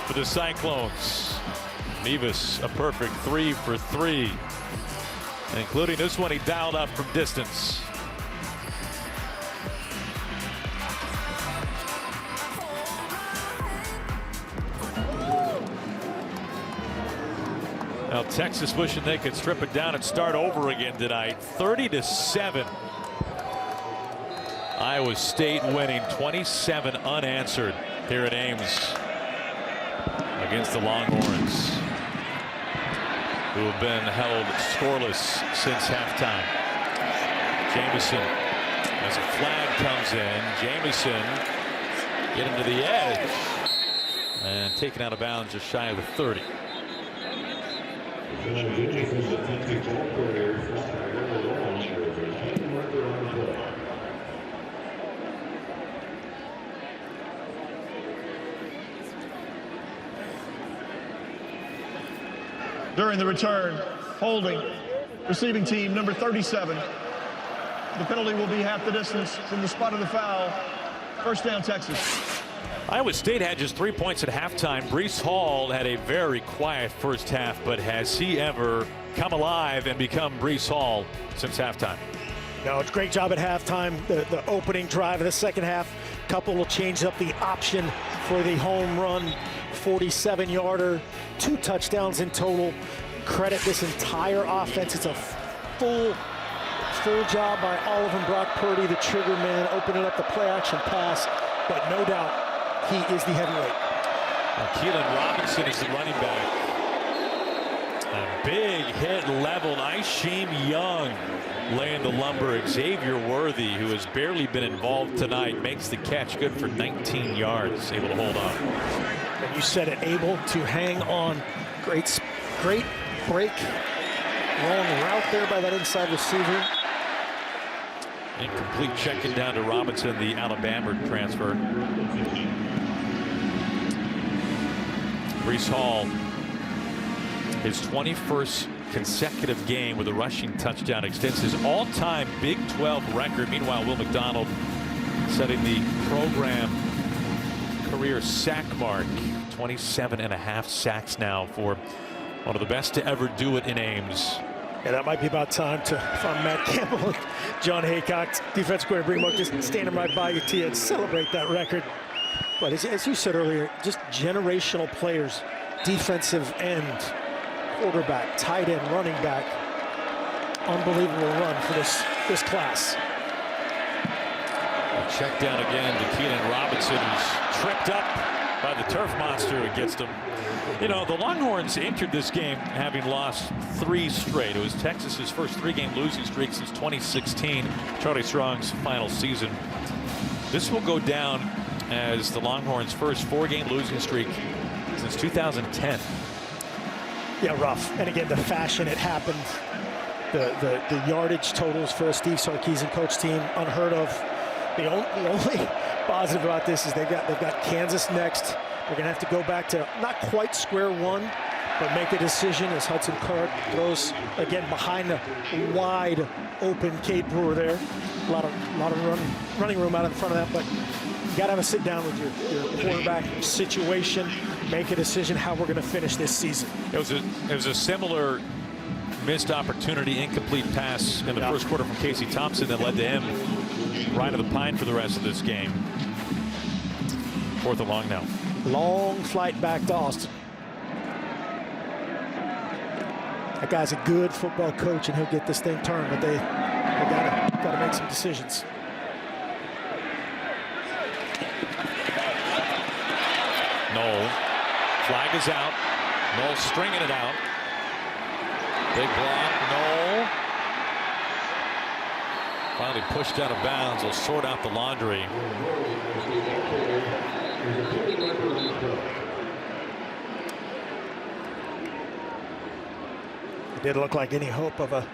for the Cyclones. Mevis a perfect 3 for 3, including this one he dialed up from distance. Now Texas wishing they could strip it down and start over again tonight. 30-7. Iowa State winning, 27 unanswered here at Ames against the Longhorns, who have been held scoreless since halftime. Jamison, as a flag comes in, Jamison getting to the edge and taken out of bounds just shy of the 30. During the return, holding, receiving team number 37. The penalty will be half the distance from the spot of the foul. First down, Texas. Iowa State had just 3 points at halftime. Breece Hall had a very quiet first half, but has he ever come alive and become Breece Hall since halftime? No, it's a great job at halftime. The opening drive of the second half. Couple will change up the option for the home run. 47-yarder, 2 touchdowns in total. Credit this entire offense. It's a full job by Oliver Brock Purdy, the trigger man, opening up the play action pass. But no doubt, he is the heavyweight. Keelan Robinson is the running back. A big hit leveled. Isheem Young laying the lumber. Xavier Worthy, who has barely been involved tonight, makes the catch, good for 19 yards, able to hold on. And you said it, able to hang on. Great break. Long route there by that inside receiver. Incomplete, checking down to Robinson, the Alabama transfer. Breece Hall, his 21st consecutive game with a rushing touchdown, extends his all-time Big 12 record. Meanwhile, Will McDonald setting the program career sack mark. 27.5 sacks now for one of the best to ever do it in Ames. Yeah, that might be about time to, if I'm Matt Campbell and John Haycock, defensive coordinator, bring him up, just standing right by you, Tia, and celebrate that record. But as you said earlier, just generational players, defensive end, quarterback, tight end, running back. Unbelievable run for this class. Check down again to Keelan Robinson, who's tripped up by the turf monster against him. You know, the Longhorns entered this game having lost 3 straight. It was Texas's first 3-game losing streak since 2016, Charlie Strong's final season. This will go down as the Longhorns' first 4-game losing streak since 2010. Yeah, rough. And again, the fashion it happened, the yardage totals for a Steve Sarkisian coach team, unheard of. The positive about this is they've got Kansas next. They're going to have to go back to not quite square one, but make a decision as Hudson Card throws again behind the wide open Cade Brewer there. A lot of running room out in front of that, but you got to have a sit down with your quarterback situation, make a decision how we're going to finish this season. It was a similar missed opportunity, incomplete pass in the first quarter from Casey Thompson that led to him right of the pine for the rest of this game. 4th and long now. Long flight back to Austin. That guy's a good football coach, and he'll get this thing turned, but they got to make some decisions. Knoll. Flag is out. Knoll stringing it out. Big block. Knoll. Finally pushed out of bounds. Will sort out the laundry. It didn't look like any hope of a,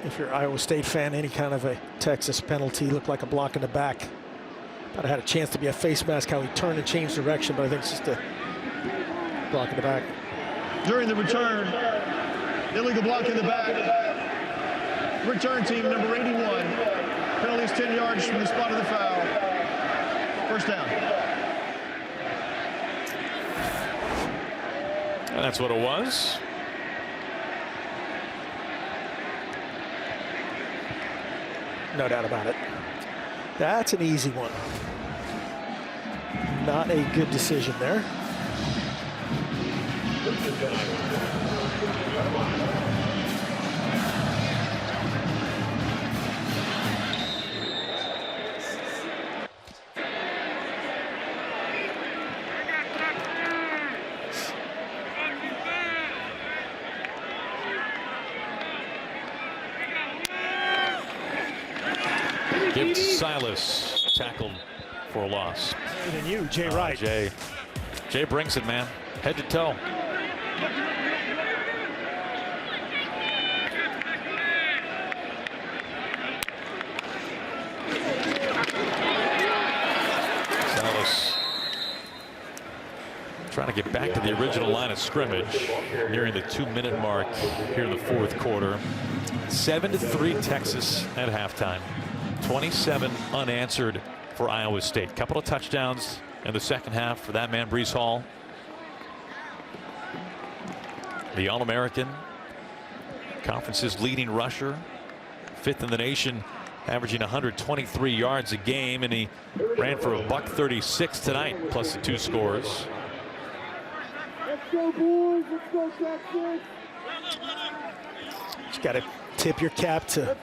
if you're an Iowa State fan, any kind of a Texas penalty. Looked like a block in the back. Thought it had a chance to be a face mask, how he turned and changed direction, but I think it's just a block in the back. During the return, illegal block in the back. Return team number 81. Penalties 10 yards from the spot of the foul. First down. And that's what it was. No doubt about it. That's an easy one. Not a good decision there. Gibbs Silas tackled for a loss. And you, Jay Wright. Jay brings it, man. Head to toe. Silas trying to get back to the original line of scrimmage, nearing the 2-minute mark here in the 4th quarter. 7-3 Texas at halftime. 27 unanswered for Iowa State. Couple of touchdowns in the second half for that man, Breece Hall. The All-American, conference's leading rusher, 5th in the nation, averaging 123 yards a game, and he ran for $136 tonight, plus the 2 scores. Let's go, boys. Let's go, Texas. Just got to tip your cap to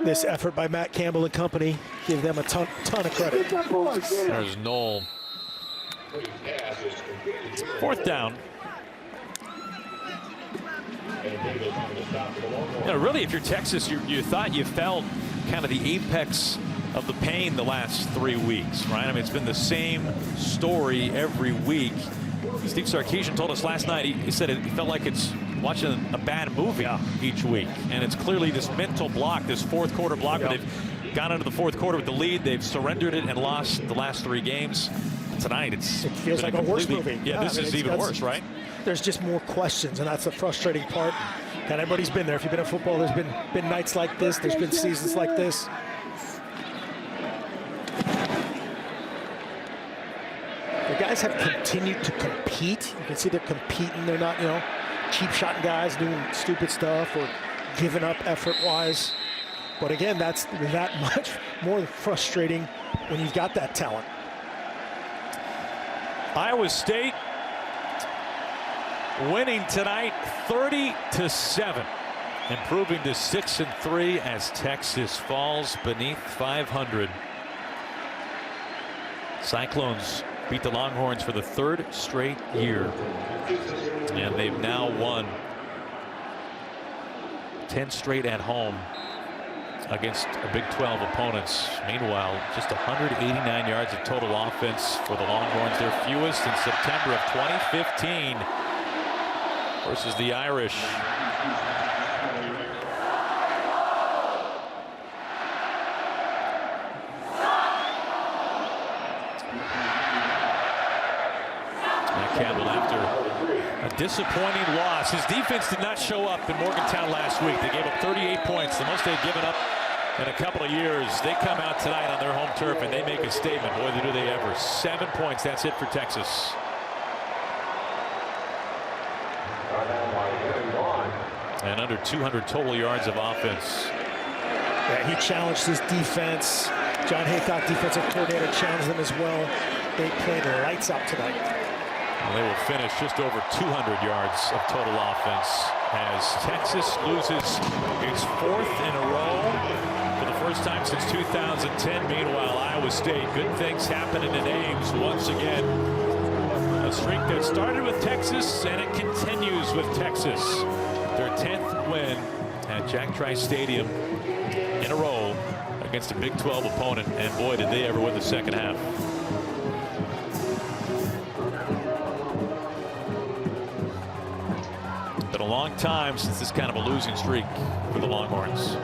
this effort by Matt Campbell and company. Give them a ton of credit. There's Knoll. 4th down. Really, if you're Texas, you thought you felt kind of the apex of the pain the last 3 weeks, right? I mean, it's been the same story every week. Steve Sarkisian told us last night, he said he felt like it's watching a bad movie each week. And it's clearly this mental block, this 4th quarter block, where they've gone into the 4th quarter with the lead. They've surrendered it and lost the last 3 games. Tonight, it feels like a worse movie. Yeah, this is even worse, right? There's just more questions, and that's the frustrating part. And everybody's been there. If you've been in football, there's been nights like this. There's been seasons like this. The guys have continued to compete. You can see they're competing. They're not, cheap shotting guys doing stupid stuff or giving up effort-wise. But again, that's that much more frustrating when you've got that talent. Iowa State winning tonight 30-7, improving to 6-3 as Texas falls beneath 500. Cyclones beat the Longhorns for the 3rd straight year, and they've now won 10 straight at home against Big 12 opponents. Meanwhile, just 189 yards of total offense for the Longhorns, their fewest in September of 2015 versus the Irish. disappointing loss. His defense did not show up in Morgantown last week. They gave up 38 points, the most they've given up in a couple of years. They come out tonight on their home turf and they make a statement. Boy, do they ever. 7 points. That's it for Texas. And under 200 total yards of offense. Yeah, he challenged his defense. John Haycock, defensive coordinator, challenged them as well. They played lights out tonight. Well, they will finish just over 200 yards of total offense as Texas loses its 4th in a row for the first time since 2010. Meanwhile, Iowa State, good things happening in Ames once again. A streak that started with Texas and it continues with Texas. Their 10th win at Jack Trice Stadium in a row against a Big 12 opponent, and boy, did they ever win the second half. Been a long time since this kind of a losing streak for the Longhorns.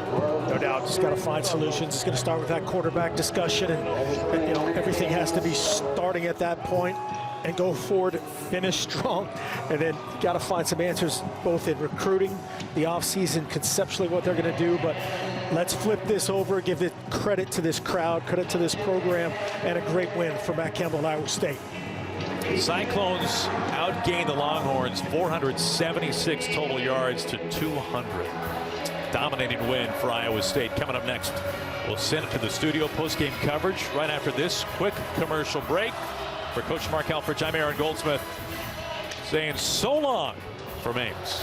No doubt, just got to find solutions. It's going to start with that quarterback discussion, and you know, everything has to be starting at that point and go forward, finish strong, and then got to find some answers both in recruiting, the offseason, conceptually what they're going to do. But let's flip this over, give it credit to this crowd, credit to this program, and a great win for Matt Campbell and Iowa State. Cyclones outgained the Longhorns 476 total yards to 200. Dominating win for Iowa State. Coming up next, we'll send it to the studio post-game coverage right after this quick commercial break. For Coach Mark Helfrich, I'm Aaron Goldsmith saying so long from Ames.